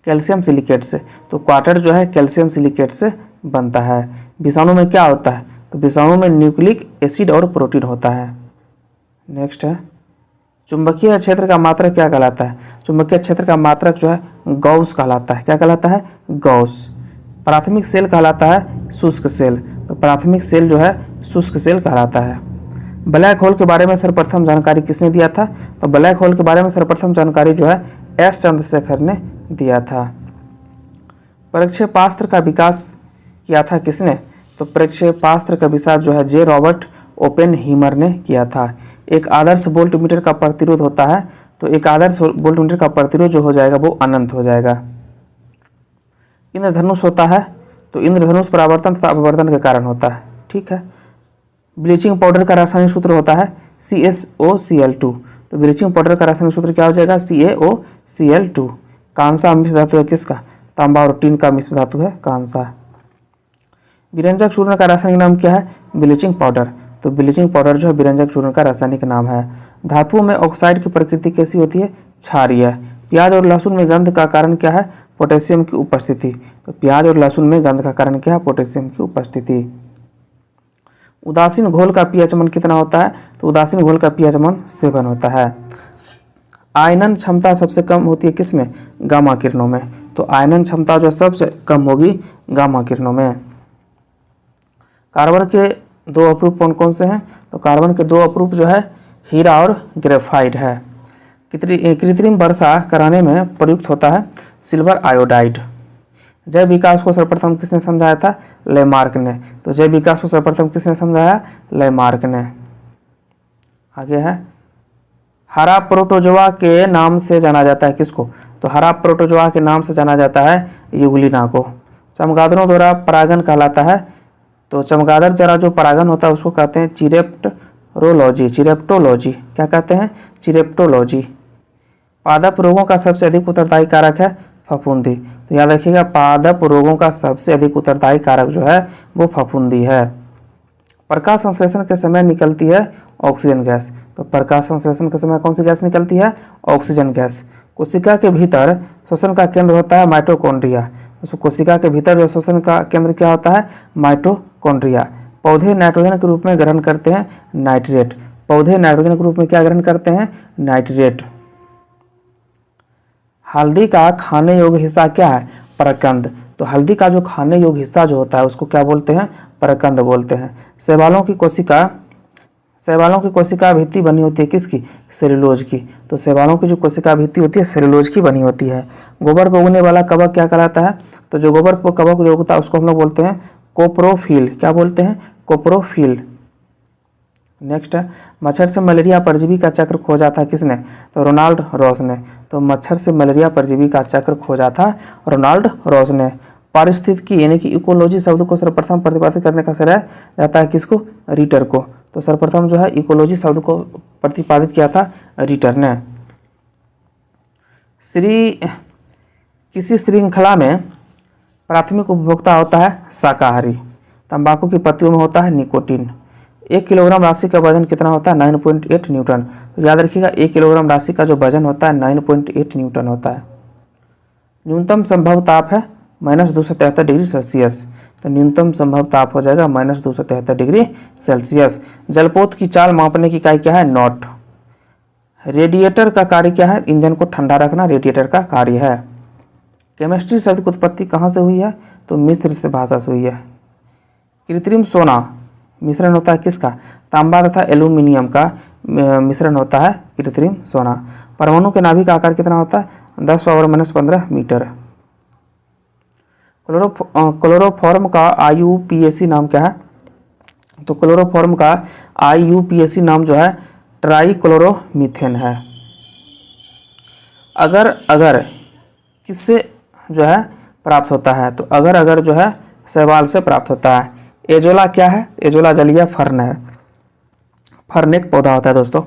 कैल्शियम सिलिकेट से। तो क्वार्टर जो है कैल्शियम सिलिकेट से बनता है। विषाणु में क्या होता है? तो विषाणु में न्यूक्लिक एसिड और प्रोटीन होता है। नेक्स्ट है चुंबकीय क्षेत्र का मात्रक क्या कहलाता है? चुंबकीय क्षेत्र का मात्रक जो है गॉस कहलाता है। क्या कहलाता है? गॉस। प्राथमिक सेल कहलाता है शुष्क सेल। तो प्राथमिक सेल जो है शुष्क सेल कहलाता है। ब्लैक होल के बारे में सर्वप्रथम जानकारी किसने दिया था? तो ब्लैक होल के बारे में सर्वप्रथम जानकारी जो है एस चंद्रशेखर ने दिया था। प्रक्षेपास्त्र का विकास किया था किसने? तो प्रक्षेपास्त्र का विकास जो है जे रॉबर्ट ओपेनहीमर ने किया था। एक आदर्श वोल्टमीटर का प्रतिरोध होता है। तो एक आदर्श वोल्टमीटर का प्रतिरोध जो हो जाएगा वो अनंत हो जाएगा। इंद्रधनुष होता है। तो इंद्रधनुष परावर्तन तथा अपवर्तन के कारण होता है। ठीक है। ब्लीचिंग पाउडर का रासायनिक सूत्र होता है CaOCl2। तो ब्लीचिंग पाउडर का रासायनिक सूत्र क्या हो जाएगा? CaOCl2। कांसा मिश्र धातु है किसका? तांबा और टीन का मिश्र धातु है कांसा। विरंजक चूर्ण का रासायनिक नाम क्या है? Bleaching powder. तो ब्लीचिंग पाउडर जो है विरंजक चूर्ण का रासायनिक नाम है। धातुओं में ऑक्साइड की प्रकृति कैसी होती है? क्षारीय। प्याज और लहसुन में गंध का कारण क्या है? पोटेशियम की उपस्थिति। तो प्याज और लहसुन में गंध का कारण क्या है? पोटेशियम की उपस्थिति। उदासीन घोल का पीएच मान कितना होता है? तो उदासीन घोल का पीएच मान 7 होता है। आयनन क्षमता सबसे कम होती है किसमें? गामा किरणों में। तो आयनन क्षमता जो सबसे कम होगी गामा किरणों में। कार्बन के 2 अपरूप कौन कौन से हैं? तो कार्बन के 2 अपरूप जो है हीरा और ग्रेफाइट है। कृत्रिम वर्षा कराने में प्रयुक्त होता है सिल्वर आयोडाइड। जैव विकास को सर्वप्रथम किसने समझाया था? लेमार्क ने। तो जैव विकास को सर्वप्रथम किसने समझाया? लेमार्क ने। आगे है हरा प्रोटोजोआ के नाम से जाना जाता है किसको? तो हरा प्रोटोजोआ के नाम से जाना जाता है यूग्लिना को। चमगादड़ों द्वारा परागन कहलाता है तो चमगादड़ द्वारा जो परागण होता है उसको कहते हैं चिरेप्टोलॉजी। चिरेप्टोलॉजी क्या कहते हैं? चिरेप्टोलॉजी। पादप रोगों का सबसे अधिक उत्तरदायी कारक है फफूंदी। तो याद रखिएगा, पादप रोगों का सबसे अधिक उत्तरदायी कारक जो है वो फफूंदी है। प्रकाश संश्लेषण के समय निकलती है ऑक्सीजन गैस। तो प्रकाश संश्लेषण के समय कौन सी गैस निकलती है? Oxygen gas. कोशिका के भीतर श्वसन का केंद्र होता है माइटोकॉन्ड्रिया। तो कोशिका के भीतर जो श्वसन का केंद्र क्या होता है? माइटोकॉन्ड्रिया। पौधे नाइट्रोजन के रूप में ग्रहण करते हैं नाइट्रेट। पौधे नाइट्रोजन के रूप में क्या ग्रहण करते हैं? नाइट्रेट। हल्दी का खाने योग्य हिस्सा क्या है? प्रकंद। तो हल्दी का जो खाने योग्य हिस्सा जो होता है उसको क्या बोलते हैं? प्रकंद बोलते हैं। शैवालों की कोशिका भित्ति बनी होती है किसकी? सेलुलोज की। तो शैवालों की जो कोशिका भित्ति होती है सेलुलोज की बनी होती है। गोबर को उगने वाला कवक क्या कहलाता है? तो जो गोबर को कवक जो उगता है उसको हम लोग बोलते हैं कोप्रोफिल। क्या बोलते हैं? कोप्रोफिल। नेक्स्ट है, मच्छर से मलेरिया परजीवी का चक्र खोजा था किसने? तो रोनाल्ड रॉस ने। तो मच्छर से मलेरिया परजीवी का चक्र खोजा था रोनाल्ड रॉस ने। पारिस्थितिकी यानी कि इकोलॉजी शब्द को सर्वप्रथम प्रतिपादित करने का श्रेय जाता है किसको? रीटर को। तो सर्वप्रथम जो है इकोलॉजी शब्द को प्रतिपादित किया था रीटर ने। किसी श्रृंखला में प्राथमिक उपभोक्ता होता है शाकाहारी। तंबाकू की पत्तियों में होता है निकोटीन। 1 किलोग्राम राशि का वजन कितना होता है? 9.8 न्यूटन। तो याद रखिएगा 1 किलोग्राम राशि का जो वजन होता है 9.8 न्यूटन होता है। न्यूनतम संभव ताप है -273 डिग्री सेल्सियस। तो न्यूनतम संभव ताप हो जाएगा -273 डिग्री सेल्सियस। जलपोत की चाल मापने की इकाई क्या है? नॉट। रेडिएटर का कार्य क्या है? इंजन को ठंडा रखना रेडिएटर का कार्य है। केमिस्ट्री शब्द की उत्पत्ति कहाँ से हुई है? तो मिस्र से भाषा से हुई है। कृत्रिम सोना मिश्रण होता है किसका? तांबा तथा एल्यूमिनियम का मिश्रण होता है कृत्रिम सोना। परमाणु के नाभिक का आकार कितना होता है? 10⁻⁻15 मीटर। क्लोरोफॉर्म का IUPAC नाम क्या है? तो क्लोरोफॉर्म का IUPAC नाम जो है ट्राइक्लोरोमीथेन है। अगर किससे जो है प्राप्त होता है? तो अगर जो है शैवाल से प्राप्त होता है। एजोला क्या है? एजोला जलीय फर्न है। फर्न एक पौधा होता है दोस्तों।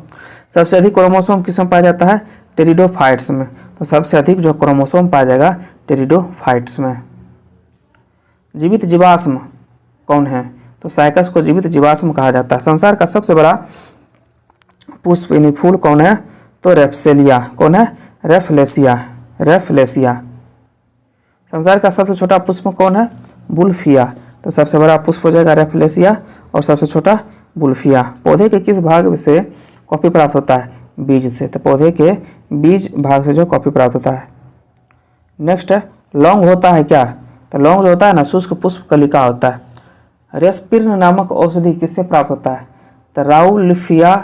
सबसे अधिक क्रोमोसोम किसमें पाया जाता है? टेरिडोफाइट्स में। तो सबसे अधिक जो क्रोमोसोम पाया जाएगा टेरिडोफाइट्स में। जीवित जीवाश्म कौन है? तो साइकस को जीवित जीवाश्म कहा जाता है। संसार का सबसे बड़ा पुष्प यानी फूल कौन है? तो रेफ्लेसिया। कौन है? रेफ्लेसिया। संसार का सबसे छोटा पुष्प कौन है? बुल्फिया। तो सबसे बड़ा पुष्प हो जाएगा रेफ्लेसिया और सबसे छोटा बुल्फिया। पौधे के किस भाग से कॉफी प्राप्त होता है? बीज से। तो पौधे के बीज भाग से जो कॉफी प्राप्त होता है। नेक्स्ट है, लौंग होता है क्या? तो लौंग जो होता है ना शुष्क पुष्प कलिका होता है। रेस्पिर्न नामक औषधि किससे प्राप्त होता है? तो राउलिफिया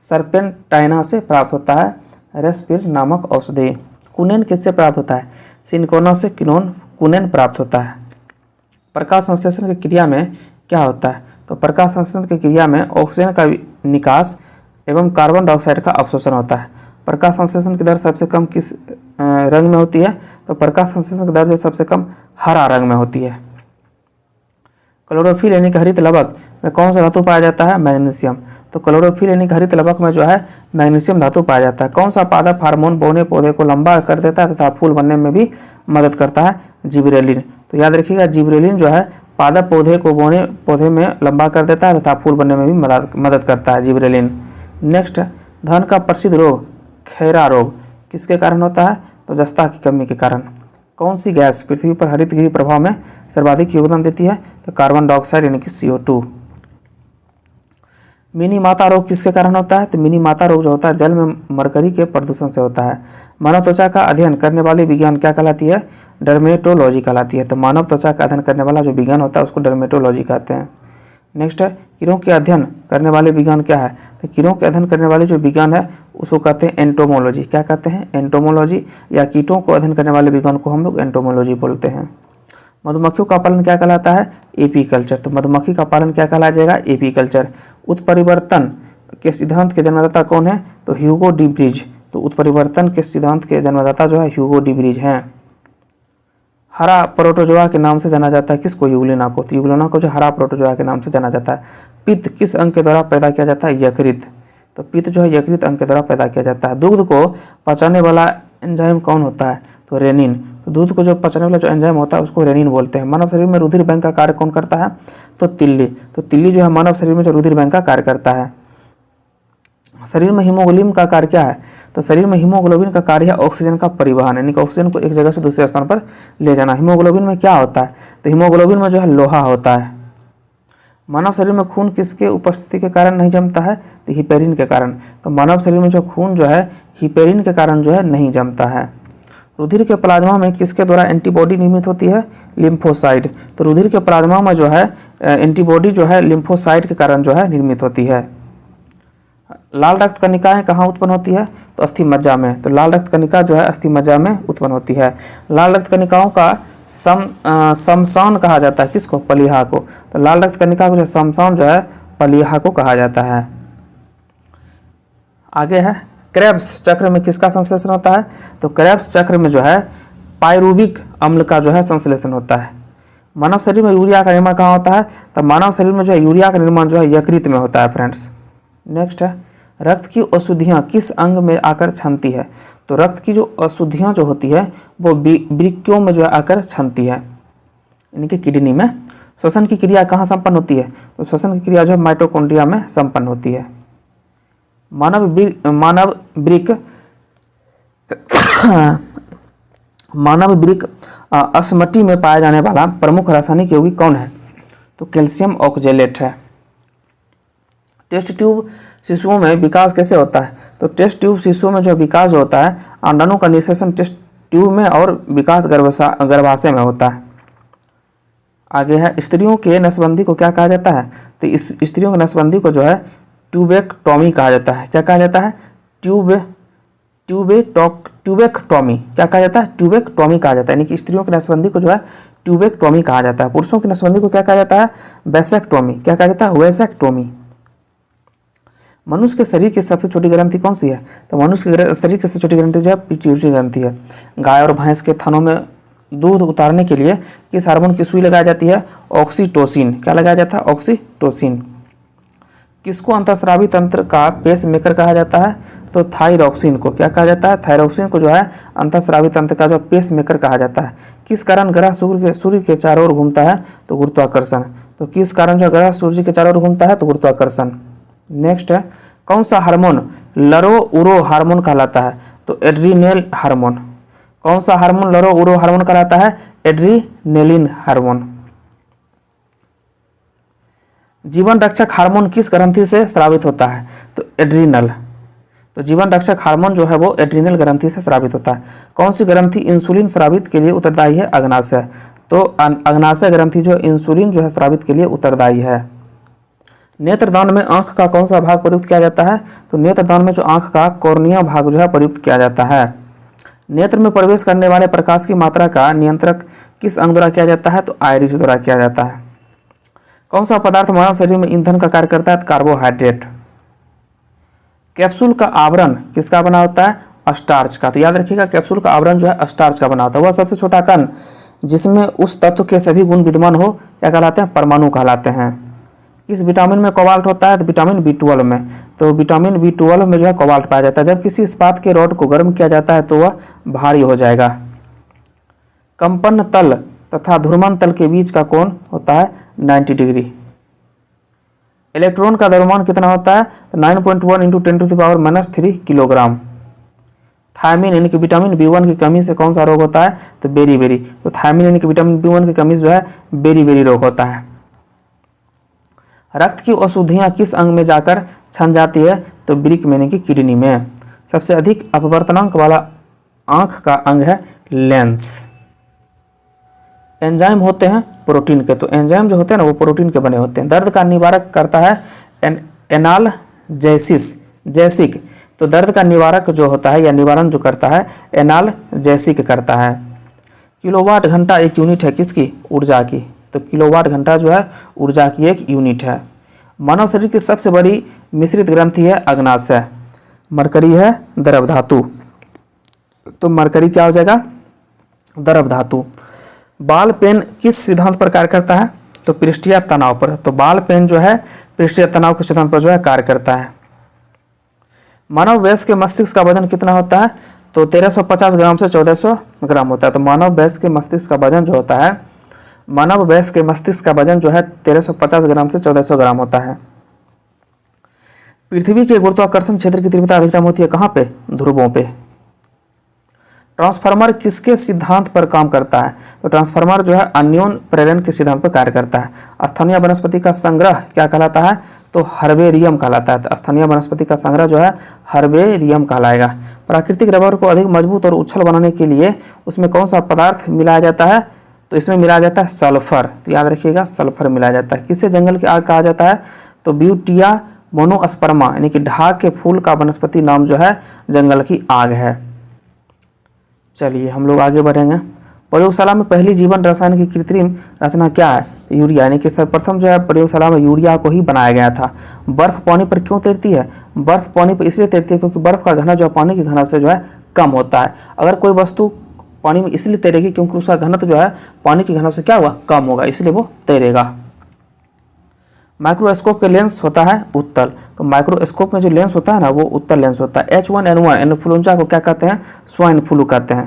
सर्पेंटाइना से प्राप्त होता है रेस्पिर्न नामक औषधि। कुनेन किससे प्राप्त होता है? सिनकोना से कुनेन प्राप्त होता है। प्रकाश संश्लेषण की क्रिया में क्या होता है? तो प्रकाश संश्लेषण की क्रिया में ऑक्सीजन का निकास एवं कार्बन डाइऑक्साइड का अवशोषण होता है। प्रकाश संश्लेषण की दर सबसे कम किस रंग में होती है? तो प्रकाश संश्लेषण की दर जो सबसे कम हरा रंग में होती है। क्लोरोफिल यानी कि हरित लवक में कौन सा धातु पाया जाता है? मैग्नीशियम। तो क्लोरोफिल यानी कि हरित लवक में जो है मैग्नीशियम धातु पाया जाता है। कौन सा पादप हार्मोन बौने पौधे को लंबा कर देता है तथा फूल बनने में भी मदद करता है? जिबरेलिन। तो याद रखिएगा जिबरेलिन जो है पादप पौधे को बौने पौधे में लंबा कर देता है तथा फूल बनने में भी मदद करता है जिबरेलिन। नेक्स्ट, धन का प्रसिद्ध रोग खैरा रोग किसके कारण होता है? तो जस्ता की कमी के कारण। कौन सी गैस पृथ्वी पर हरित गृह प्रभाव में सर्वाधिक योगदान देती है? तो कार्बन डाइऑक्साइड यानी कि CO2। मिनी माता रोग किसके कारण होता है? तो मिनी माता रोग जो होता है जल में मरकरी के प्रदूषण से होता है। मानव त्वचा का अध्ययन करने वाली विज्ञान क्या कहलाती है? डर्मेटोलॉजी कहलाती है। तो मानव त्वचा का अध्ययन करने वाला जो विज्ञान होता है उसको डर्मेटोलॉजी कहते हैं। नेक्स्ट है, कीड़ों के अध्ययन करने वाले विज्ञान क्या है? तो कीड़ों के अध्ययन करने वाले जो विज्ञान है उसको कहते हैं एंटोमोलॉजी। क्या कहते हैं? एंटोमोलॉजी, या कीटों को अध्ययन करने वाले विज्ञान को हम लोग एंटोमोलॉजी बोलते हैं। मधुमक्खियों का पालन क्या कहलाता है? एपीकल्चर। तो मधुमक्खी का पालन क्या कहलाया जाएगा? एपीकल्चर। उत्परिवर्तन के सिद्धांत के जन्मदाता कौन है? तो ह्यूगो डी ब्रिज। तो उत्परिवर्तन के सिद्धांत के जन्मदाता जो है ह्यूगो डी ब्रिज हैं। हरा प्रोटोजोआ के नाम से जाना जाता है किसको? यूग्लिना को। तो यूग्लिना को जो हरा प्रोटोजोआ के नाम से जाना जाता है। पित्त किस अंग के द्वारा पैदा किया जाता है? यकृत। तो पित्त जो है यकृत अंग के द्वारा पैदा किया जाता है। दूध को पचाने वाला एंजाइम कौन होता है? तो रेनिन। तो दूध को जो पचाने वाला जो एंजाइम होता है उसको रेनिन बोलते हैं। मानव शरीर में रुधिर बैंक का कार्य कौन करता है? तो तिल्ली। तो तिल्ली जो है मानव शरीर में जो रुधिर बैंक का कार्य करता है। शरीर में हीमोग्लोबिन का कार्य क्या है? तो शरीर में हीमोग्लोबिन का कार्य है ऑक्सीजन का परिवहन, यानी कि ऑक्सीजन को एक जगह से दूसरे स्थान पर ले जाना। हीमोग्लोबिन में क्या होता है? तो हीमोग्लोबिन में जो है लोहा होता है। मानव शरीर में खून किसके उपस्थिति के कारण नहीं जमता है? तो हिपेरिन के कारण। तो मानव शरीर में जो खून जो है हिपेरिन के कारण जो है नहीं जमता है। रुधिर के प्लाज्मा में किसके द्वारा एंटीबॉडी निर्मित होती है? लिम्फोसाइट। तो रुधिर के प्लाज्मा में जो है एंटीबॉडी जो है लिम्फोसाइट के कारण जो है निर्मित होती है। लाल रक्त कणिकाएं कहाँ उत्पन्न होती है? तो अस्थि मज्जा में। तो लाल रक्त कणिका जो है अस्थि मज्जा में उत्पन्न होती है। लाल रक्त कणिकाओं का शमशान कहा जाता है किसको? पलीहा को। तो लाल रक्त कणिका को जो शमशान जो है पलीहा को कहा जाता है। आगे है क्रेब्स चक्र में किसका संश्लेषण होता है? तो क्रेब्स चक्र में जो है पायरुविक अम्ल का जो है संश्लेषण होता है। मानव शरीर में यूरिया का निर्माण कहाँ होता है? तो मानव शरीर में जो है यूरिया का निर्माण जो है यकृत में होता है फ्रेंड्स। नेक्स्ट है रक्त की अशुद्धियाँ किस अंग में आकर छनती है? तो रक्त की जो अशुद्धियाँ जो होती है वो वृक्कों में जो है आकर छनती है, यानी कि किडनी में। श्वसन की क्रिया कहाँ संपन्न होती है? तो श्वसन की क्रिया जो है माइटोकॉन्ड्रिया में संपन्न होती है। मानव वृक्क अस्मटी में पाया जाने वाला प्रमुख रासायनिक यौगिक कौन है? तो कैल्शियम ऑक्जेलेट है। टेस्ट ट्यूब शिशुओं में विकास कैसे होता है? तो टेस्ट ट्यूब शिशुओं में जो विकास होता है अंडाणु का निषेचन टेस्ट ट्यूब में और विकास गर्भाशय में होता है। आगे है स्त्रियों के नसबंदी को क्या कहा जाता है? तो इस स्त्रियों की नसबंदी को जो है ट्यूबेक्टॉमी कहा जाता है। क्या कहा जाता है? ट्यूबेक्टॉमी। क्या कहा जाता है? ट्यूबेक्टॉमी कहा जाता है, यानी कि स्त्रियों की नसबंदी को जो है ट्यूबेक्टॉमी कहा जाता है। पुरुषों की नसबंदी को क्या कहा जाता है? वैसेक्टॉमी। क्या कहा जाता है? वैसेक्टॉमी। मनुष्य के शरीर की सबसे छोटी ग्रंथि कौन सी है? तो मनुष्य के शरीर की सबसे छोटी ग्रंथि जो है पिट्यूटरी ग्रंथि है। गाय और भैंस के थनों में दूध उतारने के लिए किस हार्मोन की सुई लगाई जाती है? ऑक्सीटोसिन। क्या लगाया जाता है? ऑक्सीटोसिन। किसको अंतःस्रावी तंत्र का पेस मेकर कहा जाता है? तो थायरॉक्सिन को। क्या कहा जाता है? थायरॉक्सिन को जो है अंतःस्रावी तंत्र का जो पेस मेकर कहा जाता है। किस कारण ग्रह सूर्य के चारों ओर घूमता है? तो गुरुत्वाकर्षण। तो किस कारण जो ग्रह सूर्य के चारों ओर घूमता है? तो गुरुत्वाकर्षण। नेक्स्ट है कौन सा हार्मोन लरो उरो हार्मोन कहलाता है? तो एड्रीनेल हार्मोन। कौन सा हार्मोन लरो उरो हार्मोन कहलाता है? Adrenaline hormone. जीवन रक्षक हार्मोन किस ग्रंथि से स्रावित होता है? तो एड्रीनल। तो जीवन रक्षक हार्मोन जो है वो एड्रीनल ग्रंथि से स्रावित होता है। कौन सी ग्रंथि इंसुलिन स्रावित के लिए उत्तरदायी है? अग्नाशय। तो अग्नाशय ग्रंथि जो इंसुलिन जो है स्रावित के लिए उत्तरदायी है। नेत्रदान में आंख का कौन सा भाग प्रयुक्त किया जाता है? तो नेत्रदान में जो आंख का कॉर्निया भाग जो है प्रयुक्त किया जाता है। नेत्र में प्रवेश करने वाले प्रकाश की मात्रा का नियंत्रक किस अंग द्वारा किया जाता है? तो आइरिस द्वारा किया जाता है। कौन सा पदार्थ मानव शरीर में ईंधन का कार्य करता है? तो कार्बोहाइड्रेट। कैप्सूल का आवरण किसका बना होता है? स्टार्च का। तो याद रखिएगा कैप्सूल का आवरण जो है स्टार्च का बना होता है। वह सबसे छोटा कण जिसमें उस तत्व के सभी गुण विद्यमान हो क्या कहलाते हैं? परमाणु कहलाते हैं। किस विटामिन में कोबाल्ट होता है? तो विटामिन B12 में। तो विटामिन B12 में जो है कोबाल्ट पाया जाता है। जब किसी इस्पात के रॉड को गर्म किया जाता है तो वह भारी हो जाएगा। कंपन तल तथा ध्रुवण तल के बीच का कोण होता है 90 डिग्री। इलेक्ट्रॉन का द्रव्यमान कितना होता है? तो 9.1 × 10⁻³ किलोग्राम। थायमिन यानी कि विटामिन B1 की कमी से कौन सा रोग होता है? तो बेरी। तो थायमिन यानी कि विटामिन B1 की कमी से जो है बेरी रोग होता है। रक्त की अशुद्धियाँ किस अंग में जाकर छन जाती है? तो वृक्क यानी कि किडनी में। सबसे अधिक अपवर्तनांक वाला आंख का अंग है लेंस। एंजाइम होते हैं प्रोटीन के। तो एंजाइम जो होते हैं ना वो प्रोटीन के बने होते हैं। दर्द का निवारक करता है एनाल्जेसिक। तो दर्द का निवारक जो होता है या निवारण जो करता है एनाल्जेसिक करता है। किलोवाट घंटा एक यूनिट है किसकी? ऊर्जा की। तो किलोवाट घंटा जो है ऊर्जा की एक यूनिट है। मानव शरीर की सबसे बड़ी मिश्रित ग्रंथि है अग्नाशय। मरकरी है द्रव धातु। तो मरकरी क्या हो जाएगा? द्रव धातु। बाल पेन किस सिद्धांत पर कार्य करता है? तो पृष्ठीय तनाव पर। तो बाल पेन जो है पृष्ठीय तनाव के सिद्धांत पर जो है कार्य करता है। मानव वयस्क के मस्तिष्क का वजन कितना होता है? तो 1350 ग्राम से 1400 ग्राम होता है। तो मानव वयस्क के मस्तिष्क का वजन जो होता है, मानव वयस्क के मस्तिष्क का वजन जो है 1350 ग्राम से 1400 ग्राम होता है। पृथ्वी के गुरुत्वाकर्षण क्षेत्र की तीव्रता अधिकतम होती है कहाँ पे? ध्रुवों पे। ट्रांसफार्मर किसके सिद्धांत पर काम करता है? तो ट्रांसफार्मर जो है अन्योन प्रेरण के सिद्धांत पर कार्य करता है। स्थानीय वनस्पति का संग्रह क्या कहलाता है? तो हर्बेरियम कहलाता है। तो स्थानीय वनस्पति का संग्रह जो है हर्बेरियम कहलाएगा। प्राकृतिक रबर को अधिक मजबूत और उछल बनाने के लिए उसमें कौन सा पदार्थ मिलाया जाता है? तो इसमें मिलाया जाता है सल्फर। तो याद रखिएगा, सल्फर मिलाया जाता है। किसे जंगल की आग कहा जाता है? तो ब्यूटिया मोनोस्पर्मा यानी कि ढाक के फूल का वनस्पति नाम जो है जंगल की आग है। चलिए हम लोग आगे बढ़ेंगे। प्रयोगशाला में पहली जीवन रसायन की कृत्रिम रचना क्या है? यूरिया, यानी कि सर्वप्रथम जो है प्रयोगशाला में यूरिया को ही बनाया गया था। बर्फ पानी पर क्यों तैरती है? बर्फ पानी पर इसलिए तैरती है क्योंकि बर्फ का घनत्व जो है पानी के घनत्व से जो है कम होता है। अगर कोई वस्तु पानी में इसलिए तैरेगी क्योंकि उसका घनत्व जो है पानी के घनत्व से क्या होगा? कम होगा, इसलिए वो तैरेगा। माइक्रोस्कोप के लेंस होता है उत्तल। तो माइक्रोस्कोप में जो लेंस होता है ना वो उत्तल लेंस होता है। H1N1 इन्फ्लुएंजा को क्या कहते हैं? स्वाइन फ्लू कहते हैं।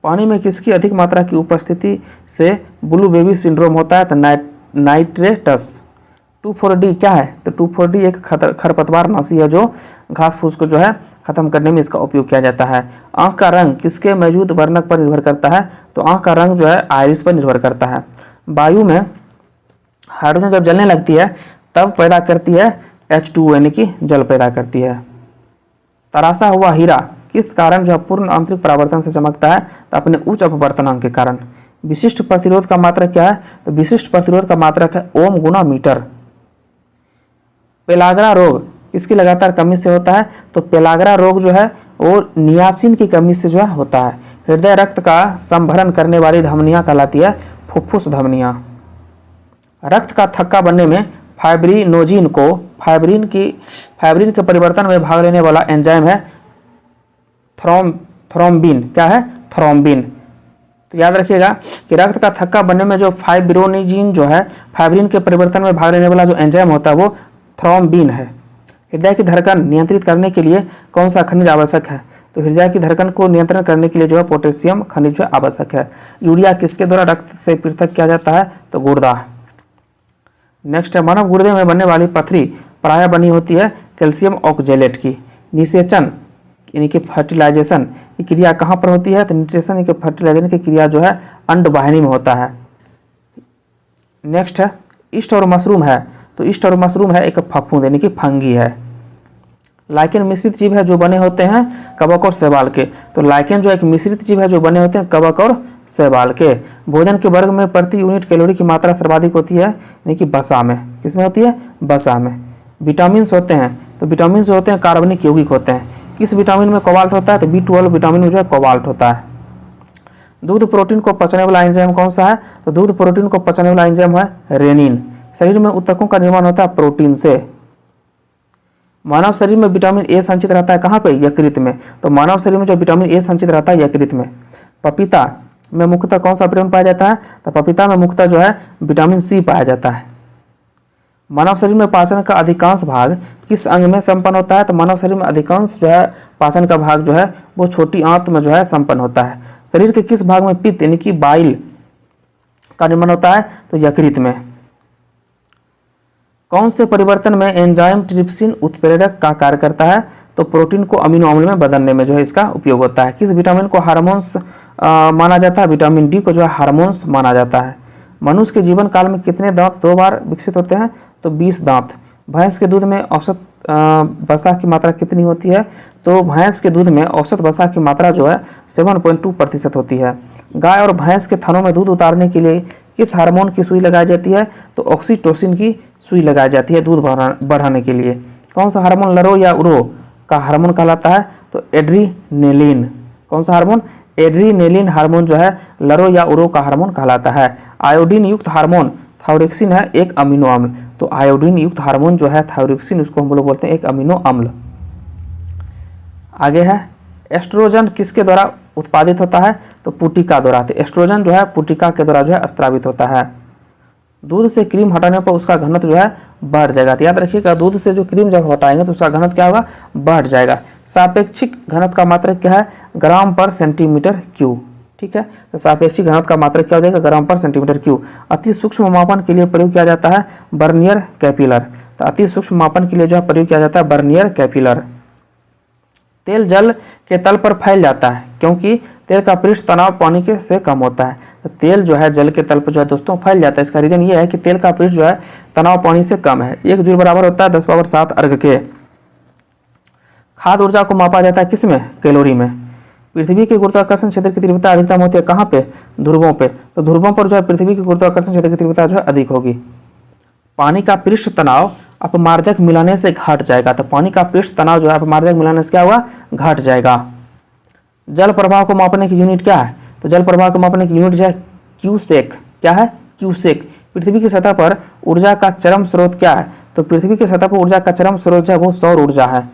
पानी में किसकी अधिक मात्रा की उपस्थिति से ब्लू बेबी सिंड्रोम होता है? तो नाइट्रेटस। 2,4-D क्या है? तो 2,4-D एक खरपतवार नाशी है जो घास फूस को जो है खत्म करने में इसका उपयोग किया जाता है। आँख का रंग किसके मौजूद वर्णक पर निर्भर करता है? तो आँख का रंग जो है आइरिस पर निर्भर करता है। वायु में हाइड्रोजन जब जलने लगती है तब पैदा करती है H2O यानी कि जल पैदा करती है। तराशा हुआ हीरा किस कारण जो है पूर्ण आंतरिक परावर्तन से चमकता है? तो अपने उच्च अपवर्तनांक के कारण। विशिष्ट प्रतिरोध का मात्रक क्या है? तो विशिष्ट प्रतिरोध का मात्रक है ओम गुना मीटर। पेलाग्रा रोग किसकी लगातार कमी से होता है? तो पेलाग्रा रोग जो है वो नियासिन की कमी से जो है होता है। हृदय रक्त का संभरण करने वाली धमनियाँ कहलाती है फुफ्फुस धमनियाँ। रक्त का थक्का बनने में फाइब्रिनोजिन को फाइब्रिन के परिवर्तन में भाग लेने वाला एंजाइम है थ्रोम्बिन। क्या है? थ्रोम्बिन। तो याद रखिएगा कि रक्त का थक्का बनने में जो फाइब्रिनोजिन जो है फाइब्रिन के परिवर्तन में भाग लेने वाला जो एंजाइम होता है वो थ्रोम्बिन है। हृदय की धड़कन नियंत्रित करने के लिए कौन सा खनिज आवश्यक है? तो हृदय की धड़कन को नियंत्रण करने के लिए जो है पोटेशियम खनिज जो आवश्यक है। यूरिया किसके द्वारा रक्त से पृथक किया जाता है? तो गुर्दा। नेक्स्ट है मानव गुर्दे में बनने वाली पथरी प्रायः बनी होती है कैल्शियम ऑक्जेलेट की। निषेचन यानी कि फर्टिलाइजेशन की क्रिया कहाँ पर होती है? तो निषेचन यानी कि फर्टिलाइजेशन की क्रिया जो है अंडवाहिनी में होता है। नेक्स्ट है ईस्ट और मशरूम है। तो ईस्ट और मशरूम है एक फफूंद यानी कि फंगी है। लाइकेन मिश्रित जीव है जो बने होते हैं कवक और शैवाल के। तो लाइकेन जो एक मिश्रित जीव है जो बने होते हैं कवक और शैवाल के। भोजन के वर्ग में प्रति यूनिट कैलोरी की मात्रा सर्वाधिक होती है यानी कि वसा में। किसमें होती है? वसा में। विटामिन होते हैं तो विटामिन जो होते हैं कार्बनिक यौगिक होते हैं। किस विटामिन में कोबाल्ट होता है? तो B12 विटामिन में जो है कोबाल्ट होता है। दूध प्रोटीन को पचने वाला एंजाइम कौन सा है? तो दूध प्रोटीन को पचने वाला एंजाइम है रेनिन। शरीर में ऊतकों का निर्माण होता है प्रोटीन से। मानव शरीर में विटामिन ए संचित रहता है कहाँ पे? यकृत में। तो मानव शरीर में जो विटामिन ए संचित रहता है यकृत में। पपीता में मुख्यतः कौन सा विटामिन पाया जाता है? तो पपीता में मुख्यतः जो है विटामिन सी पाया जाता है। मानव शरीर में पाचन का अधिकांश भाग किस अंग में संपन्न होता है? तो मानव शरीर में अधिकांश जो है पाचन का भाग जो है वो छोटी आंत में जो है संपन्न होता है। शरीर के किस भाग में पित्त यानी कि बाइल का निर्माण होता है? तो यकृत में। कौन से परिवर्तन में एंजाइम ट्रिप्सिन उत्प्रेरक का कार्य करता है? तो प्रोटीन को अमीनो अम्ल में बदलने में जो है इसका उपयोग होता है। किस विटामिन को हार्मोन्स माना जाता है? विटामिन डी को जो है हार्मोन्स माना जाता है। मनुष्य के जीवन काल में कितने दांत 2 बार विकसित होते हैं? तो 20 दांत। भैंस के दूध में औसत वसा की मात्रा कितनी होती है? तो भैंस के दूध में औसत वसा की मात्रा जो है 7.2% होती है। गाय और भैंस के थनों में दूध उतारने के लिए किस हार्मोन की सुई लगाई जाती है? तो ऑक्सीटोसिन की सुई लगाई जाती है दूध बढ़ाने के लिए। कौन सा हार्मोन लरो या उरो का हार्मोन कहलाता है? तो एड्रीनेलिन। कौन सा हार्मोन? एड्रीनेलिन हार्मोन जो है लरो या उरो का हार्मोन कहलाता है। आयोडीन युक्त हार्मोन थायरोक्सिन है एक अमीनो अम्ल। तो आयोडीन युक्त हार्मोन जो है थायरोक्सिन उसको हम लोग बोलते हैं एक अमीनो अम्ल। आगे है एस्ट्रोजन किसके द्वारा उत्पादित होता है? तो पुटिका द्वारा। तो एस्ट्रोजन जो है पुटिका के द्वारा जो है स्रावित होता है। दूध से क्रीम हटाने पर उसका घनत्व जो है बढ़ जाएगा। तो याद रखिएगा, दूध से जो क्रीम जब हटाएंगे तो उसका घनत्व क्या होगा? बढ़ जाएगा। सापेक्षिक घनत्व का मात्रक क्या है? ग्राम पर सेंटीमीटर क्यूब। ठीक है, तो सापेक्षिक घनत्व का मात्रक क्या हो जाएगा? ग्राम पर सेंटीमीटर क्यूब। अति सूक्ष्म मापन के लिए प्रयोग किया जाता है बर्नियर कैपिलर। तो अति सूक्ष्म मापन के लिए जो है प्रयोग किया जाता है बर्नियर कैपिलर। तेल जल के तल पर फैल जाता है क्योंकि तेल का पृष्ठ तनाव पानी के से कम होता है। तो तेल जो है जल के तल पर जो है दोस्तों फैल जाता है। इसका रीजन ये है कि तेल का पृष्ठ जो है तनाव पानी से कम है। 1 जूल बराबर होता है 10⁻7 अर्घ के। खाद्य ऊर्जा को मापा जाता है किसमें? कैलोरी में। पृथ्वी के गुरुत्वाकर्षण क्षेत्र की तीव्रता अधिकतम होती है कहाँ पे? ध्रुवों पे। तो ध्रुवों पर जो है पृथ्वी के गुरुत्वाकर्षण क्षेत्र की तीव्रता जो है अधिक होगी। पानी का पृष्ठ तनाव अपमार्जक मिलाने से घट जाएगा। तो पानी का पृष्ठ तनाव जो है अपमार्जक मिलाने से क्या हुआ? घट जाएगा। जल प्रवाह को मापने की यूनिट क्या है? तो जल प्रवाह को मापने की यूनिट जो है क्यूसेक। क्या है? क्यूसेक। पृथ्वी की सतह पर ऊर्जा का चरम स्रोत क्या है? तो पृथ्वी की सतह पर ऊर्जा का चरम स्रोत जो है वो सौर ऊर्जा है।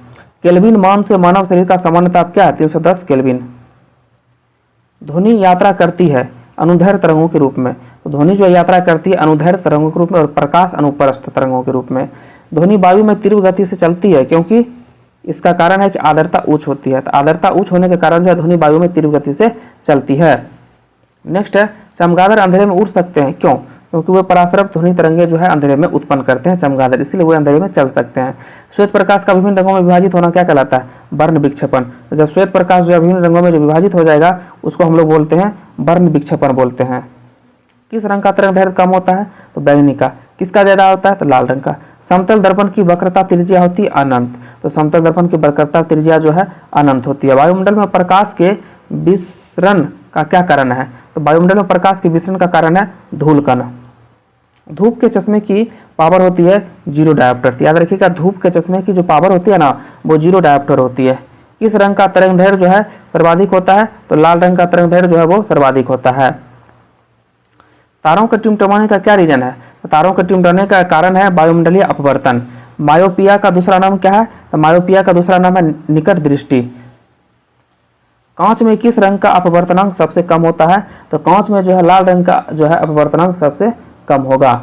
केल्विन मान से मानव शरीर का सामान्य ताप क्या है? 310 केल्विन। ध्वनि यात्रा करती है अनुदैर्घ्य तरंगों के रूप में। तो ध्वनि जो यात्रा करती है अनुदैर्घ्य तरंगों के रूप में और प्रकाश अनुप्रस्थ तरंगों के रूप में। ध्वनि वायु में तीव्र गति से चलती है क्योंकि इसका कारण है कि आर्द्रता उच्च होती है। तो आर्द्रता उच्च होने के कारण जो है ध्वनि वायु में तीव्र गति से चलती है। नेक्स्ट है, चमगादड़ अंधेरे में उड़ सकते हैं। क्यों? क्योंकि वे पराश्रव ध्वनि तरंगे जो है अंधेरे में उत्पन्न करते हैं चमगादड़, इसलिए वे अंधेरे में चल सकते हैं। श्वेत प्रकाश का विभिन्न रंगों में विभाजित होना क्या कहलाता है? वर्ण विक्षेपण। तो जब श्वेत प्रकाश जो है विभिन्न रंगों में जो विभाजित हो जाएगा उसको हम लोग बोलते हैं वर्ण विक्षेपण बोलते हैं। किस रंग का तरंग दैर्घ्य कम होता है? तो बैंगनी का। किसका ज्यादा होता है? तो लाल रंग का। समतल दर्पण की वक्रता त्रिज्या होती है अनंत। तो समतल दर्पण की वक्रता त्रिज्या जो है अनंत होती है। वायुमंडल में प्रकाश के विसरण का क्या कारण है? तो वायुमंडल में प्रकाश के विसरण का कारण है धूलकण। धूप के चश्मे की पावर होती है 0 डायोप्टर। याद रखिएगा, धूप के चश्मे की जो पावर होती है ना वो 0 डायोप्टर होती है। किस रंग का तरंग दैर्घ्य जो है सर्वाधिक होता है? तो लाल रंग का तरंग दैर्घ्य जो है वो सर्वाधिक होता है। तारों के टिमटिमाने का क्या रीजन है? तो तारों के टिमटिमाने का कारण है वायुमंडलीय अपवर्तन। मायोपिया का दूसरा नाम क्या है? तो मायोपिया का दूसरा नाम है निकट दृष्टि। कांच में किस रंग का अपवर्तनांक सबसे कम होता है? तो कांच में जो है लाल रंग का जो है अपवर्तनांक सबसे कम होगा।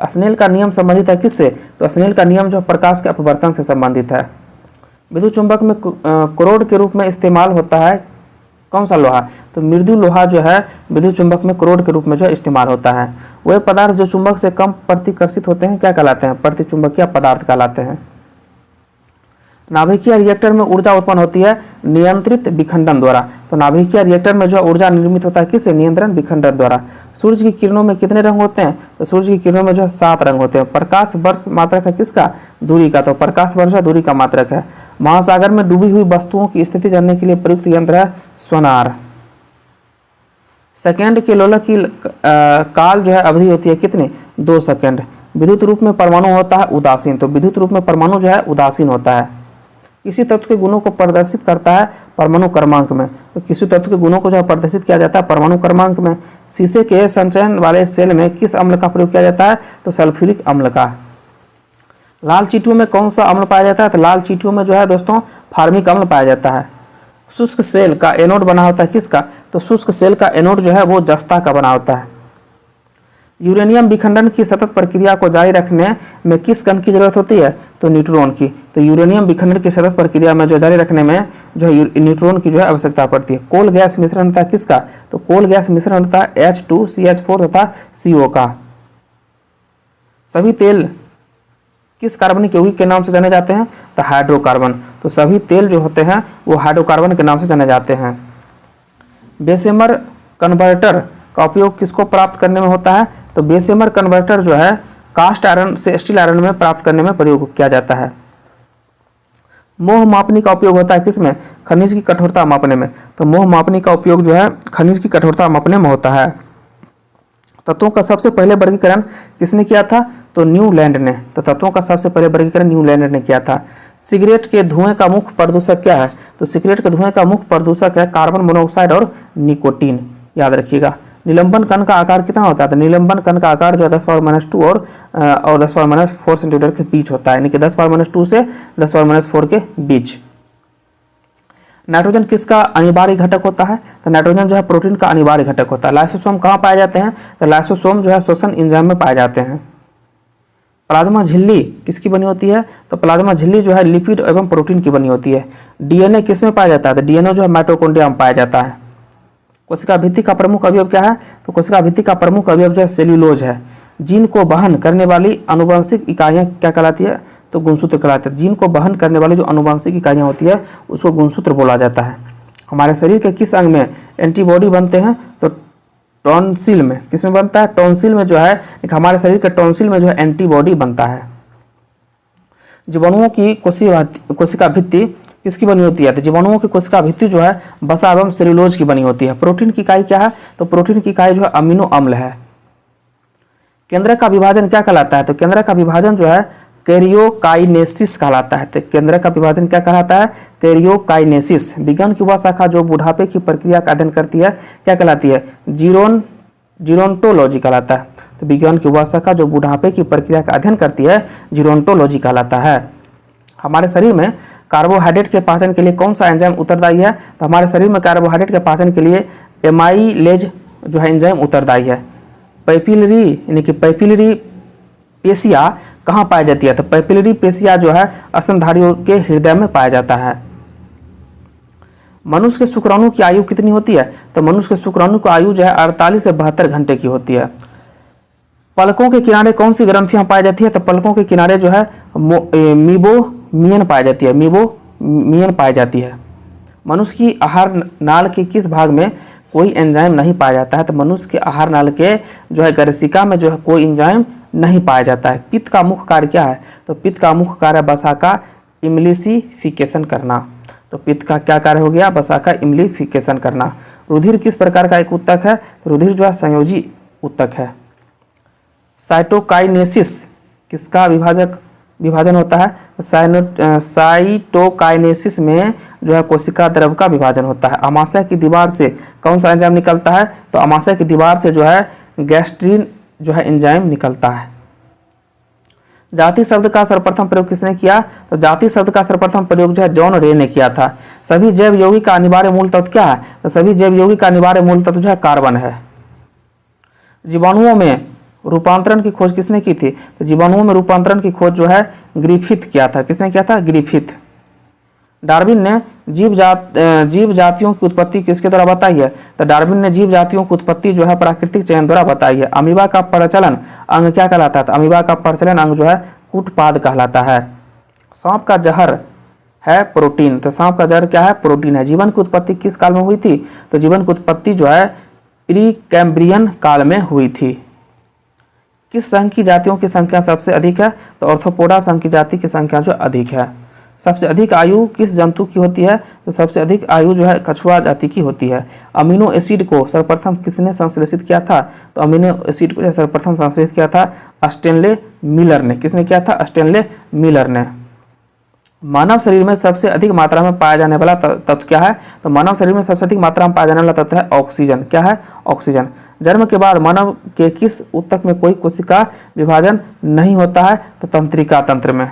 स्नेल का नियम संबंधित है किससे? तो स्नेल का नियम जो प्रकाश के अपवर्तन से संबंधित है। विद्युत चुंबक में करोड़ के रूप में इस्तेमाल होता है कौन सा लोहा? तो मृदु लोहा जो है विद्युत चुंबक में करोड़ के रूप में जो इस्तेमाल होता है। वे पदार्थ जो चुंबक से कम प्रतिकर्षित होते हैं क्या कहलाते हैं? प्रतिचुंबकीय पदार्थ कहलाते हैं। नाभिकीय रिएक्टर में ऊर्जा उत्पन्न होती है नियंत्रित विखंडन द्वारा। तो नाभिकीय रिएक्टर में जो ऊर्जा निर्मित होता है किससे? नियंत्रण विखंडन द्वारा। सूर्य की किरणों में कितने रंग होते हैं? तो सूर्य की किरणों में जो है 7 रंग होते हैं। प्रकाश वर्ष मात्रक है किसका? दूरी का। तो प्रकाश वर्ष दूरी का मात्रक है। महासागर में डूबी हुई वस्तुओं की स्थिति जानने के लिए प्रयुक्त यंत्र है सोनार। सेकेंड के लोलक की काल जो है अवधि होती है कितनी? 2 सेकेंड। विद्युत रूप में परमाणु होता है उदासीन। तो विद्युत रूप में परमाणु जो है उदासीन होता है। किसी तत्व के गुणों को प्रदर्शित करता है परमाणु क्रमांक में। तो किसी तत्व के गुणों को जो प्रदर्शित किया जाता है परमाणु क्रमांक में। शीशे के संचयन वाले सेल में किस अम्ल का प्रयोग किया जाता है? तो सल्फ्यूरिक अम्ल का। लाल चींटियों में कौन सा अम्ल पाया जाता है? तो लाल चींटियों में जो है दोस्तों फार्मिक अम्ल पाया जाता है। शुष्क सेल का एनोड बना होता है किसका? तो शुष्क सेल का एनोड जो है वो जस्ता का बना होता है। यूरेनियम विखंडन की सतत प्रक्रिया को जारी रखने में किस कण की जरूरत होती है? तो न्यूट्रॉन की। तो यूरेनियम विखंडन की सतत प्रक्रिया में जो जारी रखने में जो है न्यूट्रॉन की जो है आवश्यकता पड़ती है। कोल गैस मिश्रण होता है किसका? तो कोल गैस मिश्रण होता है H2CH4 तथा CO का। सभी तेल किस कार्बनिक यौगिक के नाम से जाने जाते हैं? तो हाइड्रोकार्बन। तो सभी तेल जो होते हैं वो हाइड्रोकार्बन के नाम से जाने जाते हैं। बेसेमर कन्वर्टर का उपयोग किसको प्राप्त करने में होता है? तो बेसेमर कन्वर्टर जो है कास्ट आयरन से स्टील आयरन में प्राप्त करने में प्रयोग किया जाता है। मोह मापनी का उपयोग होता है किसमें? खनिज की कठोरता मापने में। तो मोह मापनी का उपयोग जो है खनिज की कठोरता मापने में होता है। तत्वों का सबसे पहले वर्गीकरण किसने किया था? तो न्यूलैंड ने। तो तत्वों का सबसे पहले वर्गीकरण न्यूलैंड ने किया था। सिगरेट के धुएं का मुख्य प्रदूषक क्या है? तो सिगरेट के धुएं का मुख्य प्रदूषक है कार्बन मोनोऑक्साइड और निकोटीन। याद रखिएगा। निलंबन कण का आकार कितना होता है? तो निलंबन कण का आकार जो है 10⁻² और 10⁻4 सेंटीमीटर के बीच होता है, यानी कि 10⁻² से 10⁻4 के बीच। नाइट्रोजन किसका अनिवार्य घटक होता है? तो नाइट्रोजन जो है प्रोटीन का अनिवार्य घटक होता है। लाइसोसोम कहाँ पाए जाते हैं? तो लाइसोसोम जो है श्वसन एंजाइम में पाए जाते हैं। प्लाज्मा झिल्ली किसकी बनी होती है? तो प्लाज्मा झिल्ली जो है लिपिड एवं प्रोटीन की बनी होती है। डीएनए किस में पाया जाता है? तो डीएनए जो है माइटोकॉन्ड्रिया में पाया जाता है। कोशिका भित्ति का प्रमुख अवयव क्या है? तो कोशिका भित्ति का प्रमुख अवयव जो है सेल्यूलोज है। जीन को वहन करने वाली आनुवंशिक इकाइयाँ क्या कहलाती है? तो गुणसूत्र कहलाते हैं। जीन को वहन करने वाली जो आनुवंशिक इकाइयाँ होती है उसको गुणसूत्र बोला जाता है। हमारे शरीर के किस अंग में एंटीबॉडी बनते हैं? तो टॉन्सिल में। किस में बनता है? टॉन्सिल में जो है एक हमारे शरीर के टॉन्सिल में जो है एंटीबॉडी बनता है। जीवाणुओं की कोशिका भित्ति किसकी बनी होती है? तो जीवाणुओं की कोशिका भित्ति जो है वसा एवं सेल्यूलोज की बनी होती है। प्रोटीन की इकाई क्या है? तो प्रोटीन की इकाई जो है अमीनो अम्ल है। केंद्रक का विभाजन क्या कहलाता है? तो केंद्रक का विभाजन जो है कैरियोकाइनेसिस कहलाता है। तो केंद्रक का विभाजन क्या कहलाता है? कैरियोकाइनेसिस। विज्ञान की वह शाखा जो बुढ़ापे की प्रक्रिया का अध्ययन करती है क्या कहलाती है? जीरोंटोलॉजी कहलाता है। तो विज्ञान की वह शाखा जो बुढ़ापे की प्रक्रिया का अध्ययन करती है जीरोंटोलॉजी कहलाता है। हमारे शरीर में कार्बोहाइड्रेट के पाचन के लिए कौन सा एंजाइम उत्तरदायी है? तो हमारे शरीर में कार्बोहाइड्रेट के पाचन के लिए एमाइलेज जो है एंजाइम उत्तरदायी है। पैपिलरी यानी कि पैपिलरी पेशिया कहाँ पाई जाती है? तो पैपिलरी पेशिया जो है स्तनधारियों के हृदय में पाया जाता है। मनुष्य के शुक्राणु की आयु कितनी होती है? तो मनुष्य के शुक्राणु की आयु जो है 48 से 72 घंटे की होती है। पलकों के किनारे कौन सी ग्रंथियां पाई जाती है? तो पलकों के किनारे जो है मीबोमियन पाई जाती है। मीबोमियन पाई जाती है। मनुष्य की आहार नाल के किस भाग में कोई एंजाइम नहीं पाया जाता है? तो मनुष्य के आहार नाल के जो है गरसिका में जो है कोई एंजाइम नहीं पाया जाता है। पित्त का मुख्य कार्य क्या है? तो पित्त का मुख्य कार्य वसा का इम्लिसिफिकेशन करना। तो पित्त का क्या कार्य हो गया? वसा का इम्लिफिकेशन करना। रुधिर किस प्रकार का एक ऊतक है? तो रुधिर जो है संयोजी ऊतक है। साइटोकाइनेसिस किसका विभाजन होता है? साइटोकाइनेसिस में जो है कोशिका द्रव का विभाजन होता है। आमाशय की दीवार से कौन सा एंजाइम निकलता है? तो आमाशय की दीवार से जो है गैस्ट्रीन जो है एंजाइम निकलता है। जाति शब्द का सर्वप्रथम प्रयोग किसने किया? तो जाति शब्द का सर्वप्रथम प्रयोग जो है जॉन रे ने किया था। सभी जैव यौगिक का अनिवार्य मूल तत्व क्या है? तो सभी जैव यौगिक का अनिवार्य मूल तत्व जो है कार्बन है। जीवाणुओं में रूपांतरण की खोज किसने की थी? तो जीवाणुओं में रूपांतरण की खोज जो है ग्रिफिथ किया था। किसने किया था? ग्रिफिथ। डार्विन ने जीव जातियों की उत्पत्ति किसके द्वारा बताई है? तो डार्विन ने जीव जातियों की उत्पत्ति जो है प्राकृतिक चयन द्वारा बताई है। अमीबा का प्रचलन अंग क्या कहलाता है? तो अमीबा का प्रचलन अंग जो है कूटपाद कहलाता है। सांप का जहर है प्रोटीन। तो सांप का जहर क्या है? प्रोटीन है। जीवन की उत्पत्ति किस काल में हुई थी? तो जीवन की उत्पत्ति जो है प्री कैम्ब्रियन काल में हुई थी। किस संघ की जातियों की संख्या सबसे अधिक है? तो ऑर्थोपोडा संघ की जाति की संख्या जो अधिक है। सबसे अधिक आयु किस जंतु की होती है? तो सबसे अधिक आयु जो है कछुआ जाति की होती है। अमीनो एसिड को सर्वप्रथम किसने संश्लेषित किया था? तो अमीनो एसिड को सर्वप्रथम संश्लेषित किया था स्टेनले मिलर ने। किसने किया था? स्टेनले मिलर ने। मानव शरीर में सबसे अधिक मात्रा में पाया जाने वाला तत्व क्या है? तो मानव शरीर में सबसे अधिक मात्रा में पाया जाने वाला तत्व है ऑक्सीजन। क्या है? ऑक्सीजन। जन्म के बाद मानव के किस ऊतक में कोई कोशिका विभाजन नहीं होता है? तो तंत्रिका तंत्र में।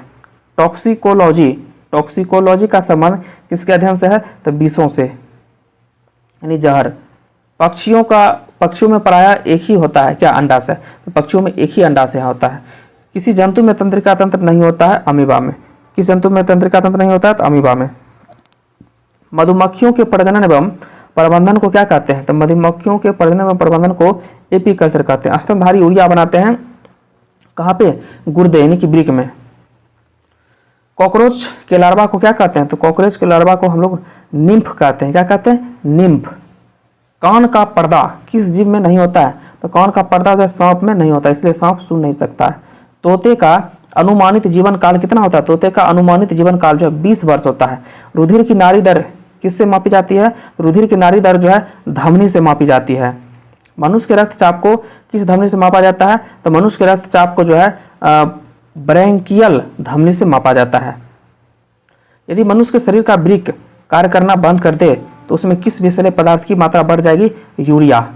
टॉक्सिकोलॉजी का संबंध किसके अध्ययन से है? तो विषों से यानी जहर। पक्षियों में प्रायः एक ही होता है क्या? अंडा से। तो पक्षियों में एक ही अंडा से होता है। किसी जंतु में तंत्रिका तंत्र नहीं होता है? अमीबा में। किस जंतु में तंत्रिका तंत्र नहीं होता है? तो अमीबा में। मधुमक्खियों के प्रजनन एवं प्रबंधन को क्या कहते हैं? तो मधुमक्खियों के प्रजनन एवं प्रबंधन को एपीकल्चर कहते हैं। स्तनधारी यूरिया बनाते हैं कहाँ पे? गुर्दे यानी कि वृक्क में। कॉकरोच के लार्वा को क्या कहते हैं? तो कॉकरोच के लार्वा को हम लोग निम्फ कहते हैं। क्या कहते हैं? निम्फ। कान का पर्दा किस जीव में नहीं होता है? तो कान का पर्दा जो है सांप में नहीं होता, इसलिए सांप सुन नहीं सकता है। तोते का अनुमानित जीवन काल कितना होता है? तोते का अनुमानित जीवन काल जो है 20 वर्ष होता है। रुधिर की नाड़ी दर किससे मापी जाती है? रुधिर की नाड़ी दर जो है धमनी से मापी जाती है। मनुष्य के रक्तचाप को किस धमनी से मापा जाता है? तो मनुष्य के रक्तचाप को जो है ब्रैंकियल धमनी से मापा जाता है। यदि मनुष्य के शरीर का वृक्क कार्य करना बंद कर दे तो उसमें किस विषैले पदार्थ की मात्रा बढ़ जाएगी? यूरिया।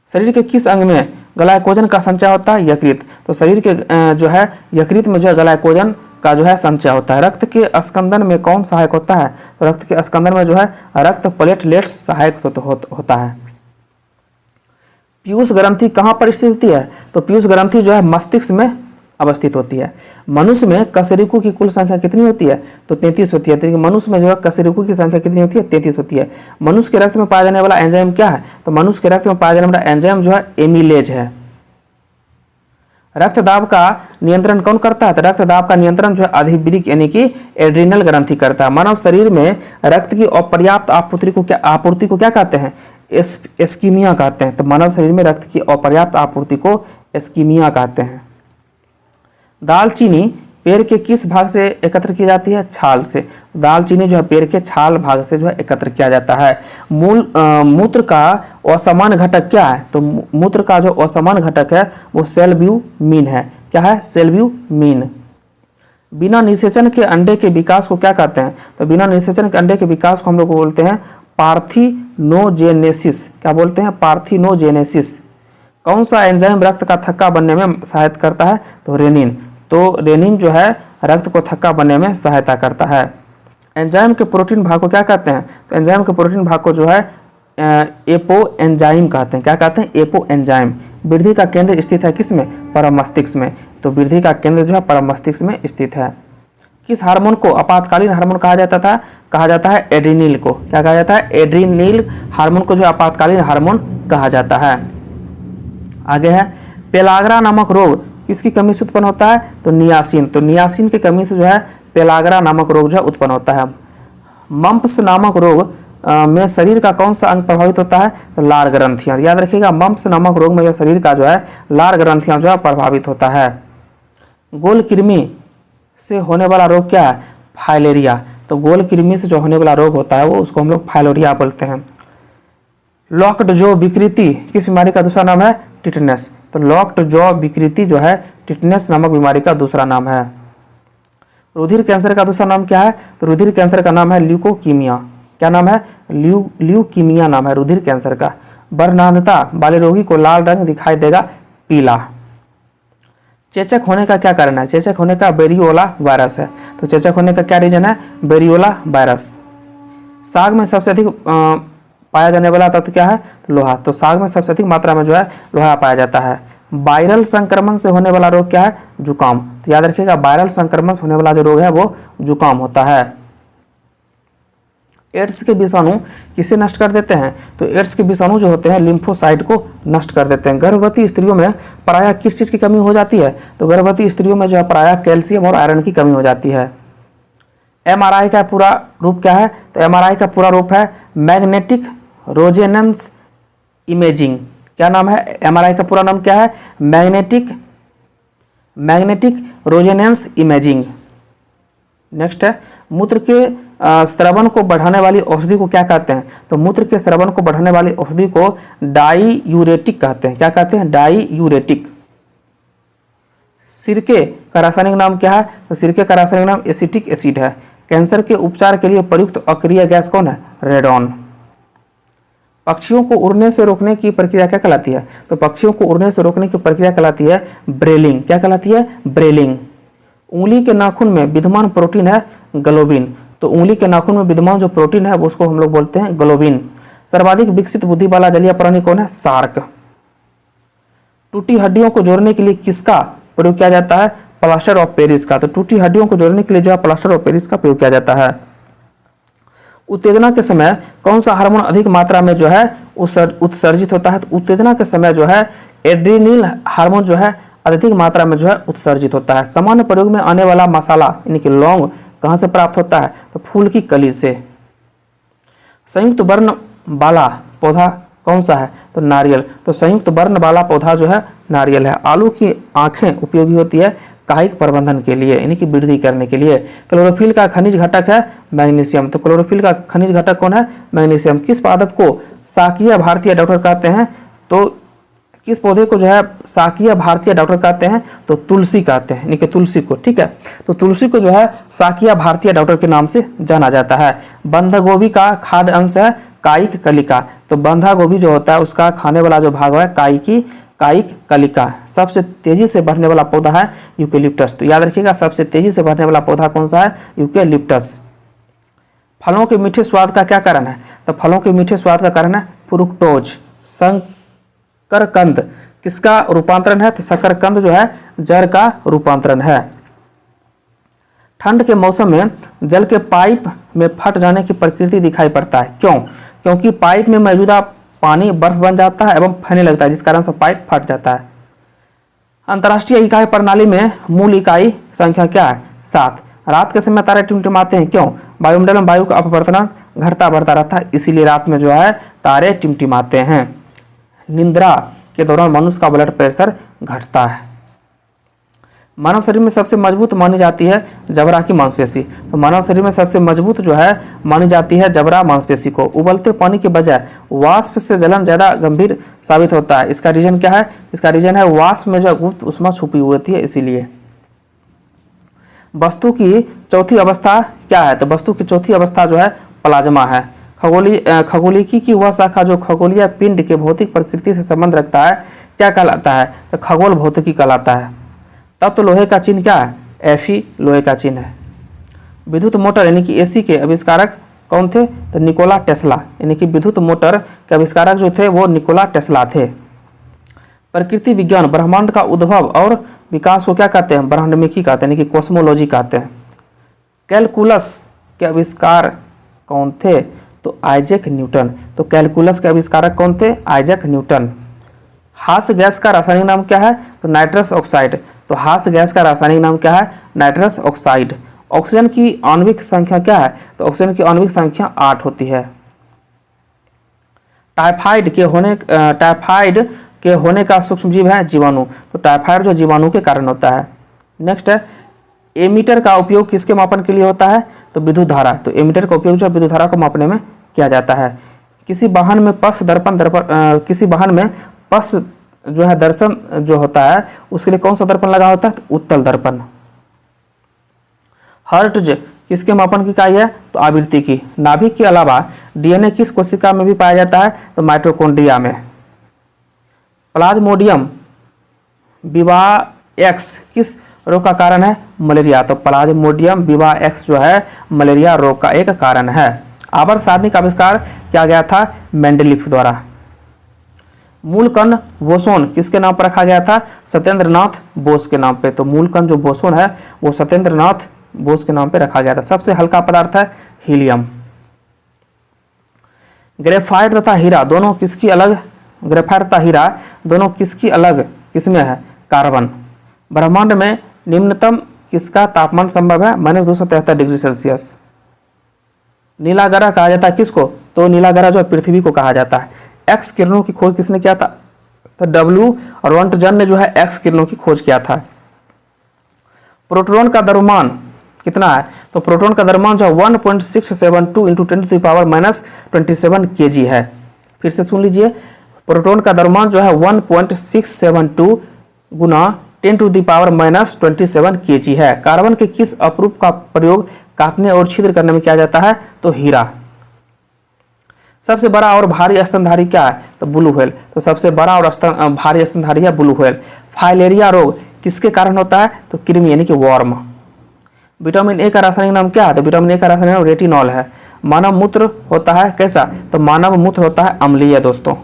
शरीर के किस अंग में ग्लाइकोजन का संचय होता है? यकृत। तो शरीर के जो है यकृत में जो है ग्लाइकोजन का जो है संचय होता है। रक्त के स्कंदन में कौन सहायक होता है? तो रक्त के स्कंदन में जो है रक्त प्लेटलेट्स सहायक होता है। पीयूष ग्रंथि कहाँ पर स्थित होती है? तो पीयूष ग्रंथि जो है मस्तिष्क में अवस्थित होती है। मनुष्य में कशेरुकों की कुल संख्या कितनी होती है? तो 33 होती है। तो मनुष्य में जो है कशेरुकों की संख्या कितनी होती है? 33 होती है। मनुष्य के रक्त में पाया जाने वाला एंजाइम क्या है? तो मनुष्य के रक्त में पाया जाने वाला एंजाइम जो है एमिलेज है। रक्तदाब का नियंत्रण कौन करता है? तो रक्तदाब का नियंत्रण जो है अधिवृक्क यानी कि एड्रिनल ग्रंथि करता है। मानव शरीर में रक्त की अपर्याप्त आपूर्ति को क्या कहते हैं? एस्कीमिया कहते हैं। तो मानव शरीर में रक्त की अपर्याप्त आपूर्ति को एस्कीमिया कहते हैं। दालचीनी पेड़ के किस भाग से एकत्र की जाती है? छाल से। दालचीनी जो है पेड़ के छाल भाग से जो है एकत्र किया जाता है। मूत्र का असमान घटक क्या है? तो मूत्र का जो असमान घटक है वो सेल्ब्यूमिन है। क्या है? सेल्ब्यूमिन। बिना निषेचन के अंडे के विकास को क्या कहते हैं? तो बिना निषेचन के अंडे के विकास को हम लोग बोलते हैं पार्थिनोजेनेसिस। क्या बोलते हैं? पार्थिनोजेनेसिस। कौन सा एंजाइम रक्त का थक्का बनने में सहायता करता है? तो रेनिन। तो रेनिन जो है रक्त को थक्का बनने में सहायता करता है। एंजाइम के प्रोटीन भाग को क्या कहते हैं? तो एंजाइम के प्रोटीन भाग को जो है एपो एंजाइम कहते हैं। क्या कहते हैं? Apo enzyme. वृद्धि का केंद्र स्थित है किस में? परम मस्तिष्क में। तो वृद्धि का केंद्र जो है परम मस्तिष्क में स्थित है। किस हार्मोन को आपातकालीन हार्मोन कहा जाता है? एड्रीनिल को। क्या कहा जाता है? एड्रीनिल हार्मोन को जो आपातकालीन हार्मोन कहा जाता है। आगे है पेलाग्रा नामक रोग किसकी कमी से उत्पन्न होता है? तो नियासिन। तो नियासिन की कमी से जो है पेलाग्रा नामक रोग जो है उत्पन्न होता है। मम्प्स नामक रोग में शरीर का कौन सा अंग प्रभावित होता है? तो लार ग्रंथियां। याद रखिएगा मम्प्स नामक रोग में जो शरीर का जो है लार ग्रंथियां जो है प्रभावित होता है। गोल कृमि से होने वाला रोग क्या है? फाइलेरिया। तो गोल कृमि से जो होने वाला रोग होता है वो उसको हम लोग फाइलेरिया बोलते हैं। लॉक्ड जॉ विकृति किस बीमारी का दूसरा नाम है? टिटनेस। तो लॉक्ड जॉ विकृति जो है टिटनेस नामक बीमारी का दूसरा नाम है। रुधिर कैंसर का दूसरा नाम क्या है? तो रुधिर कैंसर का नाम है ल्यूकोकीमिया। क्या नाम है? ल्यूकीमिया नाम है रुधिर कैंसर का। वर्णांधता वाले रोगी को लाल रंग दिखाई देगा पीला। चेचक होने का क्या कारण है? चेचक होने का वेरियोला वायरस है। तो चेचक होने का क्या रीजन है? Variola virus. साग में सबसे अधिक पाया जाने वाला तत्व क्या है? तो लोहा। तो साग में सबसे अधिक मात्रा में जो है लोहा पाया जाता है। वायरल संक्रमण से होने वाला रोग क्या है? जुकाम। तो याद रखिएगा वायरल संक्रमण से होने वाला जो रोग है वो जुकाम होता है। एड्स के विषाणु किसे नष्ट कर देते हैं? तो एड्स के विषाणु जो होते हैं लिम्फोसाइट को नष्ट कर देते हैं। गर्भवती स्त्रियों में प्रायः किस चीज़ की कमी हो जाती है? तो गर्भवती स्त्रियों में जो है प्रायः कैल्शियम और आयरन की कमी हो जाती है। एमआरआई का पूरा रूप क्या है? तो एमआरआई का पूरा रूप है मैग्नेटिक रोजेनेंस इमेजिंग। क्या नाम है? एमआरआई का पूरा नाम क्या है? Magnetic रोजेनेंस imaging. नेक्स्ट है मूत्र के स्रवण को बढ़ाने वाली औषधि को क्या कहते हैं? तो मूत्र के स्रवण को बढ़ाने वाली औषधि को डाईयूरेटिक कहते हैं। क्या कहते हैं? डाईयूरेटिक। सिरके का रासायनिक नाम क्या है? तो सिरके का रासायनिक नाम एसिटिक एसिड है। कैंसर के उपचार के लिए प्रयुक्त अक्रिय गैस कौन है? रेडॉन। पक्षियों को उड़ने से रोकने की प्रक्रिया क्या कहलाती है? तो पक्षियों को उड़ने से रोकने की प्रक्रिया कहलाती है ब्रेलिंग। क्या कहलाती है? ब्रेलिंग। उंगली के नाखून में विद्यमान प्रोटीन है ग्लोबिन। तो उंगली के नाखून में विद्यमान जो प्रोटीन है वो उसको हम लोग बोलते हैं ग्लोबिन। सर्वाधिक विकसित बुद्धि वाला जलीय प्राणी कौन है? शार्क। टूटी हड्डियों को जोड़ने के लिए किसका प्रयोग किया जाता है? प्लास्टर ऑफ पेरिस का। तो टूटी हड्डियों को जोड़ने के लिए जो है प्लास्टर ऑफ पेरिस का प्रयोग किया जाता है। उत्तेजना के समय कौन सा हार्मोन अधिक मात्रा में जो है उत्सर्जित होता है? तो उत्तेजना के समय जो है एड्रीनिल हार्मोन जो है अधिक मात्रा में जो है उत्सर्जित होता है। सामान्य प्रयोग में आने वाला मसाला यानी कि लौंग कहाँ से प्राप्त होता है? तो फूल की कली से। संयुक्त वर्ण वाला पौधा कौन सा है? तो नारियल। तो संयुक्त वर्ण वाला पौधा जो है नारियल है। आलू की आंखें उपयोगी होती है कायिक प्रबंधन के लिए यानी कि वृद्धि करने के लिए। क्लोरोफिल का खनिज घटक है मैग्नीशियम। तो क्लोरोफिल का खनिज घटक कौन है? मैग्नीशियम। किस पादप को शाकीय भारतीय डॉक्टर कहते हैं? तो किस पौधे को जो है शाकीय भारतीय डॉक्टर कहते हैं? तो तुलसी कहते हैं यानी कि तुलसी को। ठीक है, तो तुलसी को जो है शाकीय भारतीय डॉक्टर के नाम से जाना जाता है। बंध गोभी का खाद्य अंश है कायिक कलिका। तो बंधा गोभी जो होता है उसका खाने वाला जो भाग है कायिकी कायिक कलिका। सबसे तेजी से बढ़ने वाला पौधा है यूकेलिप्टस। तो याद रखिएगा सबसे तेजी से बढ़ने वाला पौधा कौन सा है? यूकेलिप्टस। फलों के मीठे स्वाद का क्या कारण है? तो फलों के मीठे स्वाद का कारण है फ्रुक्टोज। शकरकंद किसका रूपांतरण है? तो शकरकंद जो है जर का रूपांतरण है। ठंड के मौसम में जल के पाइप में फट जाने की प्रकृति दिखाई पड़ता है। क्यों? क्योंकि पाइप में मौजूदा पानी बर्फ बन जाता है एवं फैलने लगता है, जिस कारण से पाइप फट जाता है। अंतर्राष्ट्रीय इकाई प्रणाली में मूल इकाई संख्या क्या है? 7। रात के समय तारे टिमटिमाते हैं। क्यों? वायुमंडल में वायु का अपवर्तनांक घटता बढ़ता रहता है, इसीलिए रात में जो है तारे टिमटिमाते हैं। निद्रा के दौरान मनुष्य का ब्लड प्रेशर घटता है। मानव शरीर में सबसे मजबूत मानी जाती है जबड़ा की मांसपेशी। तो मानव शरीर में सबसे मजबूत जो है मानी जाती है जबड़ा मांसपेशी को। उबलते पानी के बजाय वाष्प से जलन ज़्यादा गंभीर साबित होता है। इसका रीजन क्या है? इसका रीजन है वाष्प में जो गुप्त ऊष्मा छुपी हुई होती है, इसीलिए। वस्तु की चौथी अवस्था क्या है? तो वस्तु की चौथी अवस्था जो है प्लाज्मा है। खगोलिकी की वह शाखा जो खगोलीय पिंड के भौतिक प्रकृति से संबंध रखता है क्या कहलाता है? तो खगोल भौतिकी कहलाता है। तत्व लोहे का चिन्ह क्या है? Fe लोहे का चिन्ह है। विद्युत मोटर यानी कि AC के आविष्कारक कौन थे? तो निकोला टेस्ला। यानी कि विद्युत मोटर के आविष्कारक जो थे वो निकोला टेस्ला थे। प्रकृति विज्ञान ब्रह्मांड का उद्भव और विकास को क्या कहते हैं? ब्रह्मांडमिकी कहते हैं, यानी कि कॉस्मोलॉजी कहते हैं। कैलकुलस के आविष्कार कौन थे? तो आइजैक न्यूटन। तो कैलकुलस के आविष्कारक कौन थे? Isaac Newton. हास्य गैस का रासायनिक नाम क्या है? तो नाइट्रस ऑक्साइड। तो हास्य गैस का रासायनिक नाम क्या है? Nitrous oxide. ऑक्सीजन की आणविक संख्या क्या है? तो ऑक्सीजन की आणविक संख्या 8 होती है। टाइफाइड के होने का सूक्ष्म जीव है जीवाणु। तो टाइफाइड जो जीवाणु के कारण होता है। नेक्स्ट है एमीटर का उपयोग किसके मापन के लिए होता है? तो विद्युत धारा। तो एमीटर का उपयोग जो विद्युत धारा को मापने में किया जाता है। किसी वाहन में पस जो है दर्शन जो होता है उसके लिए कौन सा दर्पण लगा होता है? तो उत्तल दर्पण। हर्ट्ज किसके मापन की इकाई है? तो आवृत्ति की। नाभिक के अलावा DNA किस कोशिका में भी पाया जाता है? तो माइटोकॉन्ड्रिया में। प्लाज्मोडियम विवाएक्स किस रोग का कारण है? मलेरिया। तो प्लाज्मोडियम विवाएक्स जो है मलेरिया रोग का एक कारण है। आवर्त सारणी का आविष्कार किया गया था मेंडलीफ द्वारा। मूल कण बोसोन किसके नाम पर रखा गया था? सत्येंद्रनाथ बोस के नाम पे। तो मूल कण जो बोसोन है वो सत्येंद्रनाथ बोस के नाम पे रखा गया था। सबसे हल्का पदार्थ है हीलियम। ग्रेफाइट तथा हीरा दोनों किसकी अलग ग्रेफाइट तथा हीरा दोनों किसकी अलग किस्में है? कार्बन। ब्रह्मांड में निम्नतम किसका तापमान संभव है? -273 डिग्री सेल्सियस। नीला ग्रह कहा जाता है किसको? तो नीला ग्रह जो है पृथ्वी को कहा जाता है। एक्स किरणों की खोज किसने किया था? तो W और रोंटगन ने जो है एक्स किरणों की खोज किया था। प्रोटॉन का द्रव्यमान कितना है? तो प्रोटॉन का द्रव्यमान जो है 1.672 × 10⁻27 kg है। फिर से सुन लीजिए, प्रोटॉन का द्रव्यमान जो है 1.672 × 10⁻27 kg है। कार्बन के किस अपरूप का प्रयोग काटने और छिद्र करने में किया जाता है? तो हीरा। सबसे बड़ा और भारी स्तनधारी क्या है? तो ब्लू व्हेल। तो सबसे बड़ा और भारी स्तनधारी है ब्लू व्हेल। फाइलेरिया रोग किसके कारण होता है? तो कृमि यानी कि वर्म। विटामिन ए का रासायनिक नाम क्या है? तो विटामिन ए का रासायनिक नाम रेटिनॉल है। मानव मूत्र होता है कैसा? तो मानव मूत्र होता है अम्लीय दोस्तों।